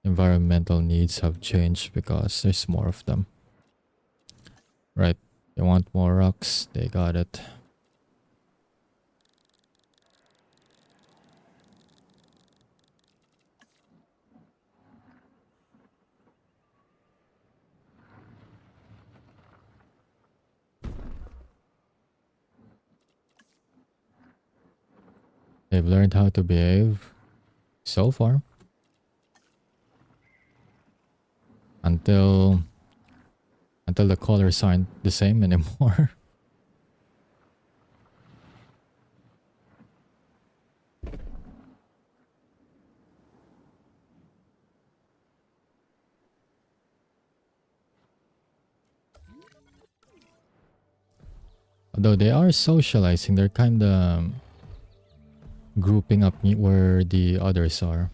environmental needs have changed because there's more of them. Right, they want more rocks, they got it. They've learned how to behave so far. Until the colors aren't the same anymore. Although they are socializing, they're kinda grouping up where the others are.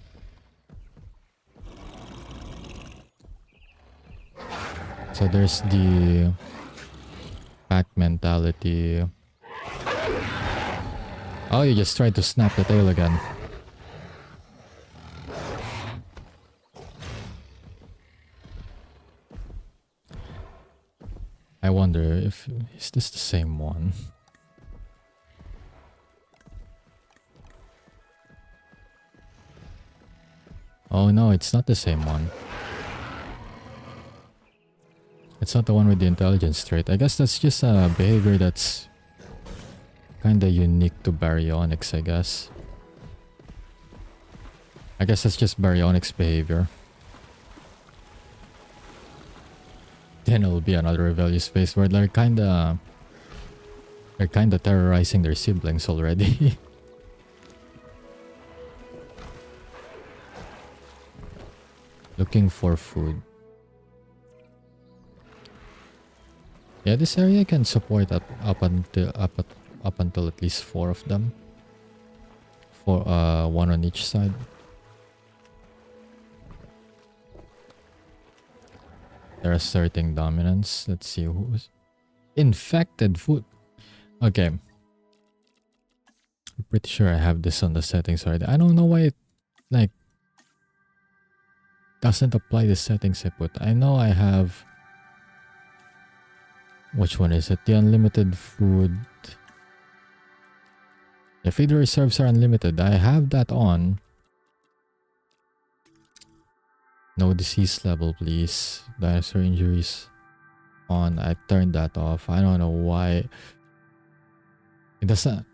So there's the pack mentality. Oh, you just tried to snap the tail again. I wonder if is this the same one? Oh no, it's not the same one. It's not the one with the intelligence trait. I guess that's just a behavior that's kinda unique to baryonyx, I guess. I guess that's just baryonyx behavior. Then it'll be another rebellious phase where they're kinda terrorizing their siblings already. Looking for food. Yeah, this area can support up until at least 4 of them. For one on each side. They're asserting dominance. Let's see who's infected food. Okay. I'm pretty sure I have this on the settings already. I don't know why it like doesn't apply the settings I put. I know I have, which one is it? The unlimited food. The feed reserves are unlimited. I have that on. No disease level, please. Dinosaur injuries on. I turned that off. I don't know why. It doesn't.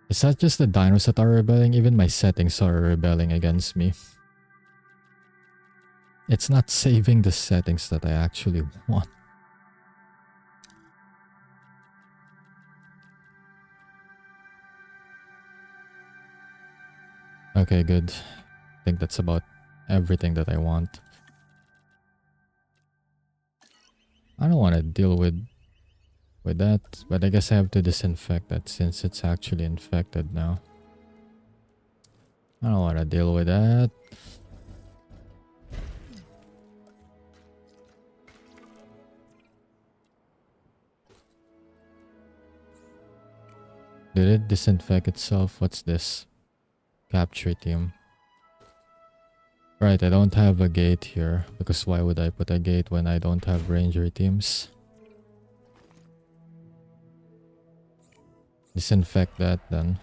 It's not just the dinos that are rebelling. Even my settings are rebelling against me. It's not saving the settings that I actually want. Okay, good. I think that's about everything that I want. I don't want to deal with that, but I guess I have to disinfect that since it's actually infected now. I don't want to deal with that. Did it disinfect itself? What's this? Capture team. Right, I don't have a gate here because why would I put a gate when I don't have ranger teams? Disinfect that then.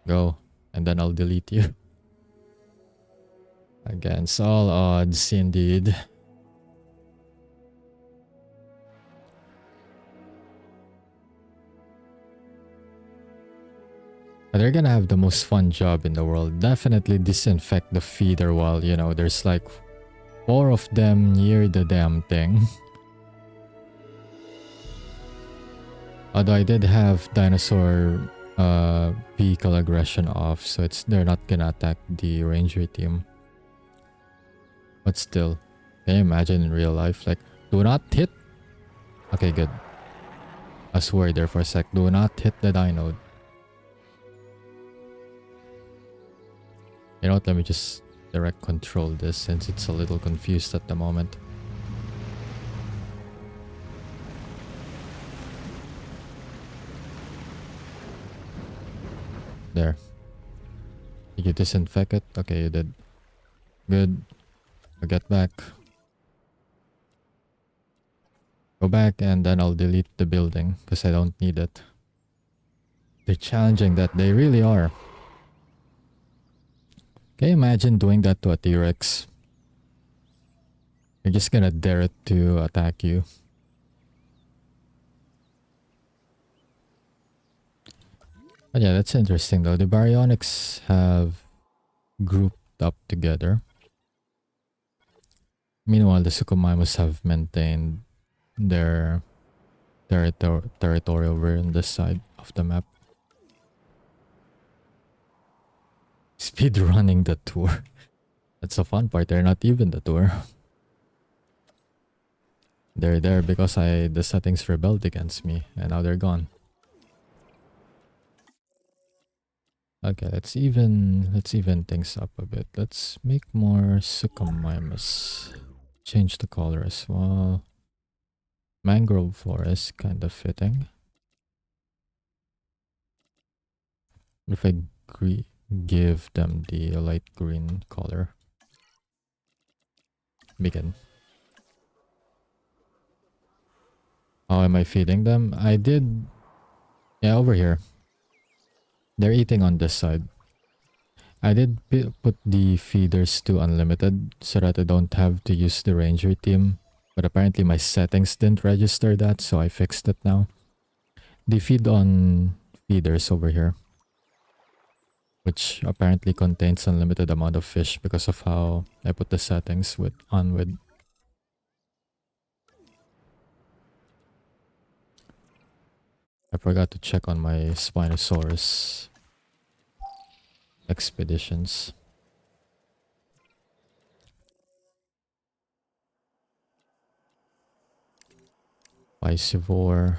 Go. And then I'll delete you. Against all odds, indeed. They're gonna have the most fun job in the world. Definitely disinfect the feeder while, you know, there's like 4 of them near the damn thing. Although I did have dinosaur vehicle aggression off, so they're not gonna attack the ranger team. But still, can you imagine in real life? Like, do not hit. Okay, good. I was worried there for a sec. Do not hit the dino. You know what? Let me just direct control this since it's a little confused at the moment. There. Did you disinfect it? Okay, you did. Good. I'll get back. Go back and then I'll delete the building because I don't need it. They're challenging that. They really are. Can you imagine doing that to a T-Rex? You're just gonna dare it to attack you. But yeah, that's interesting though. The baryonyx have grouped up together. Meanwhile, the Suchomimus have maintained their territory over on this side of the map. Speed running the tour. That's the fun part. They're not even the tour. They're there because the settings rebelled against me and now they're gone. Okay, let's even things up a bit. Let's make more Suchomimus. Change the color as well. Mangrove forest, kind of fitting. If I give them the light green color. Begin. How am I feeding them? I did... Yeah, over here. They're eating on this side. I did put the feeders to unlimited so that I don't have to use the ranger team. But apparently my settings didn't register that, so I fixed it now. They feed on feeders over here, which apparently contains unlimited amount of fish because of how I put the settings with. I forgot to check on my Spinosaurus expeditions. Piscivore.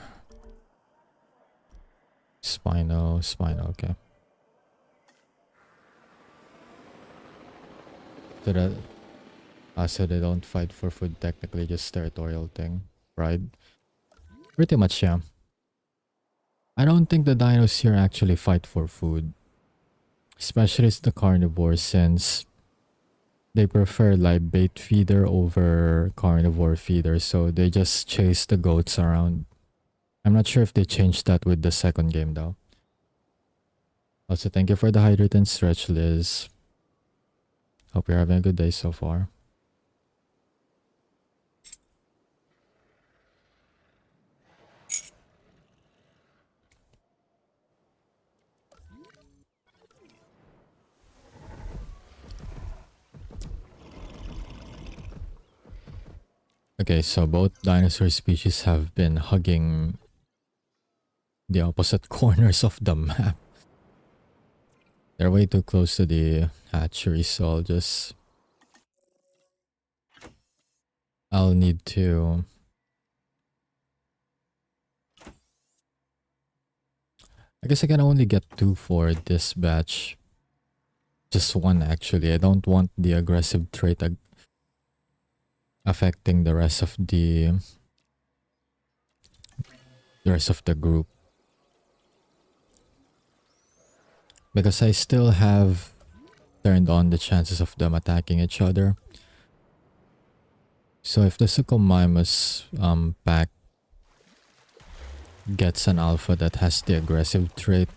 Spino, okay. So that... so they don't fight for food, technically just territorial thing. Right? Pretty much, yeah. I don't think the dinos here actually fight for food. Especially the carnivores, since they prefer like bait feeder over carnivore feeder, so they just chase the goats around. I'm not sure if they changed that with the second game though. Also, thank you for the hydrate and stretch, Liz. Hope you're having a good day so far. Okay, so both dinosaur species have been hugging the opposite corners of the map. They're way too close to the hatchery, so I'll need to... I guess I can only get 2 for this batch. Just 1 actually. I don't want the aggressive trait affecting the rest of the group. Because I still have turned on the chances of them attacking each other. So if the Suchomimus pack gets an alpha that has the aggressive trait,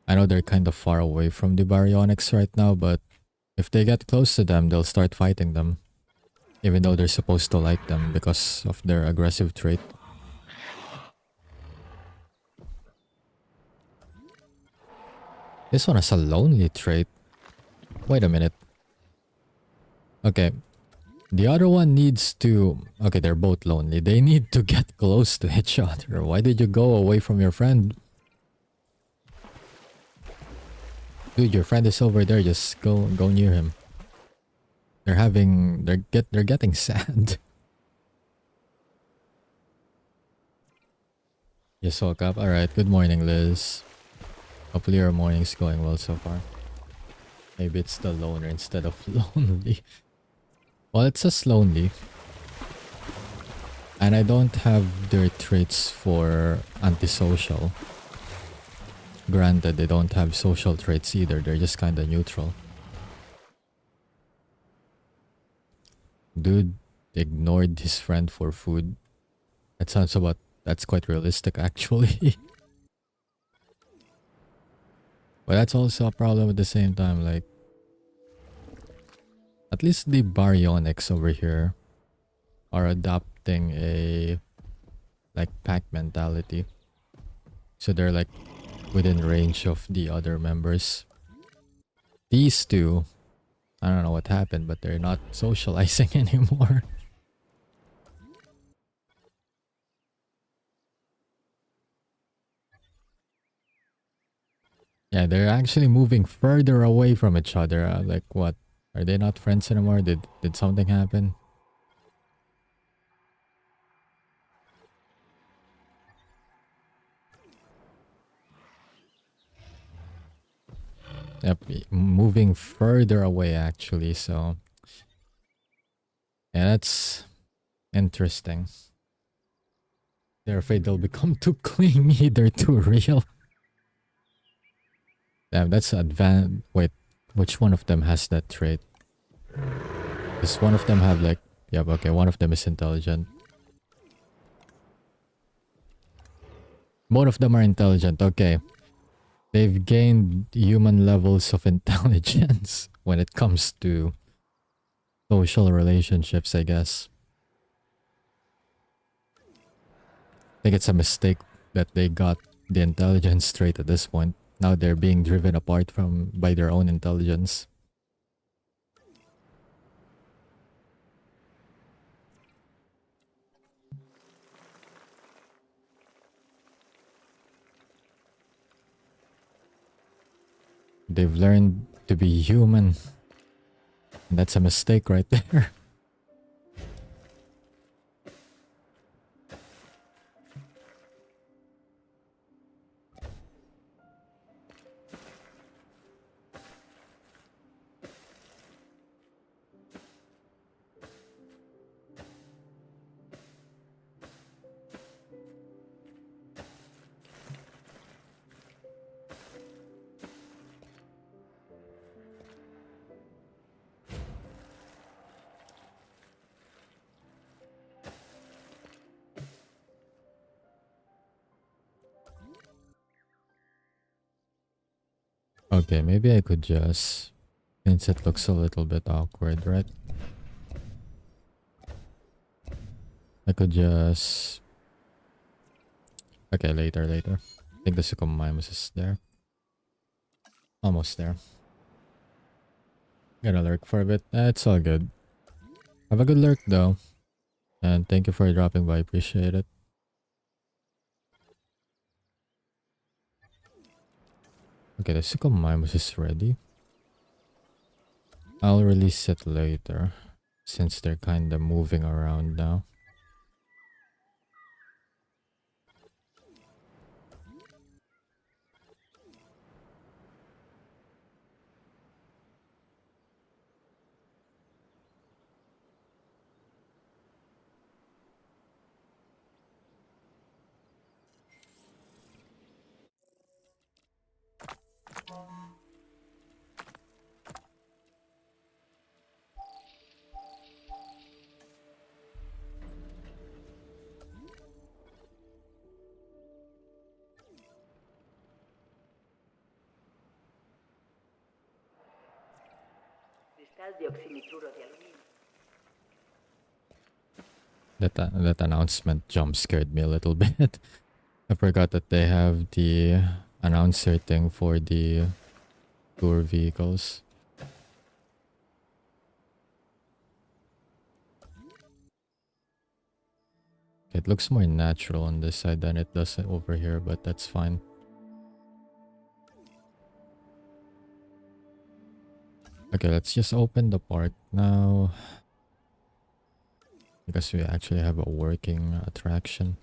I know they're kind of far away from the baryonyx right now, but if they get close to them, they'll start fighting them. Even though they're supposed to like them because of their aggressive trait. This one has a lonely trait. Wait a minute. Okay. The other one needs to... Okay, they're both lonely. They need to get close to each other. Why did you go away from your friend? Dude, your friend is over there. Just go near him. They're getting sad. Just woke up. Alright, good morning, Liz. Hopefully your morning's going well so far. Maybe it's the loner instead of lonely. Well, it says lonely. And I don't have their traits for antisocial. Granted, they don't have social traits either. They're just kinda neutral. Dude ignored his friend for food. That's quite realistic actually. But that's also a problem at the same time, like... At least the baryonyx over here are adopting a... like pack mentality. So they're like within range of the other members. These two, I don't know what happened, but they're not socializing anymore. Yeah, they're actually moving further away from each other. Like what? Are they not friends anymore? Did something happen? Yep, moving further away actually, so... Yeah, that's interesting. They're afraid they'll become too clingy, they're too real. Damn, that's advanced. Wait, which one of them has that trait? Does one of them have like... Yep, okay, one of them is intelligent. Both of them are intelligent. Okay. They've gained human levels of intelligence when it comes to social relationships, I guess. I think it's a mistake that they got the intelligence straight at this point. Now they're being driven apart from by their own intelligence. They've learned to be human. And that's a mistake right there. Okay, maybe I could just... Since it looks a little bit awkward, right? I could just... Okay, later. I think the Suchomimus is there. Almost there. Gonna lurk for a bit. It's all good. Have a good lurk though. And thank you for dropping by. Appreciate it. Okay, the Suchomimus is ready. I'll release it later. Since they're kinda moving around now. Cristal de oxinitruro de aluminio. That announcement jump scared me a little bit. I forgot that they have the announcer thing for the tour vehicles. It looks more natural on this side than it does over here, but that's fine. Okay, let's just open the park now. Because we actually have a working attraction.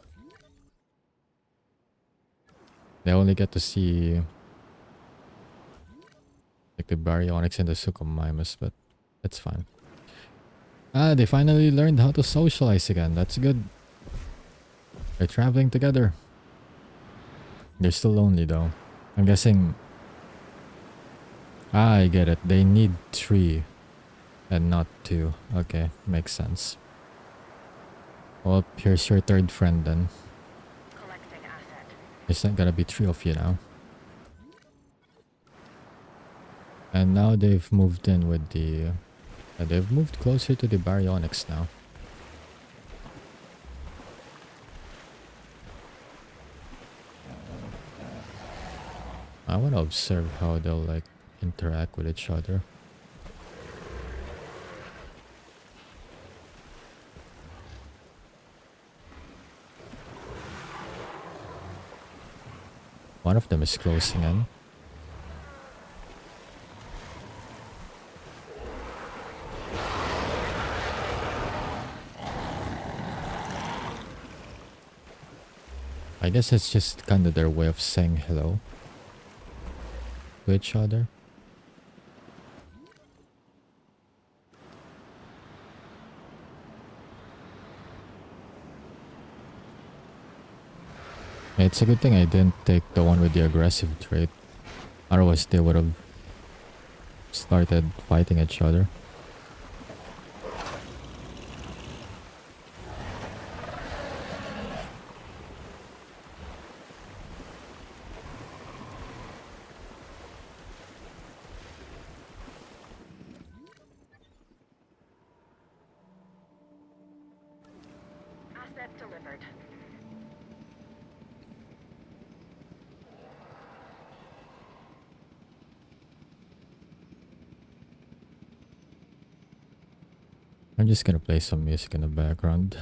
They only get to see like the Baryonyx and the Suchomimus, but that's fine. Ah, they finally learned how to socialize again. That's good. They're traveling together. They're still lonely though. I'm guessing... Ah, I get it. They need 3 and not 2. Okay, makes sense. Well, here's your third friend then. Collecting asset. There's not gonna be 3 of you now. And now they've moved in with the... they've moved closer to the Baryonyx now. I want to observe how they'll like interact with each other. One of them is closing in. I guess it's just kind of their way of saying hello to each other. It's a good thing I didn't take the one with the aggressive trait. Otherwise they would have started fighting each other. as delivered. I'm just gonna play some music in the background.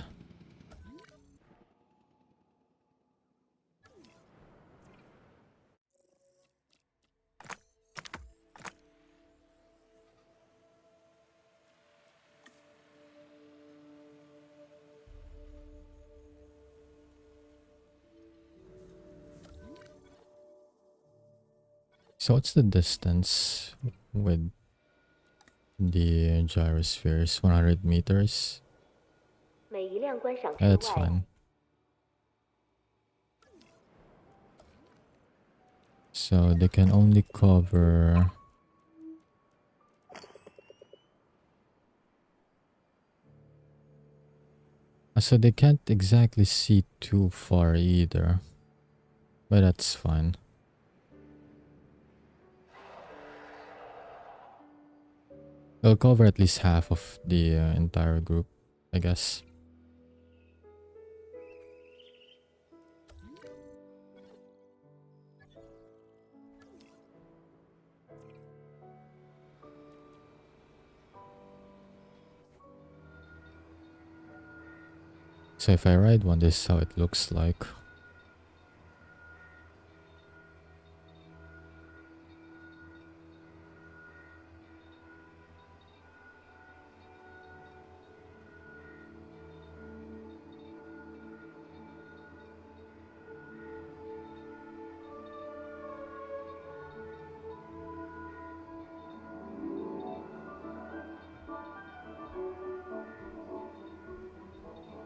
So what's the distance with the gyrospheres? 100 meters? 每一辆观赏 Yeah, 车 that's 外， fine. So they can only cover... So they can't exactly see too far either. But that's fine. They'll cover at least half of the entire group, I guess. So if I ride one, this is how it looks like.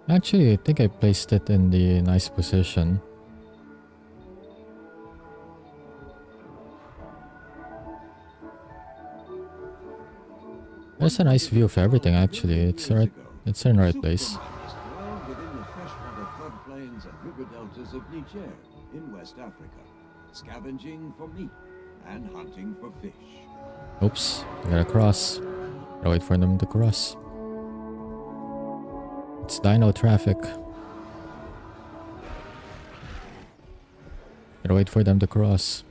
Actually, I think I placed it in the nice position. There's a nice view of everything actually. It's in the right place. Within the freshwater floodplains and river deltas of Niger in West Africa, scavenging for meat and hunting for fish. Oops, I gotta cross. Gotta wait for them to cross. It's dino traffic. Gotta wait for them to cross.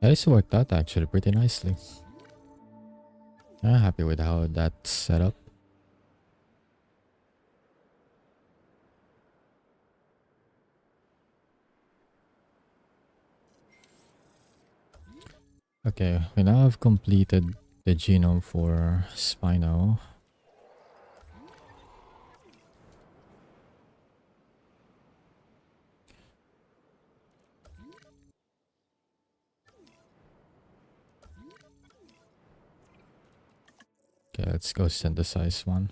Yeah, this worked out actually pretty nicely. I'm happy with how that's set up. Okay, we now have completed the genome for Spino. Okay, let's go synthesize one.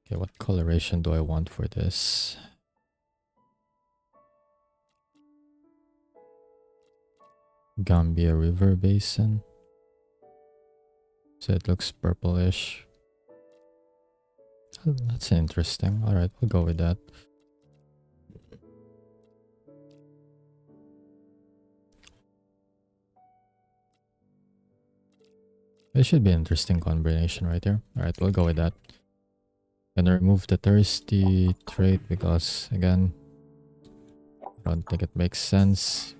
Okay, what coloration do I want for this? Gambia River Basin. So it looks purplish. Oh, that's interesting. Alright, we'll go with that. This should be an interesting combination right here. Alright, we'll go with that. Gonna remove the thirsty trait because, again, I don't think it makes sense.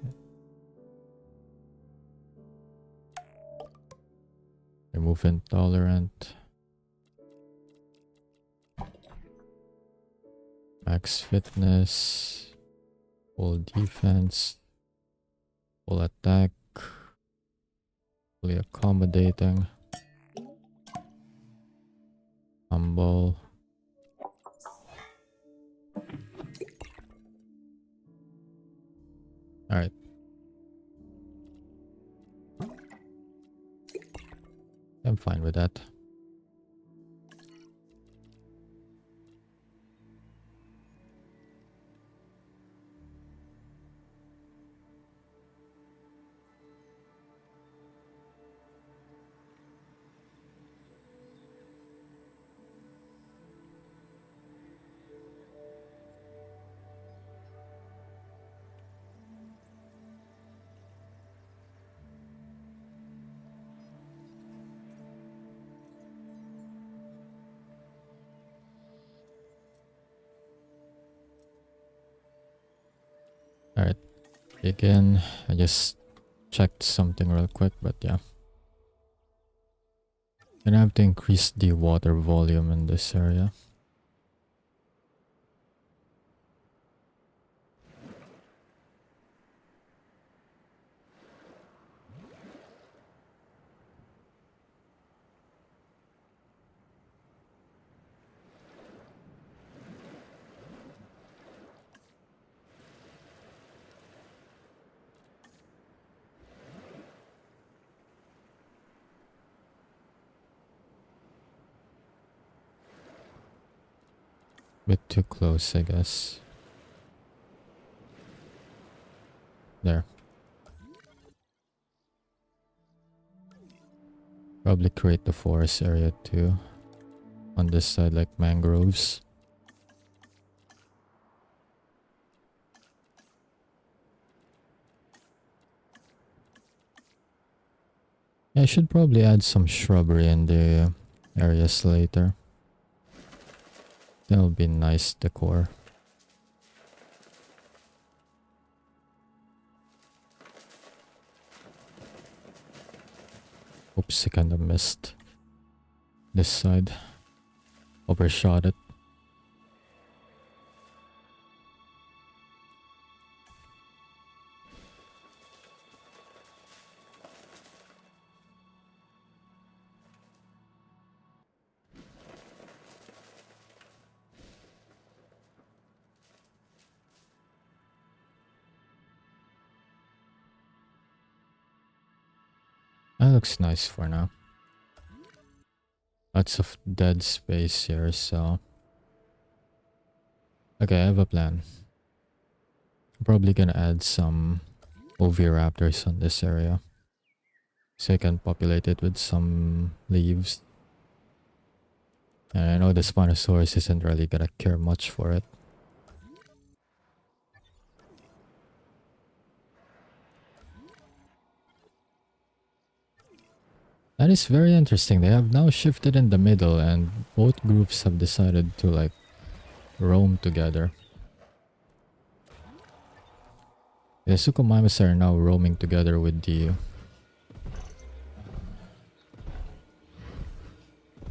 Remove intolerant. Max fitness. Full defense. Full attack. Fully accommodating. Humble. Alright. I'm fine with that. Again, I just checked something real quick, but yeah. Gonna have to increase the water volume in this area. Bit too close, I guess. There. Probably create the forest area too. On this side, like mangroves. Yeah, I should probably add some shrubbery in the areas later. That'll be nice decor. Oops, I kinda missed this side. Overshot it. That looks nice for now. Lots of dead space here, so... Okay, I have a plan. I'm probably gonna add some oviraptors on this area. So I can populate it with some leaves. And I know the Spinosaurus isn't really gonna care much for it. That is very interesting. They have now shifted in the middle and both groups have decided to like roam together. The Suchomimus are now roaming together with the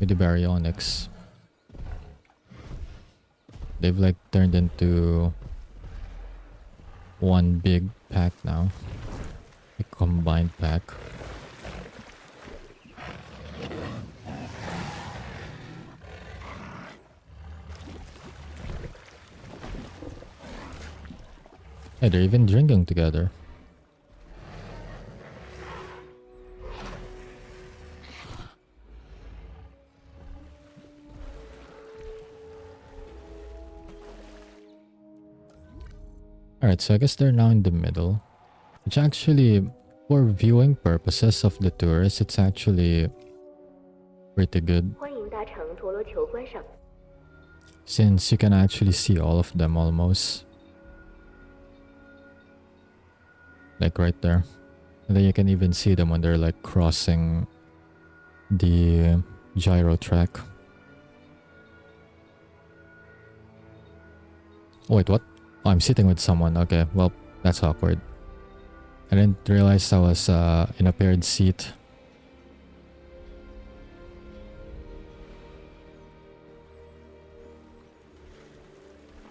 Baryonyx. They've like turned into one big pack now. A combined pack. Hey, they're even drinking together. Alright, so I guess they're now in the middle. Which actually, for viewing purposes of the tourists, it's actually pretty good. 欢迎搭乘陀螺球观赏。 Since you can actually see all of them almost. Like right there. And then you can even see them when they're like crossing the gyro track. Oh, wait, what? Oh, I'm sitting with someone. Okay, well, that's awkward. I didn't realize I was in a paired seat.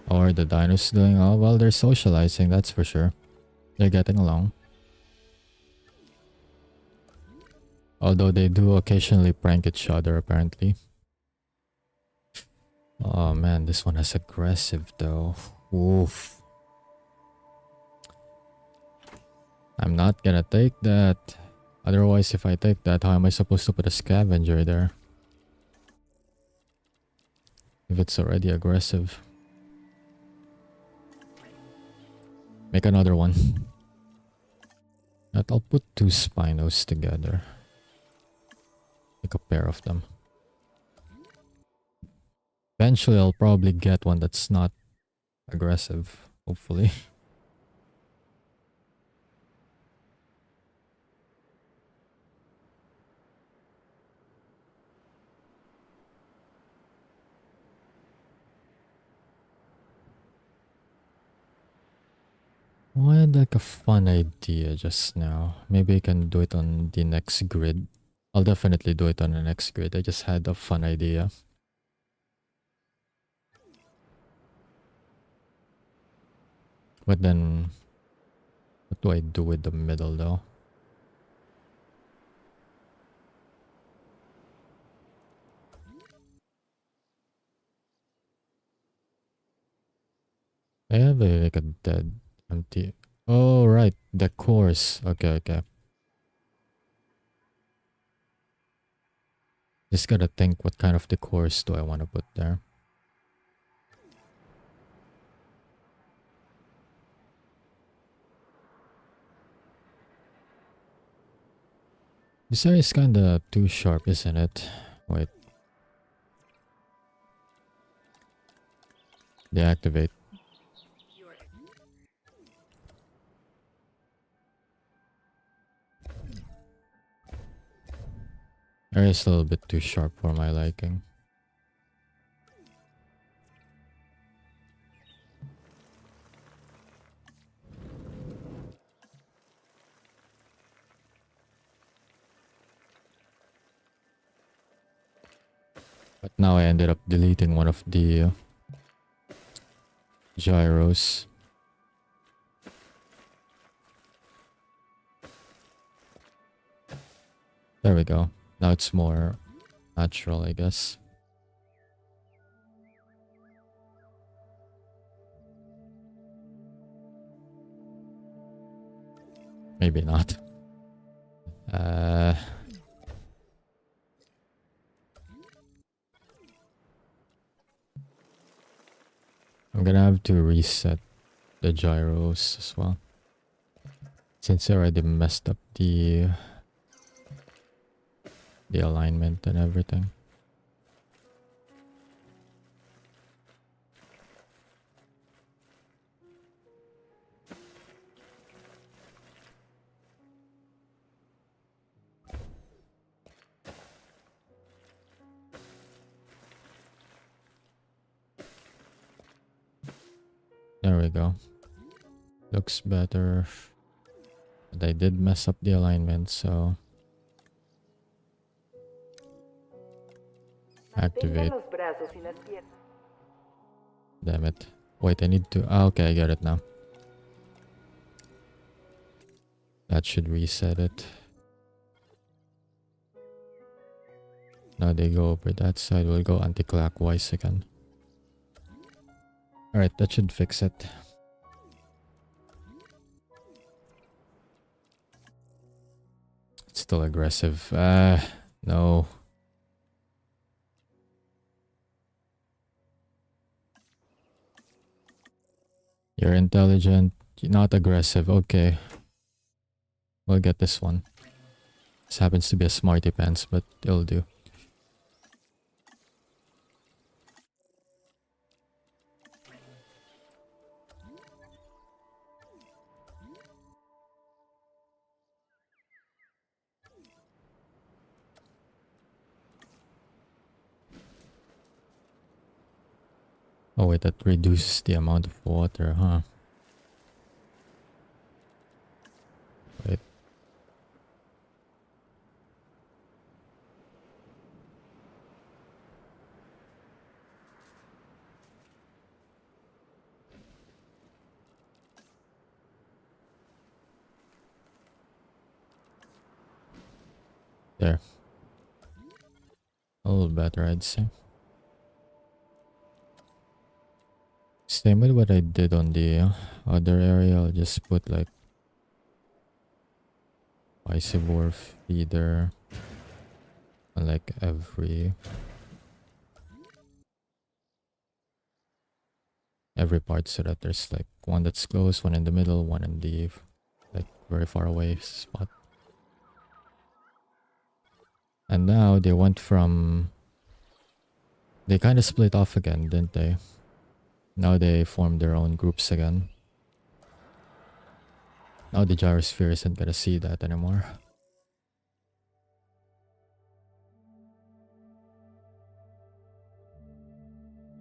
How are the dinos doing? Oh, well, they're socializing, that's for sure. They're getting along. Although they do occasionally prank each other, apparently. Oh man, this one is aggressive though. Oof. I'm not gonna take that. Otherwise, if I take that, how am I supposed to put a scavenger there? If it's already aggressive. Make another one. I'll put two Spinos together. Make a pair of them. Eventually, I'll probably get one that's not aggressive, hopefully. Oh, I had like a fun idea just now. Maybe I can do it on the next grid. I'll definitely do it on the next grid. I just had a fun idea. But then, what do I do with the middle though? I have like a dead empty. Oh, right. The course. Okay, okay. Just gotta think what kind of decors do I want to put there. This area is kinda too sharp, isn't it? Wait, deactivate. Your Area is a little bit too sharp for my liking. But now I ended up deleting one of the gyros. There we go. Now it's more natural, I guess. Maybe not. Uh, I'm gonna have to reset the gyros as well. Since I already messed up the alignment and everything. There we go. Looks better. But I did mess up the alignment, so Mantenga activate. los brazos y las piernas. Damn it. Wait, I need to... Ah, okay, I get it now. That should reset it. Now they go over that side. We'll go anti-clockwise again. Alright, that should fix it. It's still aggressive. No. You're intelligent. You're not aggressive. Okay. We'll get this one. This happens to be a smarty pants, but it'll do. Oh wait, that reduces the amount of water, huh? Wait. There. A little better, I'd say. Same with what I did on the other area. I'll just put like Isivore feeder on like every part, so that there's like one that's close, one in the middle, one in the like very far away spot. And now they went from... They kind of split off again, didn't they? Now they formed their own groups again. Now the gyrosphere isn't gonna see that anymore.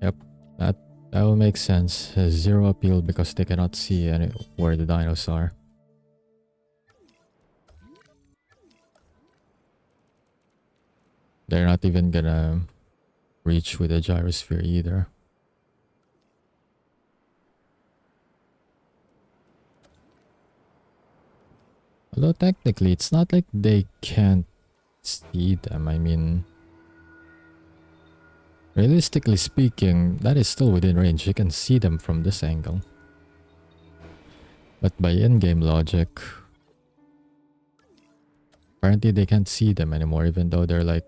Yep, that That will make sense. Zero appeal because they cannot see where the dinos are. They're not even gonna reach with the gyrosphere either. Although technically, it's not like they can't see them. I mean, realistically speaking, that is still within range. You can see them from this angle. But by in-game logic, apparently they can't see them anymore, even though they're like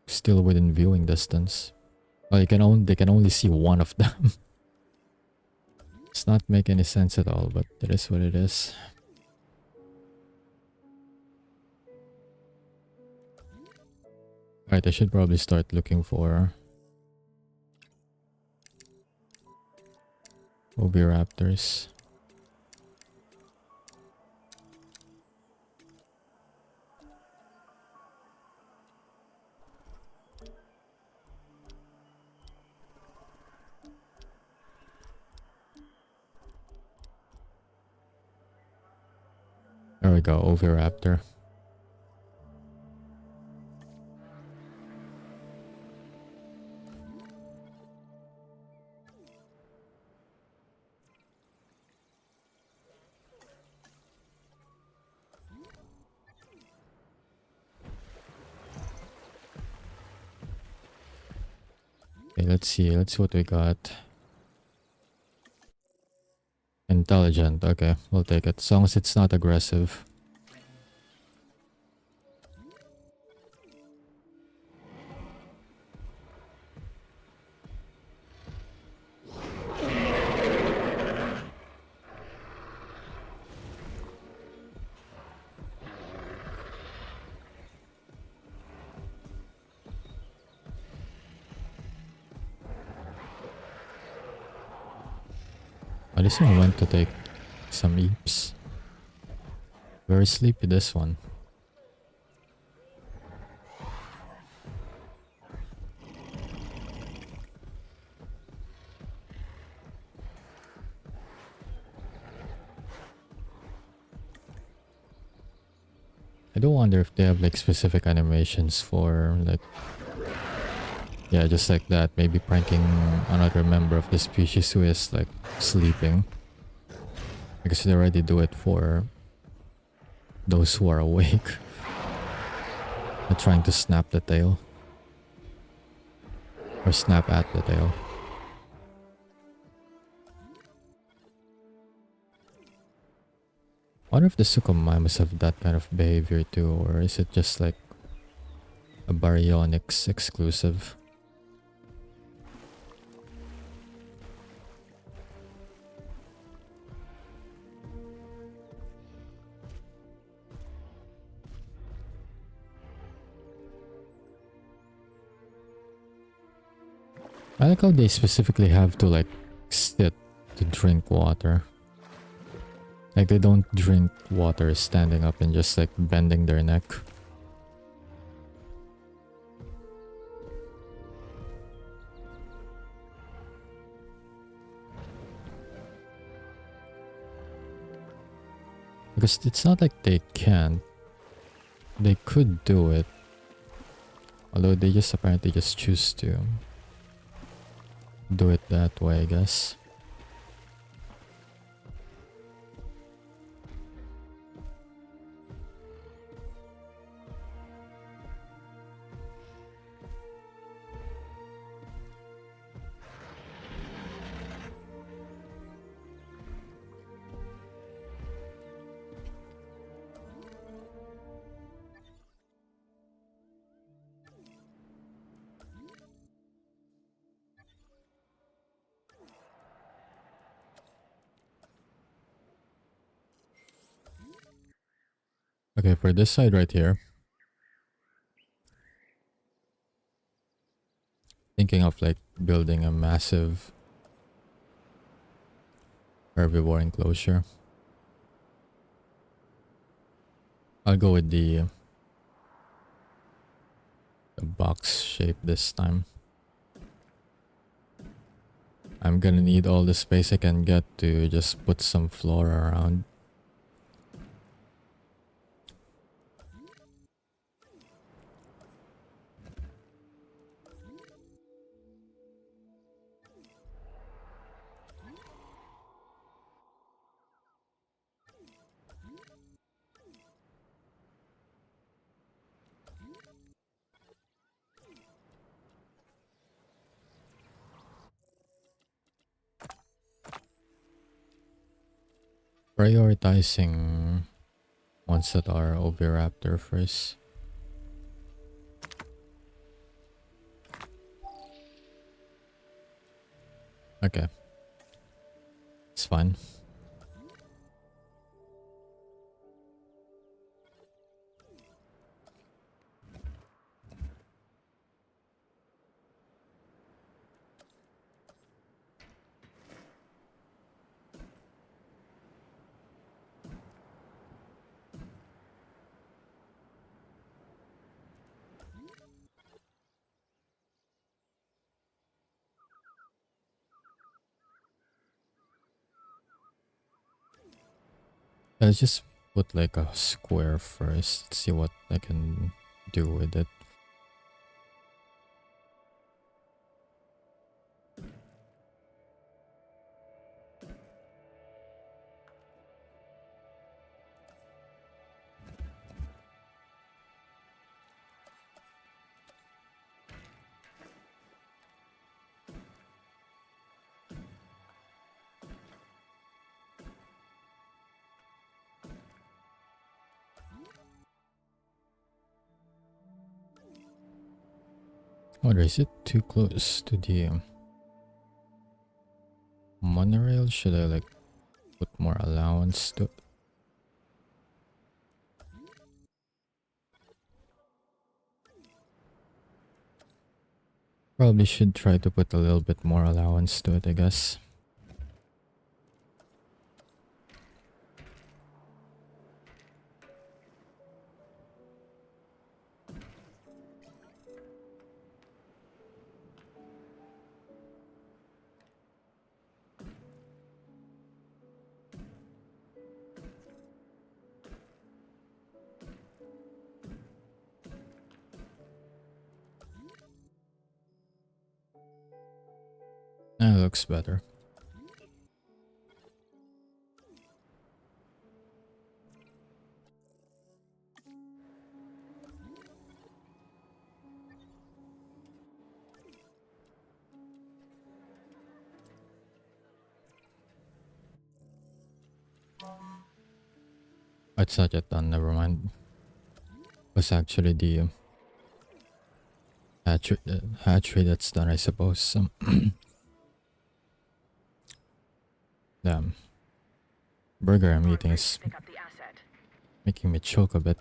still within viewing distance. Well, they can only see one of them. It's not make any sense at all, but it is what it is. Alright, I should probably start looking for Oviraptors. There we go, Oviraptor. Okay, let's see what we got. Intelligent, okay, we'll take it. As long as it's not aggressive. I just went to take some eeps. Very sleepy this one. I do wonder if they have like specific animations for like, yeah, just like that, maybe pranking another member of the species who is like sleeping. Because they already do it for those who are awake. They're trying to snap the tail. Or snap at the tail. I wonder if the Suchomimus have that kind of behavior too, or is it just like a Baryonyx exclusive? I like how they specifically have to like sit to drink water. Like they don't drink water standing up and just like bending their neck. Because it's not like they can't. They could do it. Although they just apparently just choose to do it that way, I guess. Okay, for this side right here, thinking of like building a massive herbivore enclosure. I'll go with the box shape this time. I'm gonna need all the space I can get to just put some flora around. Prioritizing ones that are oviraptor first. Okay. It's fine. Let's just put like a square first. See what I can do with it. Or is it too close to the monorail? Should I like put more allowance to it? Probably should try to put a little bit more allowance to it, I guess. That looks better. It's not yet done, never mind. Was actually the hatchery that's done, I suppose. Damn. Burger I'm eating is making me choke a bit.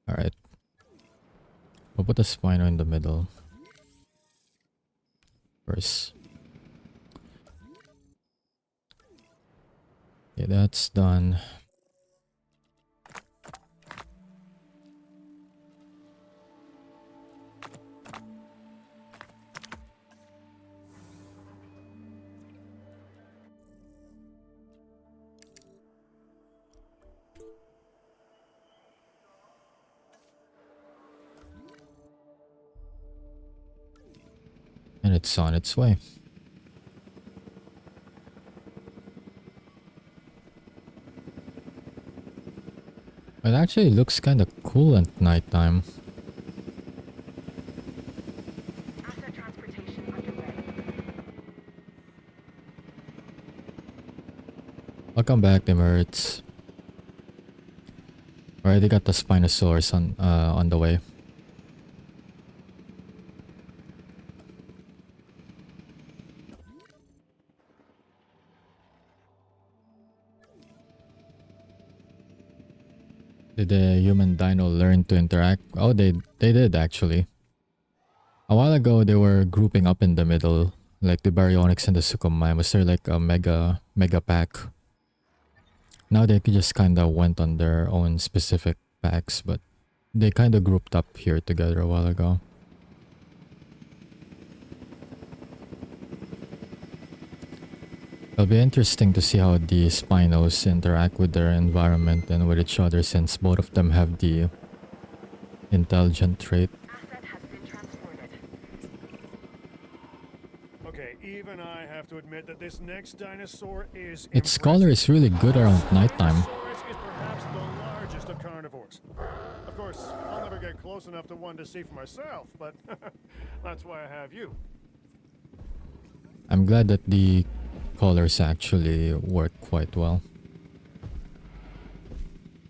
Alright. We'll put the spino in the middle first. Okay, that's done. And it's on its way. It actually looks kind of cool at nighttime. Asset transportation underway. Welcome back, Emirates. Alright, they got the Spinosaurus on the way. Did the human dino learn to interact? Oh, they did actually. A while ago, they were grouping up in the middle, like the Baryonyx and the Suchomimus. They're like a mega pack. Now they just kind of went on their own specific packs, but they kind of grouped up here together a while ago. It'll be interesting to see how the Spinos interact with their environment and with each other, since both of them have the intelligent trait. Asset has been transported. Okay, even I have to admit that this next dinosaur is Its color is really good around nighttime. Tyrannosaurus is perhaps the largest of carnivores. Of course, I'll never get close enough to one to see for myself, but that's why I have you. I'm glad that the colors actually work quite well.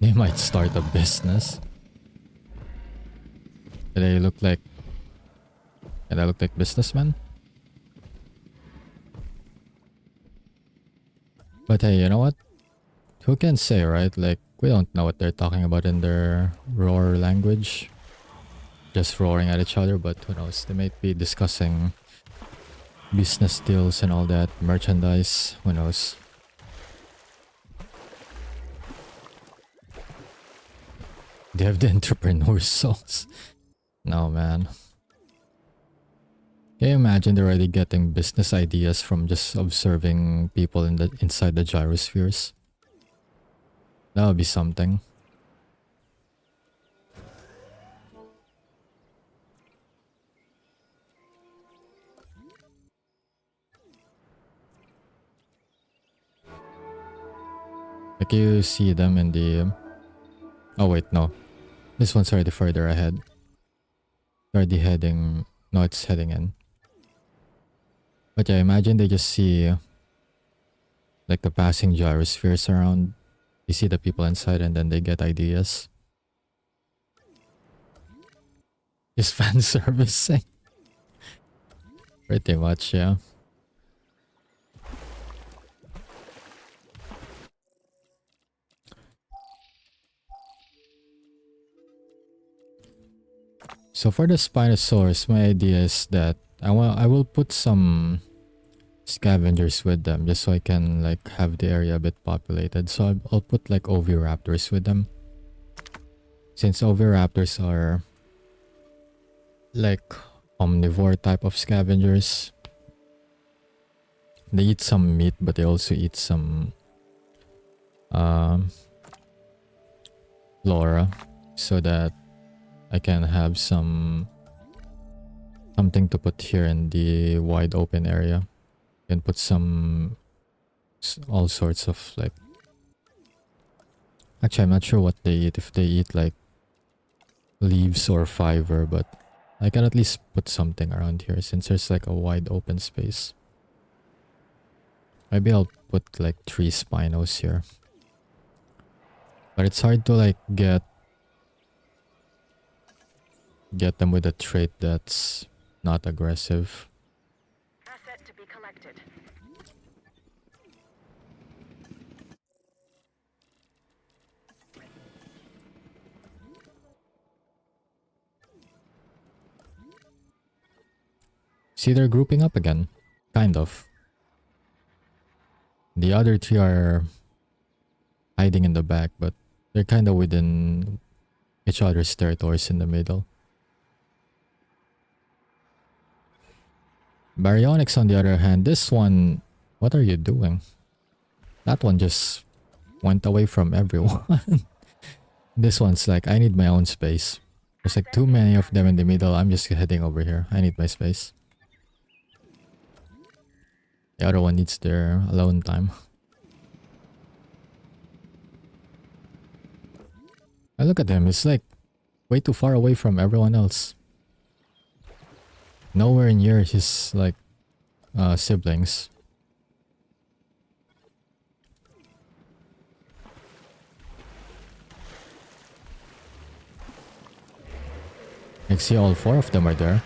They might start a business. Do they look like businessmen? But hey, you know what? Who can say, right? Like, we don't know what they're talking about in their roar language. Just roaring at each other, but who knows? They might be discussing business deals and all that, merchandise, who knows? They have the entrepreneur's souls. No, man. Can you imagine they're already getting business ideas from just observing people inside the gyrospheres? That would be something. Like you see them in the... Oh wait, no. This one's already further ahead. Already heading... No, it's heading in. But yeah, imagine they just see like the passing gyrospheres around. You see the people inside and then they get ideas. Just fan servicing. Pretty much, yeah. So for the Spinosaurus, my idea is that I will put some scavengers with them just so I can like have the area a bit populated. So I'll put like oviraptors with them. Since oviraptors are like omnivore type of scavengers. They eat some meat, but they also eat some flora, so that I can have something to put here in the wide open area. Can put all sorts of like... Actually, I'm not sure what they eat. If they eat like leaves or fiber, but I can at least put something around here since there's like a wide open space. Maybe I'll put like 3 Spinos here. But it's hard to like get them with a trait that's not aggressive. Asset to be collected. See, they're grouping up again. Kind of. The other 3 are hiding in the back, but they're kind of within each other's territories in the middle. Baryonyx, on the other hand, this one... What are you doing? That one just went away from everyone. This one's like, I need my own space. There's like too many of them in the middle. I'm just heading over here. I need my space. The other one needs their alone time. I look at him, it's like way too far away from everyone else. Nowhere near his like siblings. I see all 4 of them are there.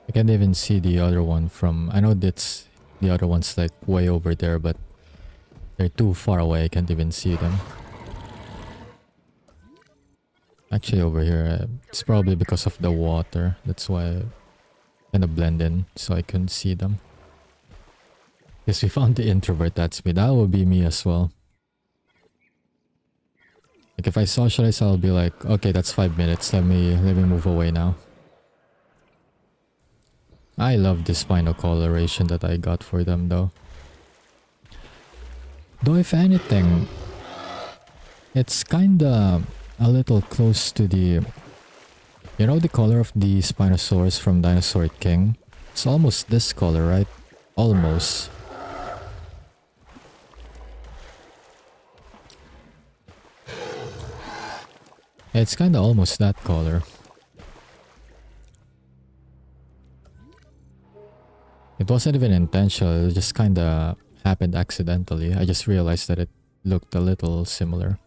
I can't even see the other one from... I know that's... The other one's like way over there, but they're too far away. I can't even see them. Actually over here, it's probably because of the water. That's why I kind of blend in so I couldn't see them. Because we found the introvert, that's me. That would be me as well. Like if I socialize, I'll be like, okay, that's 5 minutes. Let me move away now. I love this spinal coloration that I got for them though. Though if anything, it's kinda a little close to the, you know, the color of the Spinosaurus from Dinosaur King? It's almost this color, right? Almost. It's kinda almost that color. It wasn't even intentional, it just kinda happened accidentally. I just realized that it looked a little similar.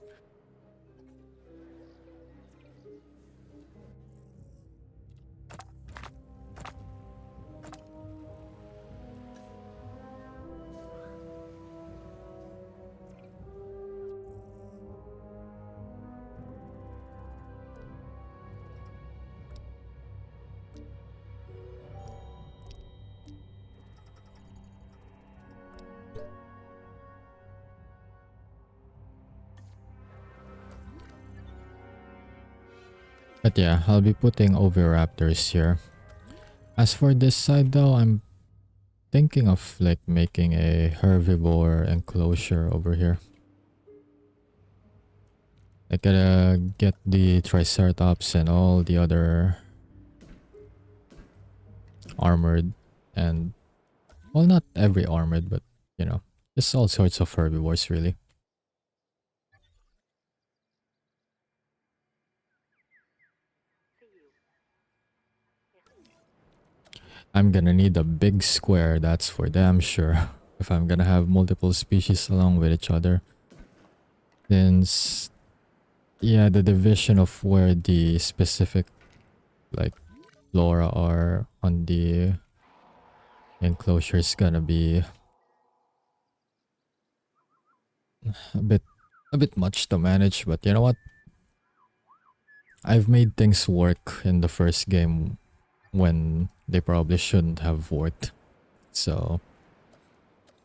But yeah, I'll be putting oviraptors here. As for this side though, I'm thinking of like making a herbivore enclosure over here. I gotta get the Triceratops and all the other armored and, well, not every armored, but you know, just all sorts of herbivores really. I'm gonna need a big square, that's for damn sure. If I'm gonna have multiple species along with each other. Since, yeah, the division of where the specific like flora are on the enclosure is gonna be a bit much to manage, but you know what? I've made things work in the first game when they probably shouldn't have worked. So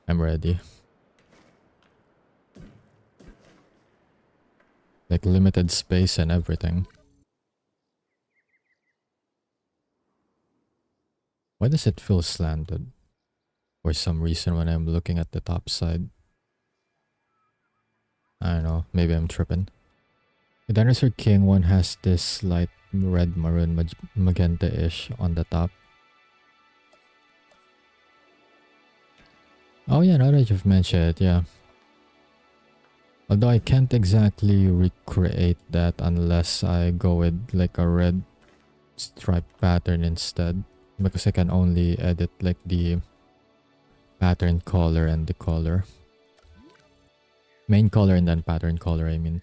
I'm ready. Like limited space and everything. Why does it feel slanted? For some reason when I'm looking at the top side. I don't know, maybe I'm tripping. The Dinosaur King one has this light red maroon magenta-ish on the top. Oh yeah, now that you've mentioned it, yeah. Although I can't exactly recreate that unless I go with like a red stripe pattern instead. Because I can only edit like the pattern color and the color. Main color and then pattern color, I mean.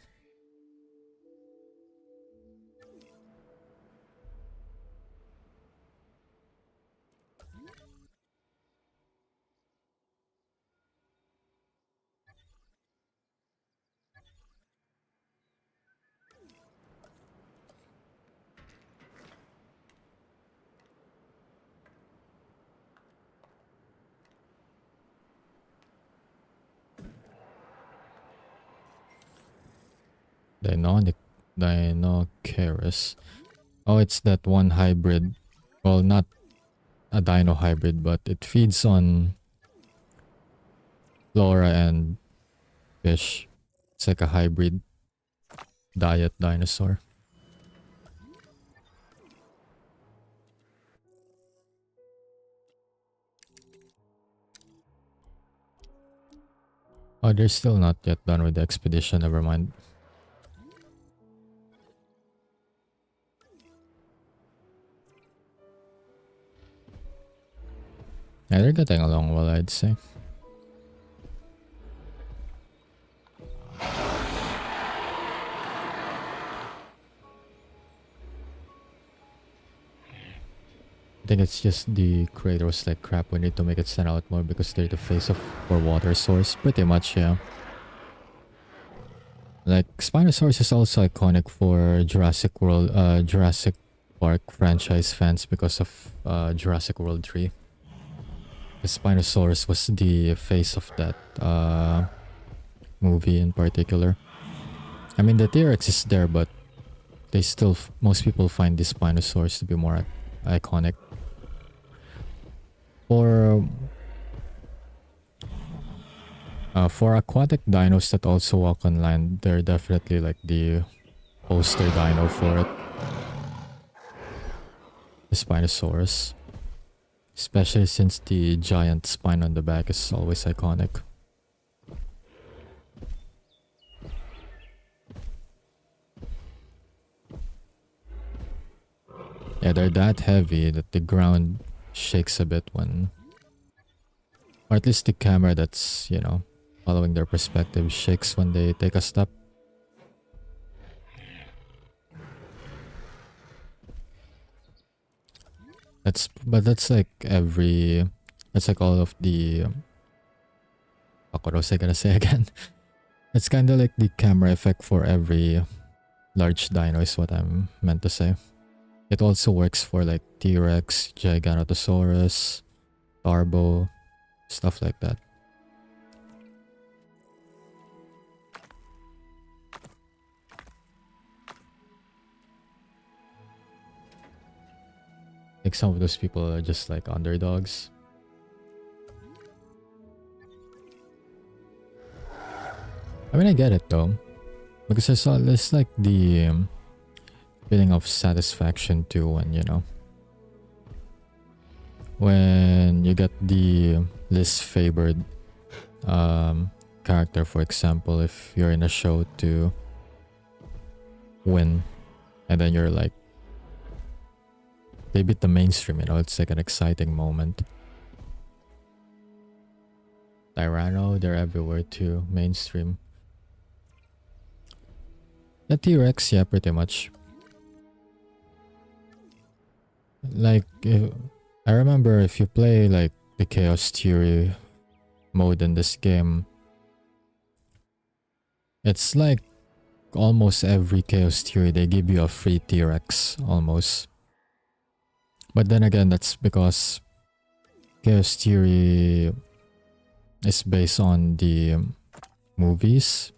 Dinocaris. Oh, it's that one hybrid. Well, not a dino hybrid, but it feeds on flora and fish. It's like a hybrid diet dinosaur. Oh, they're still not yet done with the expedition, never mind. Yeah, they're getting along well, I'd say. I think it's just the creator was like, crap, we need to make it stand out more because they're the face of our water source. Pretty much, yeah. Like, Spinosaurus is also iconic for Jurassic World, Jurassic Park franchise fans because of Jurassic World 3. The Spinosaurus was the face of that movie in particular. I mean, the T-Rex is there, but they still, most people find the Spinosaurus to be more iconic. For aquatic dinos that also walk on land, they're definitely like the poster dino for it. The Spinosaurus. Especially since the giant spine on the back is always iconic. Yeah, they're that heavy that the ground shakes a bit when... Or at least the camera that's, you know, following their perspective shakes when they take a step. That's like every... That's like all of the... what was I gonna say again? It's kind of like the camera effect for every large dino is what I'm meant to say. It also works for like T-Rex, Giganotosaurus, Tarbo, stuff like that. Like some of those people are just like underdogs. I mean, I get it though, because I saw this like the feeling of satisfaction too when, you know, when you get the least favored character, for example, if you're in a show to win, and then you're like, they beat the mainstream, you know, it's like an exciting moment. Tyranno, they're everywhere too, mainstream. The T-Rex, yeah, pretty much. Like, I remember if you play like the Chaos Theory mode in this game, it's like almost every Chaos Theory they give you a free T-Rex, almost. But then again, that's because Chaos Theory is based on the movies,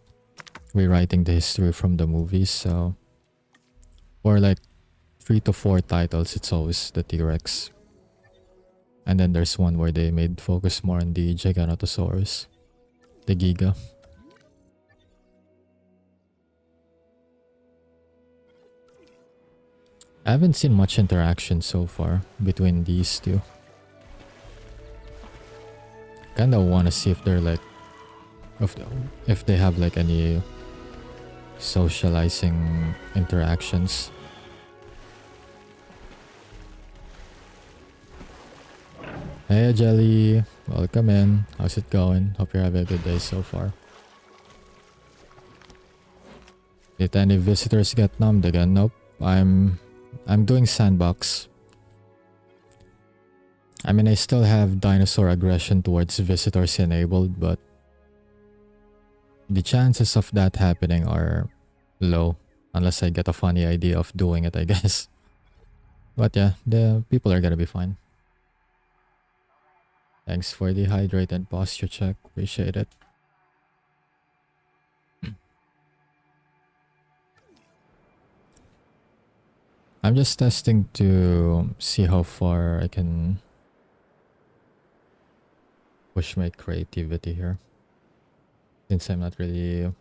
rewriting the history from the movies, so for like 3 to 4 titles, it's always the T-Rex. And then there's one where they made focus more on the Giganotosaurus, the Giga. I haven't seen much interaction so far between these two. Kinda wanna see if they're like, if they have like any socializing interactions. Hey Jelly, welcome in. How's it going? Hope you're having a good day so far. Did any visitors get numbed again? Nope. I'm doing Sandbox. I mean, I still have dinosaur aggression towards visitors enabled, but the chances of that happening are low unless I get a funny idea of doing it, I guess. But yeah, the people are gonna be fine. Thanks for the hydrated posture check. Appreciate it. I'm just testing to see how far I can push my creativity here, since I'm not really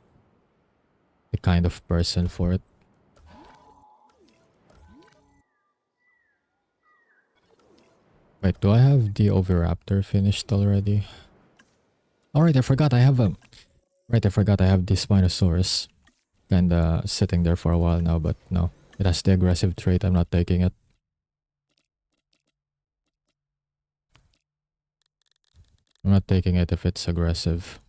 the kind of person for it. Wait, do I have the Oviraptor finished already? Alright, I forgot I have a... Right, I forgot I have the Spinosaurus. Kinda sitting there for a while now, but no. It has the aggressive trait, I'm not taking it. I'm not taking it if it's aggressive.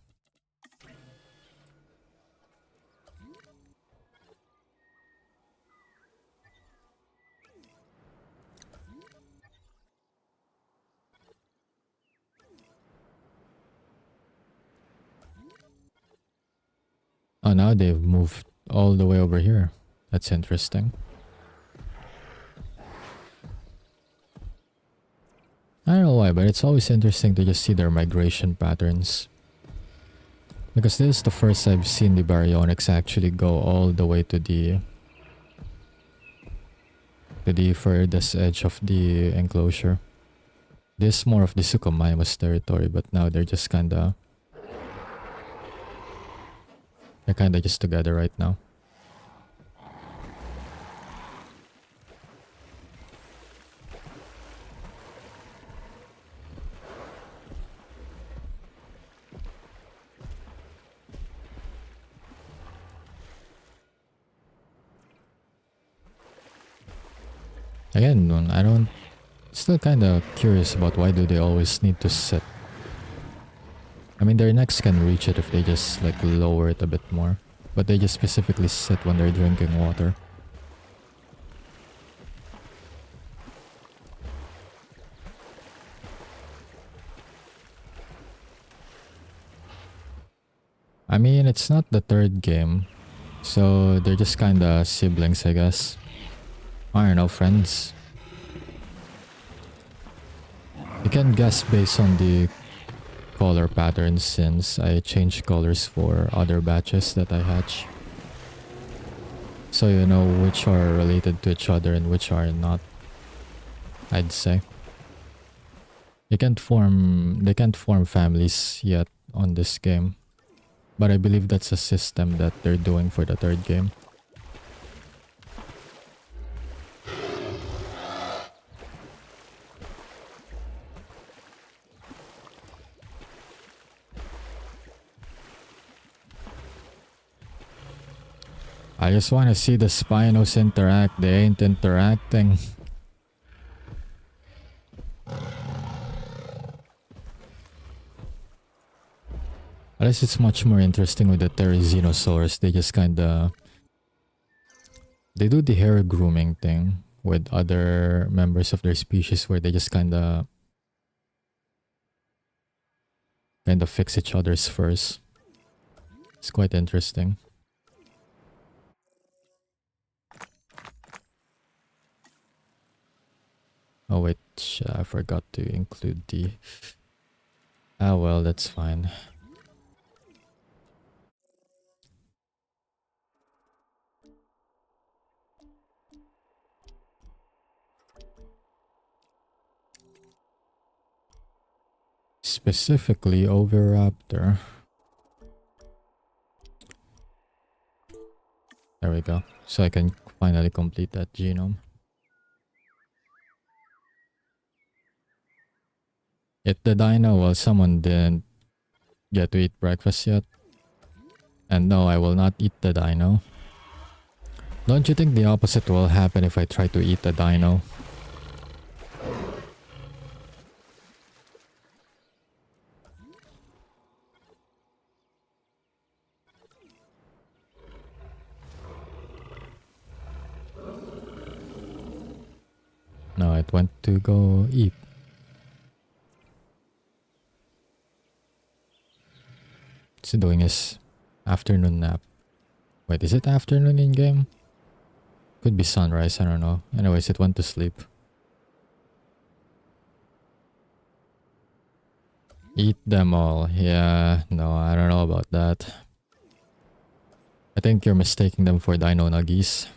Oh, now they've moved all the way over here. That's interesting. know why, but it's always interesting to just see their migration patterns. Because this is the first I've seen the baryonyx actually go all the way to the furthest edge of the enclosure. This is more of the Suchomimus territory, but now they're just kinda just together right now. Again, I don't... Still kinda curious about why do they always need to sit. I mean, their necks can reach it if they just like lower it a bit more. But they just specifically sit when they're drinking water. I mean, it's not the third game. So they're just kinda siblings, I guess. I don't know, friends. You can guess based on the color patterns since I changed colors for other batches that I hatch. So you know which are related to each other and which are not, I'd say. They can't form families yet on this game. But I believe that's a system that they're doing for the third game. I just want to see the Spinos interact. They ain't interacting. At least it's much more interesting with the Therizinosaurs. They just kinda... They do the hair grooming thing with other members of their species where they just kinda fix each other's furs. It's quite interesting. Oh wait, I forgot to include the... Ah well, that's fine. Specifically Oviraptor. There we go. So I can finally complete that genome. Eat the dino? Well, someone didn't get to eat breakfast yet. And no, I will not eat the dino. Don't you think the opposite will happen if I try to eat the dino? No, it went to go eat. What's he doing his afternoon nap? Wait, is it afternoon in game? Could be sunrise, I don't know. Anyways, it went to sleep. Eat them all. Yeah, no, I don't know about that. I think you're mistaking them for dino nuggies.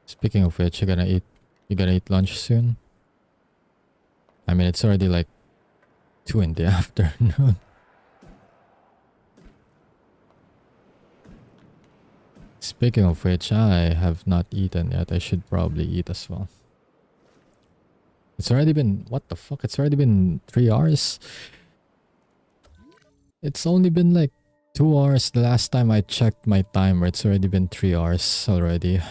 Speaking of which, you gonna eat lunch soon? I mean, it's already like 2 in the afternoon. Speaking of which, I have not eaten yet. I should probably eat as well. It's already been... What the fuck? It's already been 3 hours? It's only been like 2 hours. The last time I checked my timer, it's already been 3 hours already.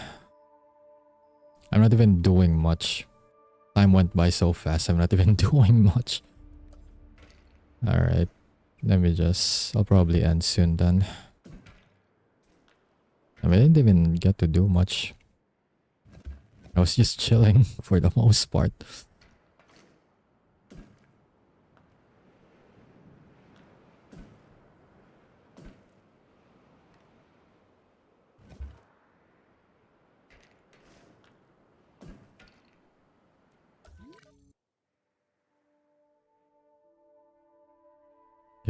I'm not even doing much. Time went by so fast, I'm not even doing much. Alright. Let me just... I'll probably end soon then. I mean, I didn't even get to do much. I was just chilling for the most part.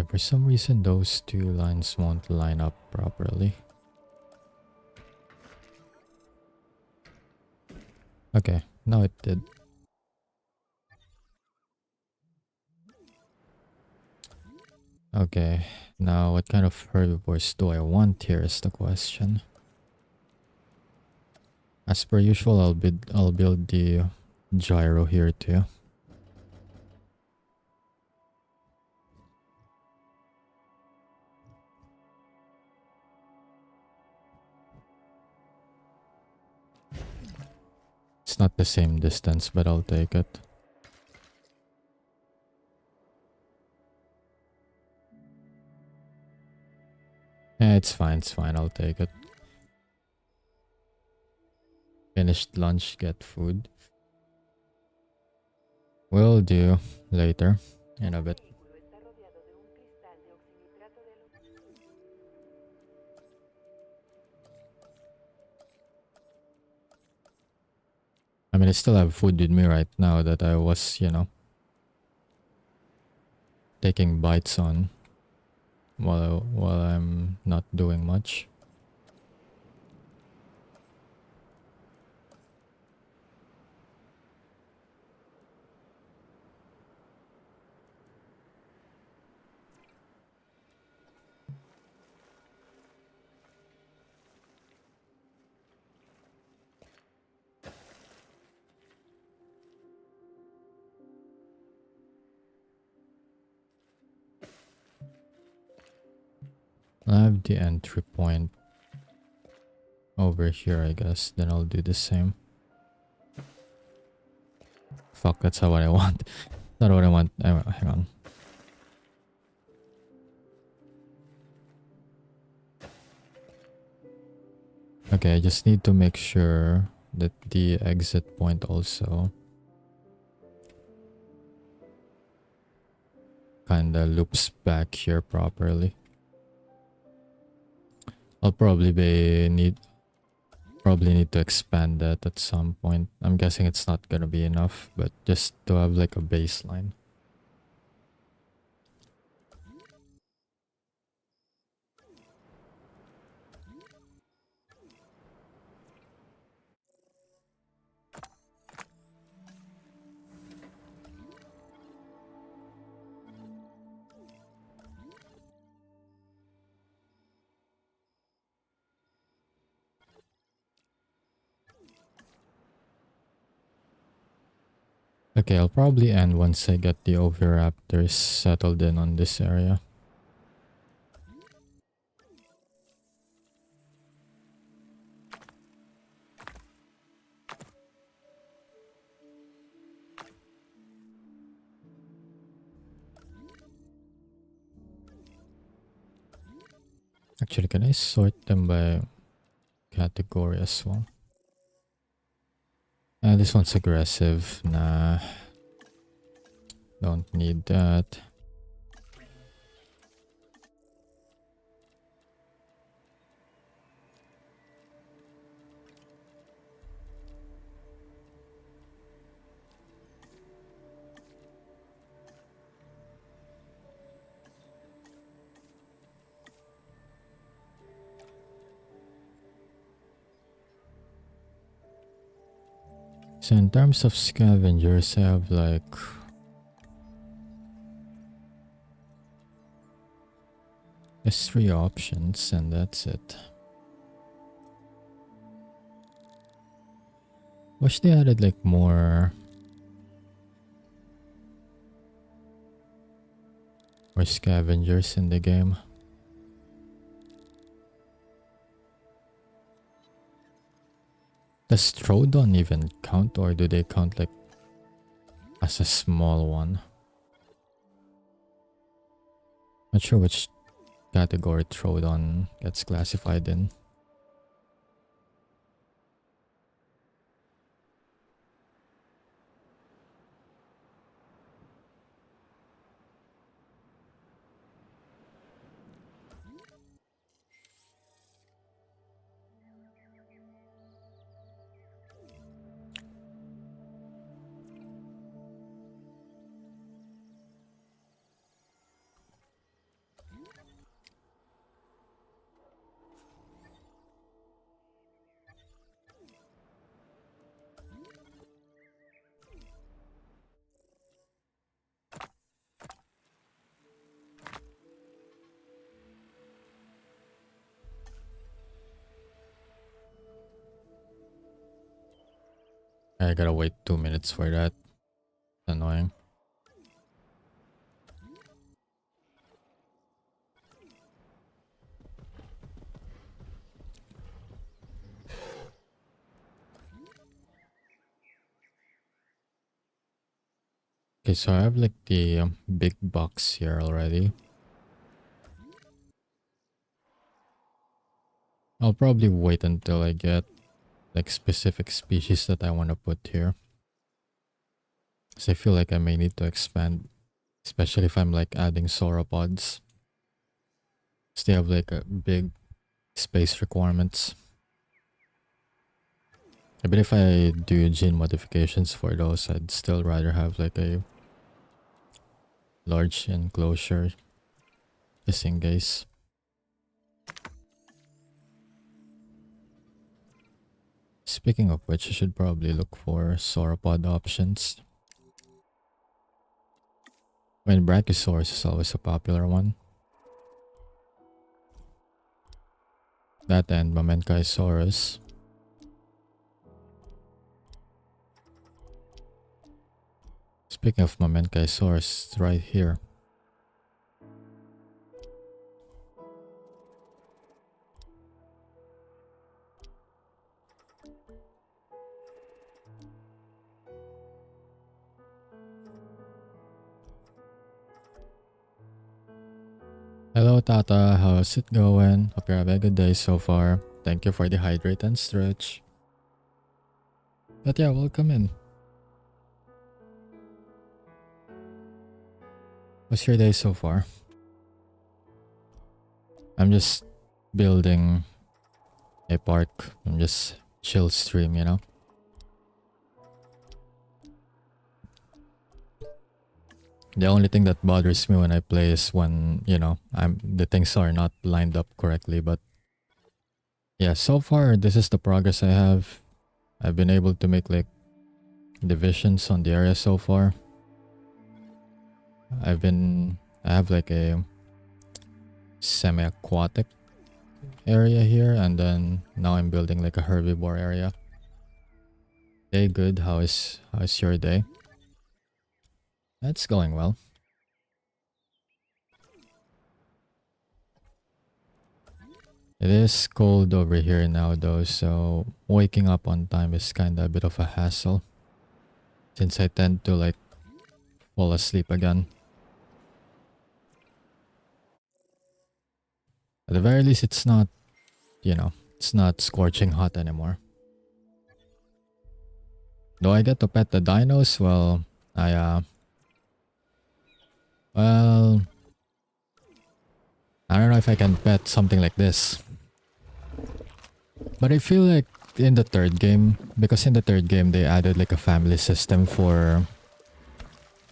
Yeah, for some reason those two lines won't line up properly. Okay, now it did. Okay, now what kind of herbivores do I want here is the question. As per usual, I'll build the gyro here too. It's not the same distance, but I'll take it. Yeah, it's fine, I'll take it. Finished lunch, get food. Will do later, in a bit. I mean, I still have food with me right now that I was, you know, taking bites on while I'm not doing much. I have the entry point over here, I guess. Then I'll do the same. Fuck, that's not what I want. Not what I want. Hang on. Okay, I just need to make sure that the exit point also kinda loops back here properly. I'll probably need to expand that at some point. I'm guessing it's not gonna be enough, but just to have like a baseline. Okay, I'll probably end once I get the oviraptors settled in on this area. Actually, can I sort them by category as well? This one's aggressive. Nah. Don't need that. So in terms of scavengers, I have like there's 3 options and that's it. Wish they added like more scavengers in the game. Does Trodon even count, or do they count like as a small one? Not sure which category Trodon gets classified in. I gotta wait 2 minutes for that. Annoying. Okay, so I have like the big box here already. I'll probably wait until I get like specific species that I want to put here. So I feel like I may need to expand, especially if I'm like adding sauropods. So they have like a big space requirements. But if I do gene modifications for those, I'd still rather have like a large enclosure just in case. Speaking of which, I should probably look for sauropod options. I mean, Brachiosaurus is always a popular one. That and Mamenchisaurus. Speaking of Mamenchisaurus, it's right here. Hello Tata, how's it going? Hope you're having a good day so far. Thank you for the hydrate and stretch. But yeah, welcome in. What's your day so far? I'm just building a park. I'm just chill stream, you know? The only thing that bothers me when I play is when, you know, the things are not lined up correctly, but yeah, so far this is the progress I have. I've been able to make like divisions on the area so far. I have like a semi-aquatic area here, and then now I'm building like a herbivore area. Day good. How's your day? That's going well. It is cold over here now though, so waking up on time is kinda a bit of a hassle, since I tend to like fall asleep again. At the very least, it's not, you know, it's not scorching hot anymore. Do I get to pet the dinos? Well, well, I don't know if I can pet something like this. But I feel like in the third game, because in the third game they added like a family system for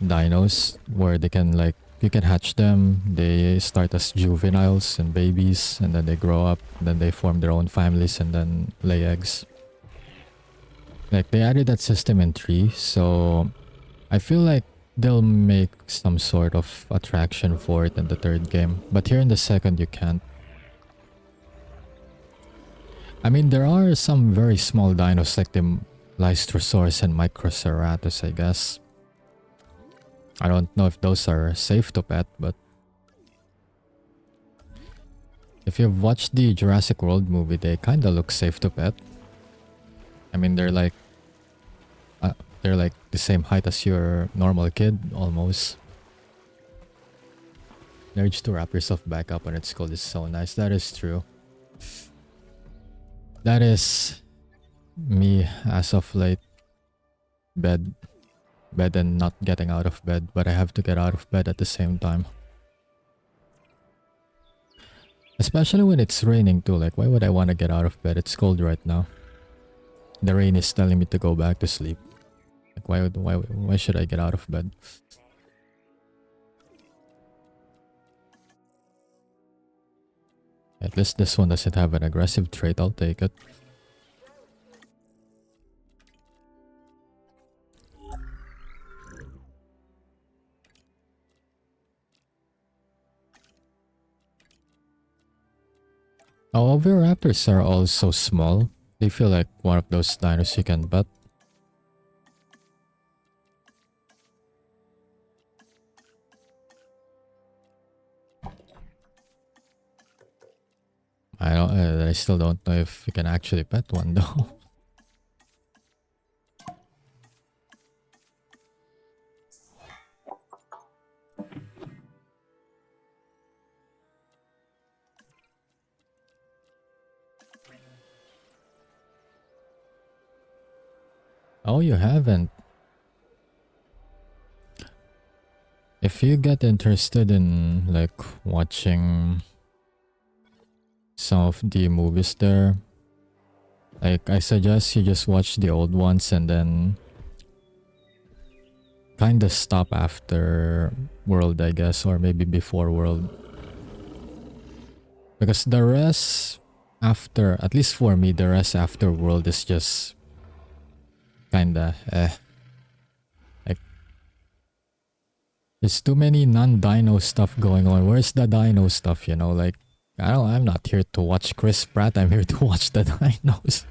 dinos where they can like, you can hatch them, they start as juveniles and babies, and then they grow up, then they form their own families and then lay eggs. Like they added that system in 3, so I feel like they'll make some sort of attraction for it in the third game. But here in the second, you can't. I mean, there are some very small dinos like the Lystrosaurus and Microceratus, I guess. I don't know if those are safe to pet, but if you've watched the Jurassic World movie, they kinda look safe to pet. I mean, they're like the same height as your normal kid, almost. The urge to wrap yourself back up when it's cold is so nice. That is true. That is me as of late. Bed and not getting out of bed, but I have to get out of bed at the same time. Especially when it's raining too. Like, why would I want to get out of bed? It's cold right now. The rain is telling me to go back to sleep. Like, why should I get out of bed? At least this one doesn't have an aggressive trait. I'll take it. Oh, oviraptors are also small. They feel like one of those dinos you can pet. I still don't know if you can actually pet one though. Oh, you haven't. If you get interested in like watching some of the movies there, like I suggest you just watch the old ones and then kind of stop after World, I guess, or maybe before World. Because the rest after, at least for me, the rest after World is just kinda like there's too many non-dino stuff going on. Where's the dino stuff, you know? Like I'm not here to watch Chris Pratt, I'm here to watch the dinos.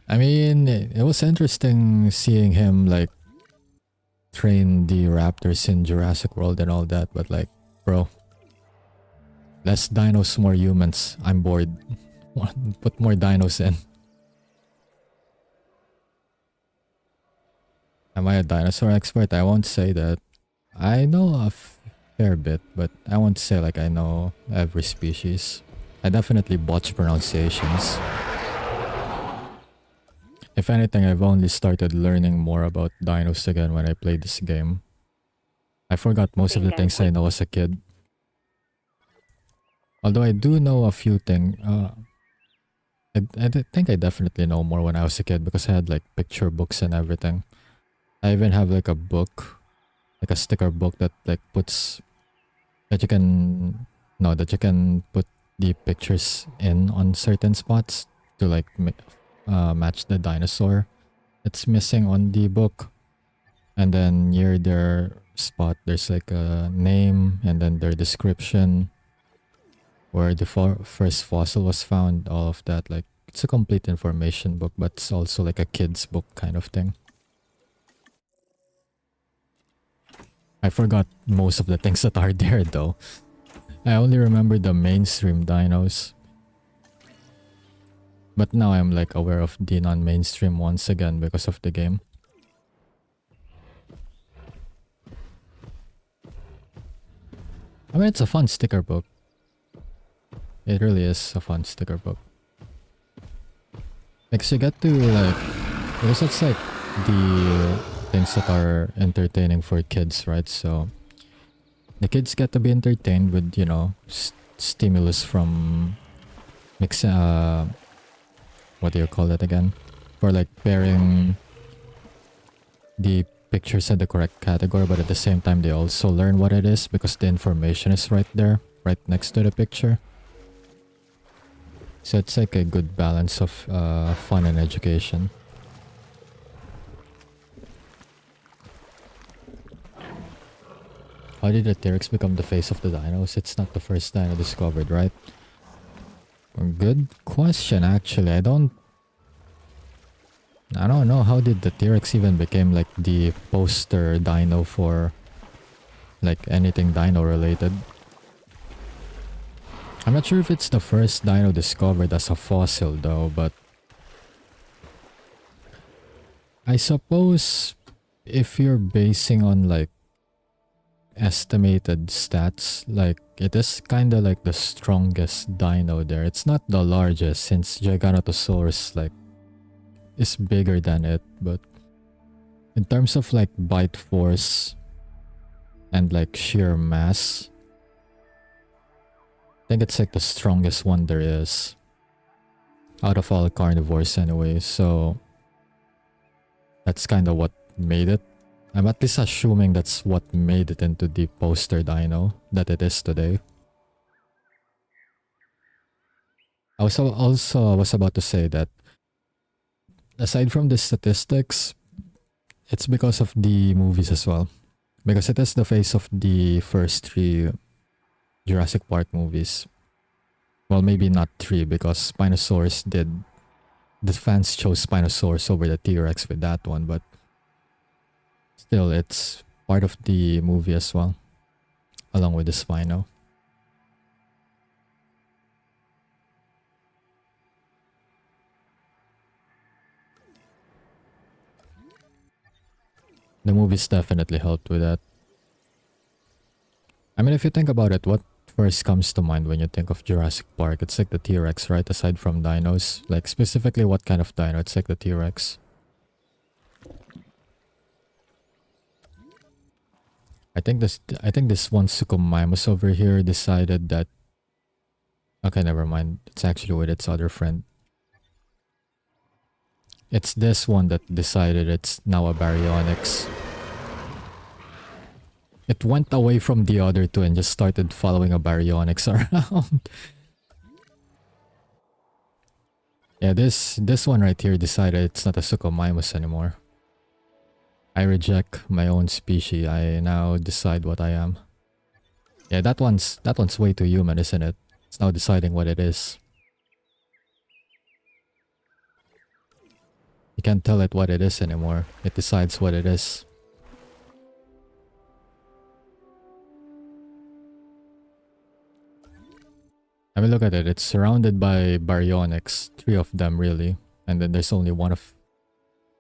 I mean, it was interesting seeing him like train the raptors in Jurassic World and all that, but like, bro, less dinos, more humans. I'm bored. Put more dinos in. Am I a dinosaur expert? I won't say that. I know a fair bit, but I won't say like I know every species. I definitely botch pronunciations. If anything, I've only started learning more about dinos again when I played this game. I forgot most of the things I know as a kid. Although I do know a few things. I think I definitely know more when I was a kid because I had like picture books and everything. I even have like a book, like a sticker book that like puts that you can put the pictures in on certain spots to like match the dinosaur that's missing on the book. And then near their spot there's like a name and then their description, where the first fossil was found, all of that. Like it's a complete information book, but it's also like a kid's book kind of thing. I forgot most of the things that are there though. I only remember the mainstream dinos. But now I'm like aware of the non-mainstream ones again because of the game. I mean, it's a fun sticker book. It really is a fun sticker book. Because you get to like, because it's like the things that are entertaining for kids, right? So the kids get to be entertained with, you know, stimulus from what do you call it again? For like pairing the pictures in the correct category, but at the same time they also learn what it is because the information is right there, right next to the picture. So it's like a good balance of fun and education. How did the T-Rex become the face of the dinos? It's not the first dino discovered, right? Good question, actually. I don't know how did the T-Rex even became like the poster dino for like anything dino related. I'm not sure if it's the first dino discovered as a fossil though, but I suppose if you're basing on like estimated stats, like it is kind of like the strongest dino there. It's not the largest since Giganotosaurus like is bigger than it, but in terms of like bite force and like sheer mass, I think it's like the strongest one there is out of all carnivores anyway. So that's kind of what made it. I'm at least assuming that's what made it into the poster dino that it is today. I was about to say that aside from the statistics, it's because of the movies as well. Because it is the face of the first 3 Jurassic Park movies. Well, maybe not 3 because Spinosaurus did. The fans chose Spinosaurus over the T-Rex with that one, but still, it's part of the movie as well. along with the Spino. The movies definitely helped with that. I mean, if you think about it, what first comes to mind when you think of Jurassic Park? It's like the T-Rex, right? Aside from dinos. Like, specifically, what kind of dino? It's like the T-Rex. I think this one Suchomimus over here decided that... Okay, never mind. It's actually with its other friend. It's this one that decided it's now a baryonyx. It went away from the other two and just started following a baryonyx around. Yeah, this one right here decided it's not a Suchomimus anymore. I reject my own species. I now decide what I am. Yeah, that one's way too human, isn't it? It's now deciding what it is. You can't tell it what it is anymore. It decides what it is. I mean, look at it. It's surrounded by baryonyx. 3 of them, really. And then there's only one of...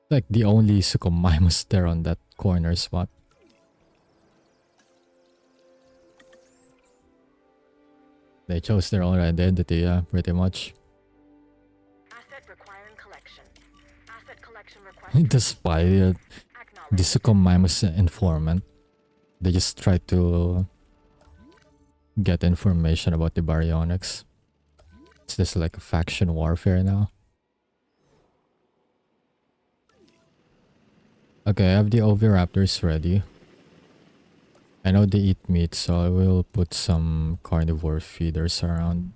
Like, the only Suchomimus there on that corner spot. They chose their own identity, yeah, pretty much. Asset requiring collection. Asset collection request. Despite the Suchomimus informant, they just try to get information about the baryonyx. It's just like a faction warfare now. Okay, I have the oviraptors ready. I know they eat meat, so I will put some carnivore feeders around.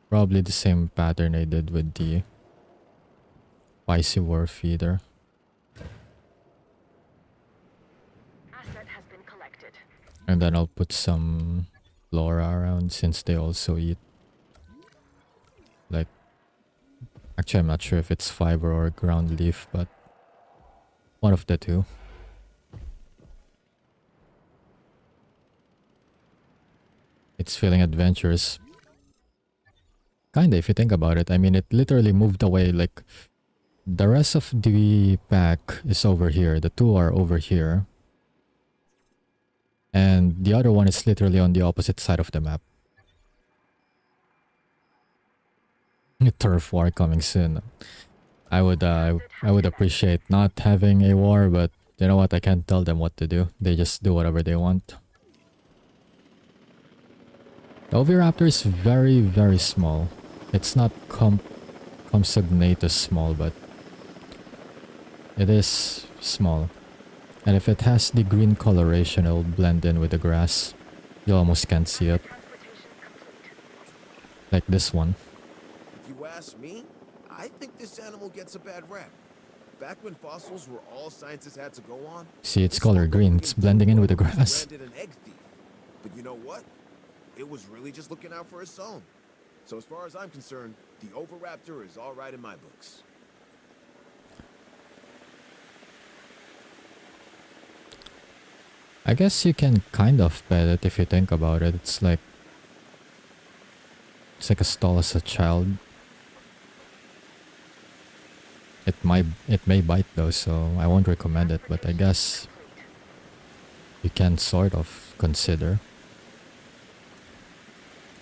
Probably the same pattern I did with the piscivore feeder. Asset has been collected. And then I'll put some flora around since they also eat. Like, actually I'm not sure if it's fiber or ground leaf, but one of the two. It's feeling adventurous. Kinda, if you think about it. I mean, it literally moved away. Like, the rest of the pack is over here. The 2 are over here. And the other one is literally on the opposite side of the map. Turf war coming soon. I would appreciate not having a war, but you know what? I can't tell them what to do. They just do whatever they want. The oviraptor is very, very small. It's not compsognathus small, but it is small. And if it has the green coloration, it'll blend in with the grass. You almost can't see it. Like this one. If you ask me, I think this animal gets a bad rap. Back when fossils were all scientists had to go on. See, it's color green. It's blending in with the grass. Branded an egg thief. But you know what? It was really just looking out for its own. So as far as I'm concerned, the oviraptor is all right in my books. I guess you can kind of pet it if you think about it. It's like a stall as a child. It may bite though, so I won't recommend it, but I guess you can sort of consider.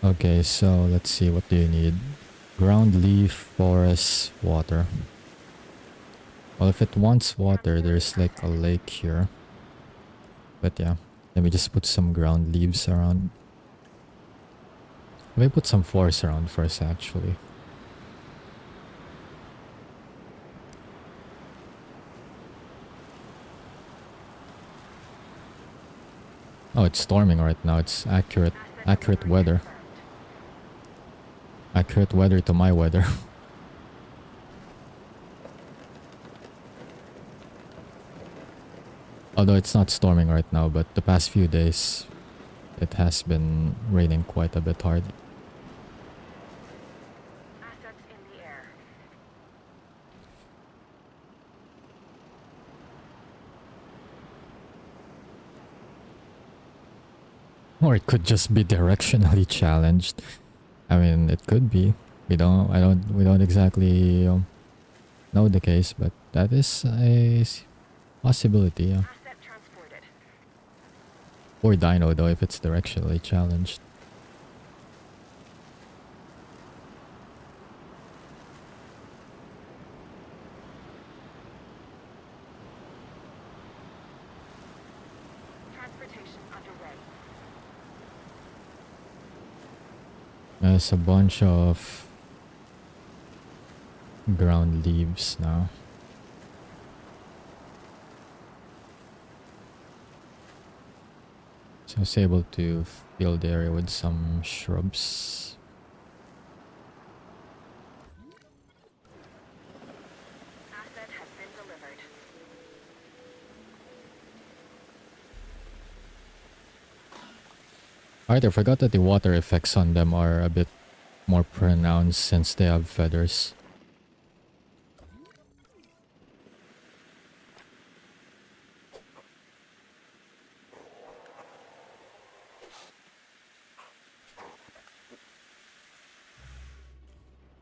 Okay, so let's see, what do you need? Ground leaf, forest, water. Well, if it wants water, there's like a lake here. But yeah, let me just put some ground leaves around. Let me put some forest around first, actually. Oh, it's storming right now. It's accurate weather. Accurate weather to my weather. Although it's not storming right now, but the past few days it has been raining quite a bit hard. Assets in the air. Or it could just be directionally challenged. I mean, it could be. We don't exactly know the case, but that is a possibility, yeah. Asset transported. Or Dino, though, if it's directionally challenged. Transportation underway. There's a bunch of ground leaves now. So I was able to fill the area with some shrubs. Asset has been delivered. Alright, I forgot that the water effects on them are a bit more pronounced since they have feathers.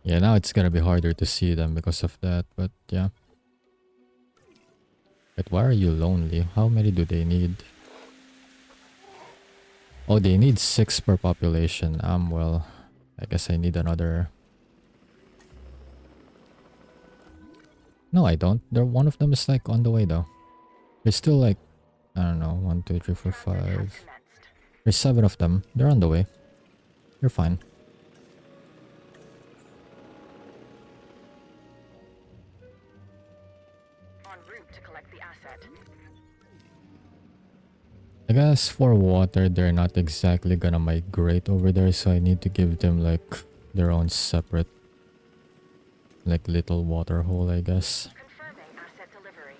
Yeah, now it's gonna be harder to see them because of that, but yeah. But why are you lonely? How many do they need? Oh, they need 6 per population. Well, I guess I need another. No, I don't. One of them is like on the way though. There's still like, I don't know, 1, 2, 3, 4, Transit has 5. commenced. There's 7 of them. They're on the way. You're fine. En route to collect the asset. I guess for water, they're not exactly gonna migrate over there, so I need to give them like their own separate, like little water hole, I guess. Confirming asset delivery.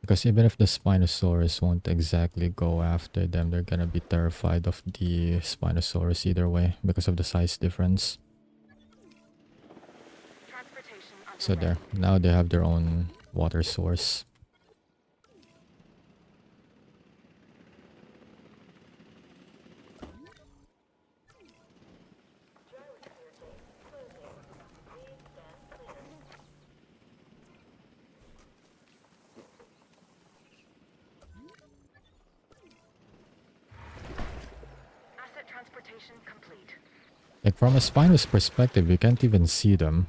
Because even if the Spinosaurus won't exactly go after them, they're gonna be terrified of the Spinosaurus either way because of the size difference. Transportation underway. So there, now they have their own water source. Asset transportation complete. Like from a Spino's perspective, you can't even see them.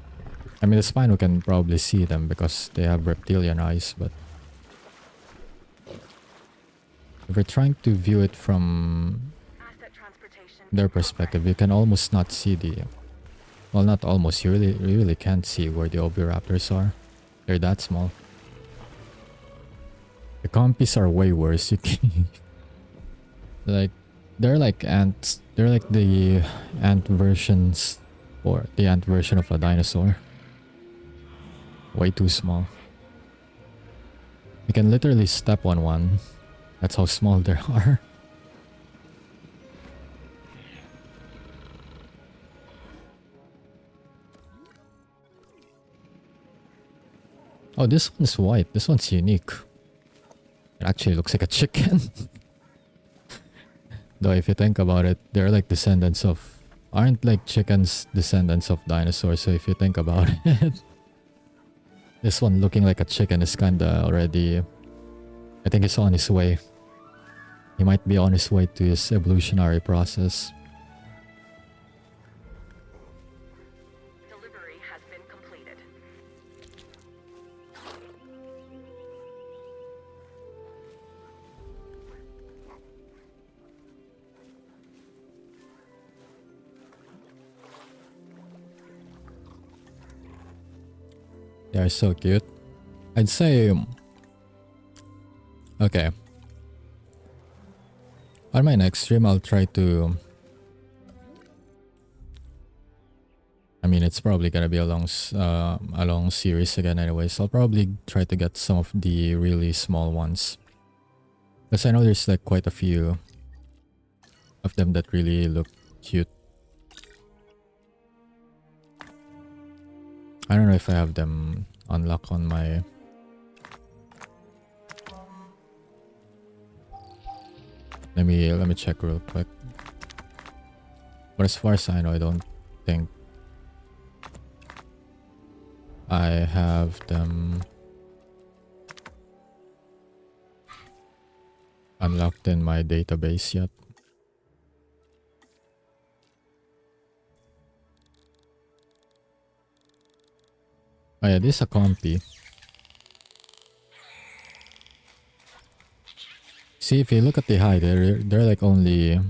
I mean, the Spino can probably see them because they have reptilian eyes, but if we're trying to view it from Asset transportation. their perspective, you can almost not see the... Well, not almost. You really can't see where the oviraptors are. They're that small. The compies are way worse. You can... like, they're like ants. They're like the ant versions, or the ant version of a dinosaur. Way too small. You can literally step on one. That's how small they are. Oh, this one's white. This one's unique. It actually looks like a chicken. Though if you think about it, they're like descendants of... Aren't like chickens descendants of dinosaurs? So if you think about it... This one looking like a chicken is kinda already... I think it's on his way. He might be on his way to his evolutionary process. Delivery has been completed. They are so cute. I'd say... Okay. On my next stream, I'll try to... I mean, it's probably gonna be a long series again anyway, so I'll probably try to get some of the really small ones. Because I know there's like quite a few of them that really look cute. I don't know if I have them unlocked on my... Let me check real quick. But as far as I know, I don't think I have them unlocked in my database yet. Oh yeah, this is a compy. See, if you look at the height, they're like only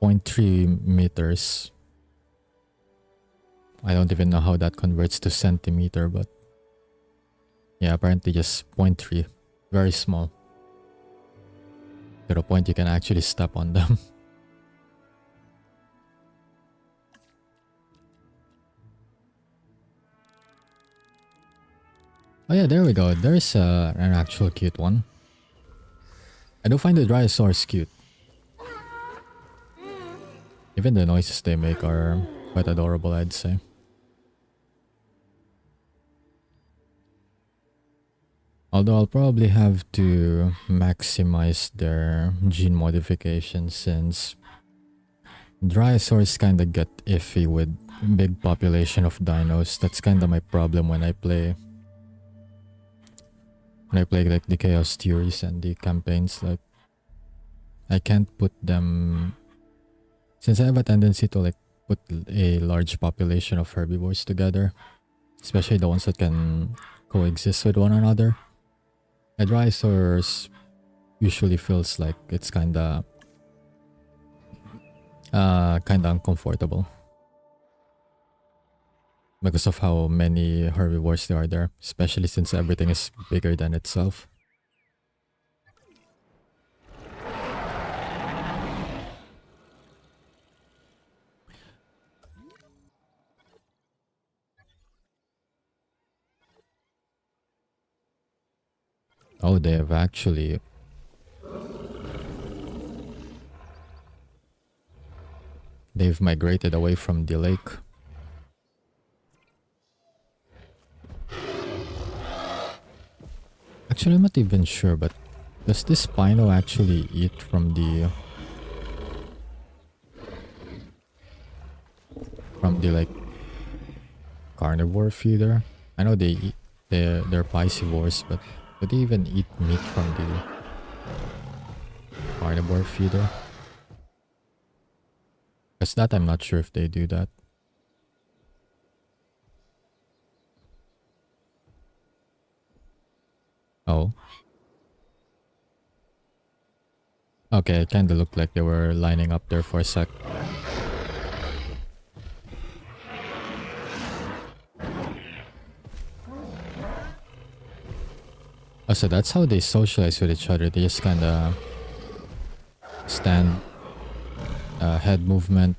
0.3 meters. I don't even know how that converts to centimeter, but yeah, apparently just 0.3. Very small. To the point you can actually step on them. Oh yeah, there we go. There's an actual cute one. I do find the Dryosaurs cute. Even the noises they make are quite adorable, I'd say. Although I'll probably have to maximize their gene modification since Dryosaurs kinda get iffy with big population of dinos. That's kinda my problem when I play like the Chaos Theories and the campaigns. Like I can't put them, since I have a tendency to like put a large population of herbivores together, especially the ones that can coexist with one another. A Dryosaurus usually feels like it's kinda uncomfortable because of how many herbivores there are there, especially since everything is bigger than itself. Oh, they have actually... They've migrated away from the lake. Actually, I'm not even sure, but does this Spino actually eat from the like carnivore feeder? I know they eat, they're piscivores, but do they even eat meat from the carnivore feeder? Because that I'm not sure if they do that. Oh. Okay, it kinda looked like they were lining up there for a sec. Oh, so that's how they socialize with each other. They just kinda stand, head movement,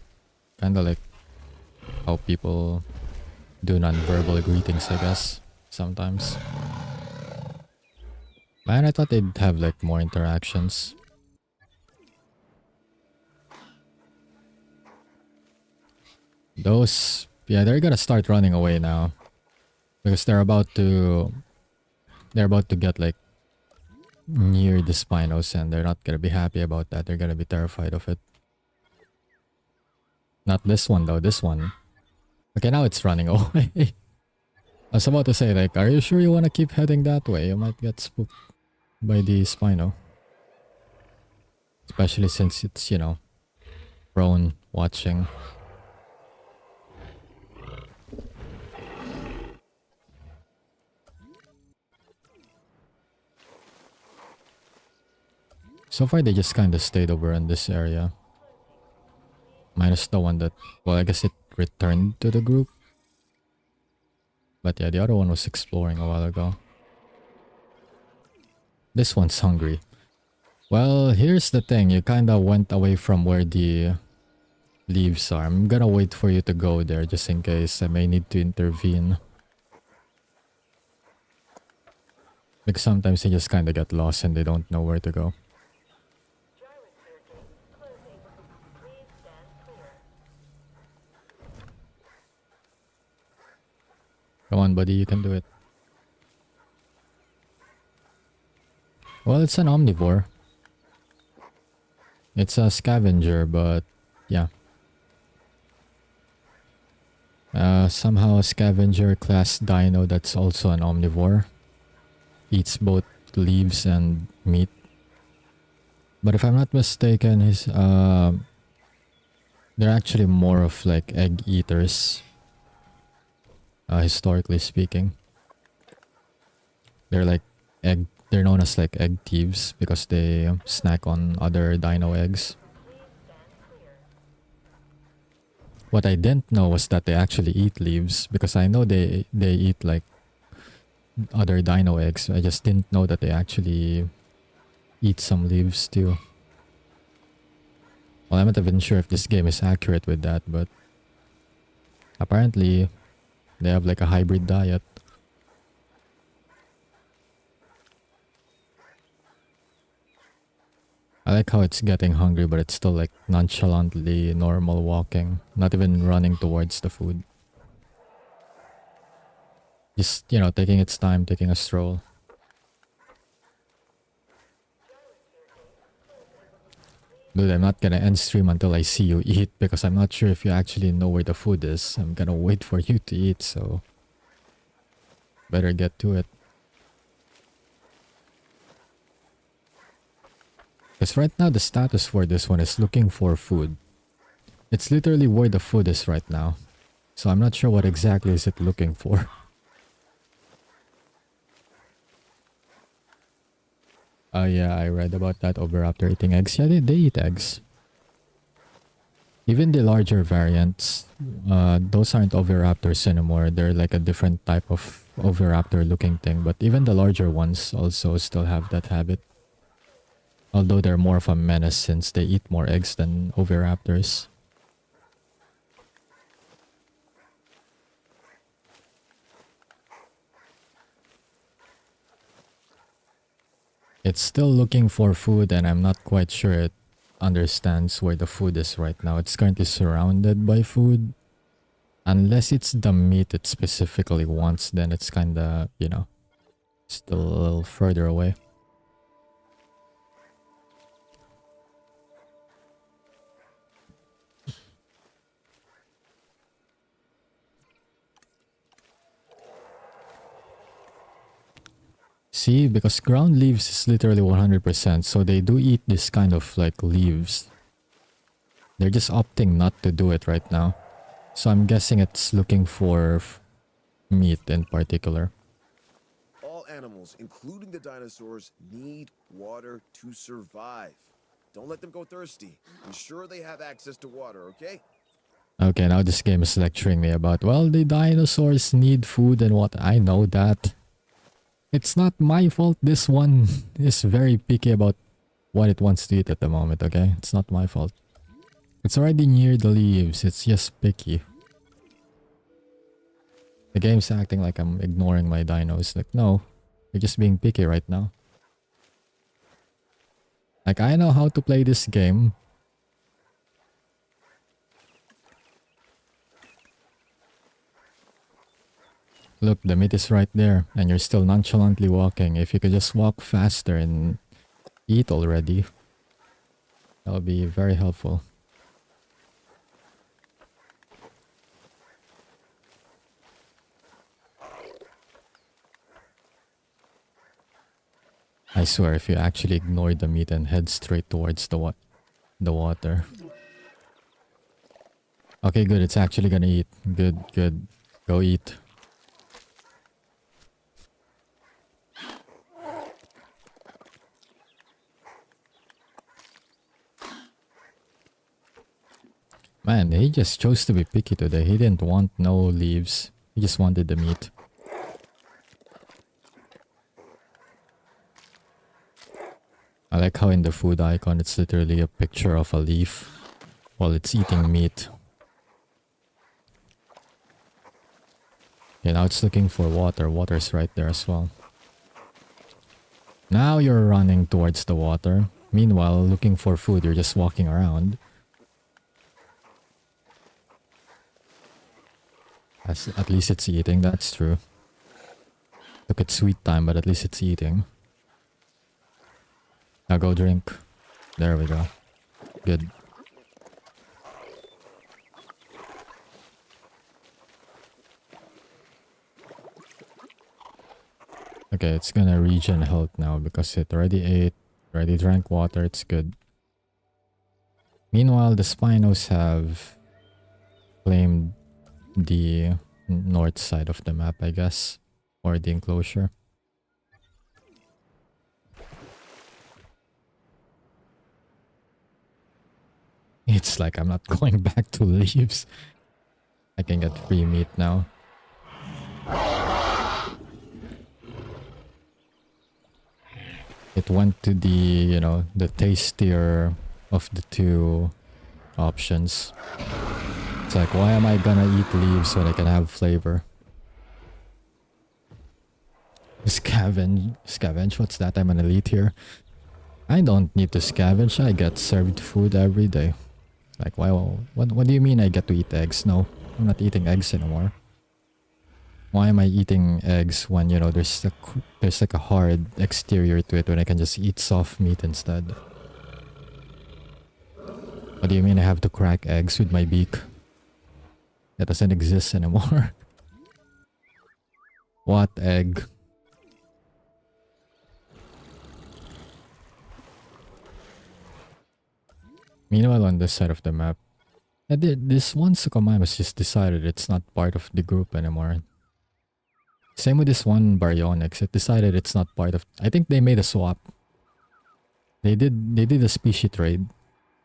kinda like how people do non-verbal greetings, I guess, sometimes. Man, I thought they'd have like more interactions. Those, yeah, they're gonna start running away now because they're about to get like near the Spinos and they're not gonna be happy about that. They're gonna be terrified of it. Not this one though, this one. Okay, now it's running away. I was about to say, like, are you sure you want to keep heading that way? You might get spooked by the Spino. Especially since it's, you know, prone watching. So far, they just kind of stayed over in this area. Minus the one that, well, I guess it returned to the group. But yeah, the other one was exploring a while ago. This one's hungry. Well, here's the thing. You kind of went away from where the leaves are. I'm gonna wait for you to go there just in case I may need to intervene. Like sometimes they just kind of get lost and they don't know where to go. Come on, buddy, you can do it. Well, it's an omnivore. It's a scavenger, but yeah. Somehow a scavenger class dino that's also an omnivore. Eats both leaves and meat. But if I'm not mistaken, they're actually more of like egg eaters. Historically speaking. They're known as like egg thieves because they snack on other dino eggs. What I didn't know was that they actually eat leaves, because I know they eat like other dino eggs. I just didn't know that they actually eat some leaves too. Well, I'm not even sure if this game is accurate with that, but apparently they have like a hybrid diet. I like how it's getting hungry, but it's still like nonchalantly normal walking, not even running towards the food. Just, you know, taking its time, taking a stroll. Dude, I'm not gonna end stream until I see you eat, because I'm not sure if you actually know where the food is. I'm gonna wait for you to eat, so better get to it. Because right now the status for this one is looking for food. It's literally where the food is right now. So I'm not sure what exactly is it looking for. Oh yeah, I read about that Oviraptor eating eggs. Yeah, they eat eggs. Even the larger variants, those aren't Oviraptors anymore. They're like a different type of Oviraptor looking thing. But even the larger ones also still have that habit. Although they're more of a menace since they eat more eggs than Oviraptors. It's still looking for food, and I'm not quite sure it understands where the food is right now. It's currently surrounded by food. Unless it's the meat it specifically wants, then it's kinda, you know, still a little further away. See, because ground leaves is literally 100%, so they do eat this kind of like leaves. They're just opting not to do it right now. So I'm guessing it's looking for meat in particular. All animals, including the dinosaurs, need water to survive. Don't let them go thirsty. Ensure they have access to water, okay? Okay, now this game is lecturing me about, well, the dinosaurs need food and what. I know that. It's not my fault this one is very picky about what it wants to eat at the moment, okay? It's not my fault. It's already near the leaves, it's just picky. The game's acting like I'm ignoring my dinos. Like, no, you're just being picky right now. Like, I know how to play this game. Look, the meat is right there, and you're still nonchalantly walking. If you could just walk faster and eat already, that would be very helpful. I swear, if you actually ignore the meat and head straight towards the water. Okay, good. It's actually gonna eat. Good, good. Go eat. Man, he just chose to be picky today. He didn't want no leaves. He just wanted the meat. I like how in the food icon it's literally a picture of a leaf while it's eating meat. Okay, now it's looking for water. Water's right there as well. Now you're running towards the water. Meanwhile, looking for food, you're just walking around. At least it's eating, that's true. Look at sweet time, but at least it's eating. Now go drink. There we go. Good. Okay, it's gonna regen health now because it already ate, already drank water, it's good. Meanwhile, the Spinos have claimed the north side of the map, I guess, or the enclosure. It's like I'm not going back to leaves. I can get free meat now. It went to the, you know, the tastier of the two options. It's like, why am I gonna eat leaves when I can have flavor? Scavenge, what's that? I'm an elite here. I don't need to scavenge, I get served food every day. Like, why? What do you mean I get to eat eggs? No, I'm not eating eggs anymore. Why am I eating eggs when, you know, there's like a hard exterior to it when I can just eat soft meat instead? What do you mean I have to crack eggs with my beak? That doesn't exist anymore. What egg? Meanwhile, on this side of the map, this one Suchomimus just decided it's not part of the group anymore. Same with this one Baryonyx. It decided it's not part of... I think they made a swap. They did a species trade.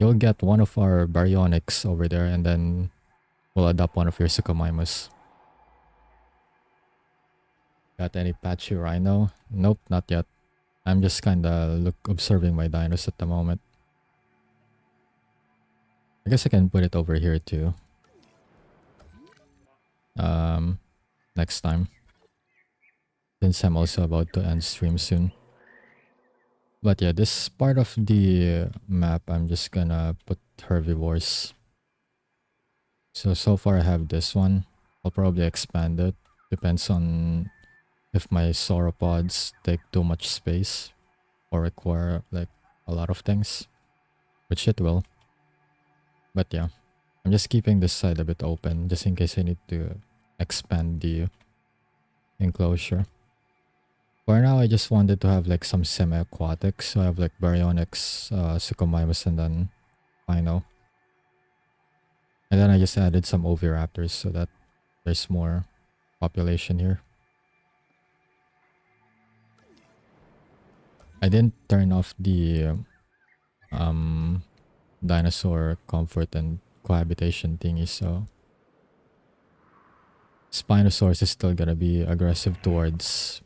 You'll get one of our Baryonyx over there and then we'll adopt one of your Suchomimus. Got any patchy rhino? Nope, not yet. I'm just kinda observing my dinos at the moment. I guess I can put it over here too. Next time. Since I'm also about to end stream soon. But yeah, this part of the map, I'm just gonna put herbivores. So far I have this one. I'll probably expand it. Depends on if my sauropods take too much space or require like a lot of things, which it will. But yeah, I'm just keeping this side a bit open just in case I need to expand the enclosure. For now, I just wanted to have like some semi-aquatics. So I have like Baryonyx, Suchomimus, and then Rhino. And then I just added some oviraptors so that there's more population here. I didn't turn off the dinosaur comfort and cohabitation thingy, so Spinosaurus is still gonna be aggressive towards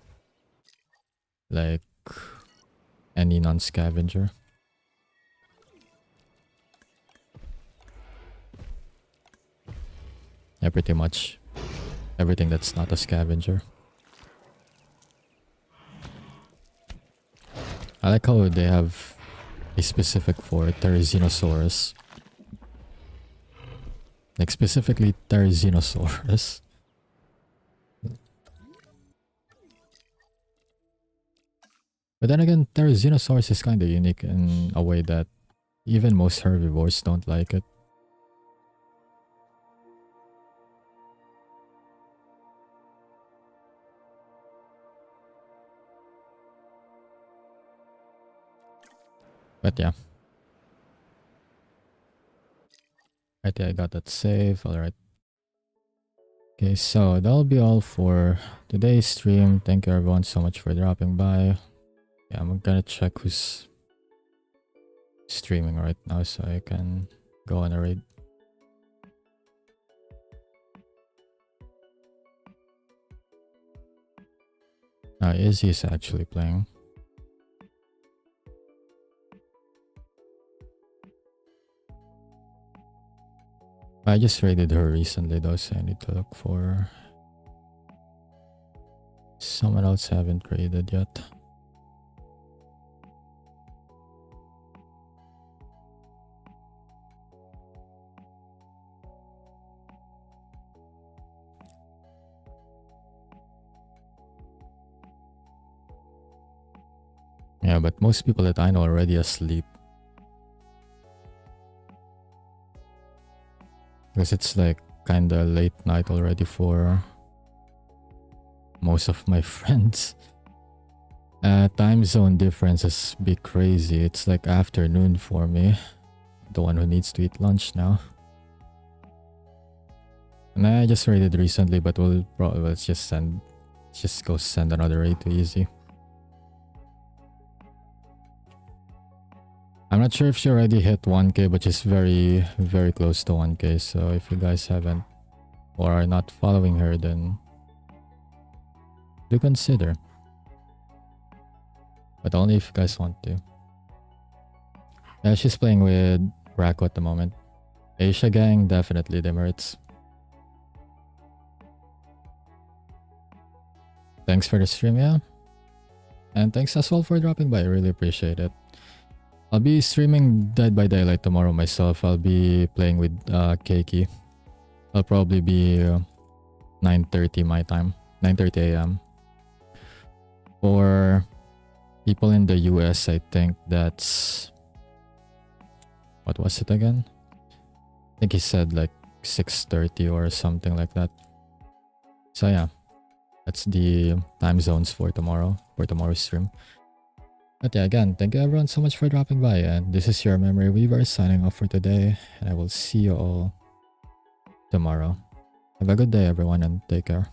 like any non-scavenger. Yeah, pretty much everything that's not a scavenger. I like how they have a specific for Therizinosaurus. Like specifically Therizinosaurus. But then again, Therizinosaurus is kind of unique in a way that even most herbivores don't like it. But yeah. I think I got that save. Alright. Okay, so that'll be all for today's stream. Thank you everyone so much for dropping by. Yeah, I'm gonna check who's streaming right now so I can go on a raid. Izzy is actually playing. I just raided her recently though, so I need to look for someone else I haven't raided yet. Yeah, but most people that I know are already asleep. because it's like kinda late night already for most of my friends. Time zone differences be crazy. It's like afternoon for me, the one who needs to eat lunch now. And I just raided recently, but we'll probably let's just go send another raid to Easy. I'm not sure if she already hit 1k, but she's very, very close to 1k. So if you guys haven't or are not following her, then do consider. But only if you guys want to. Yeah, she's playing with Racco at the moment. Asia gang, definitely demerits. Thanks for the stream, yeah. And thanks as well for dropping by. I really appreciate it. I'll be streaming Dead by Daylight tomorrow myself. I'll be playing with Keiki. I'll probably be 9:30 my time. 9:30 a.m. For people in the US, I think that's... What was it again? I think he said like 6:30 or something like that. So yeah. That's the time zones for tomorrow, for tomorrow's stream. But yeah, again, thank you everyone so much for dropping by. And this is your Memory Weaver signing off for today. And I will see you all tomorrow. Have a good day, everyone, and take care.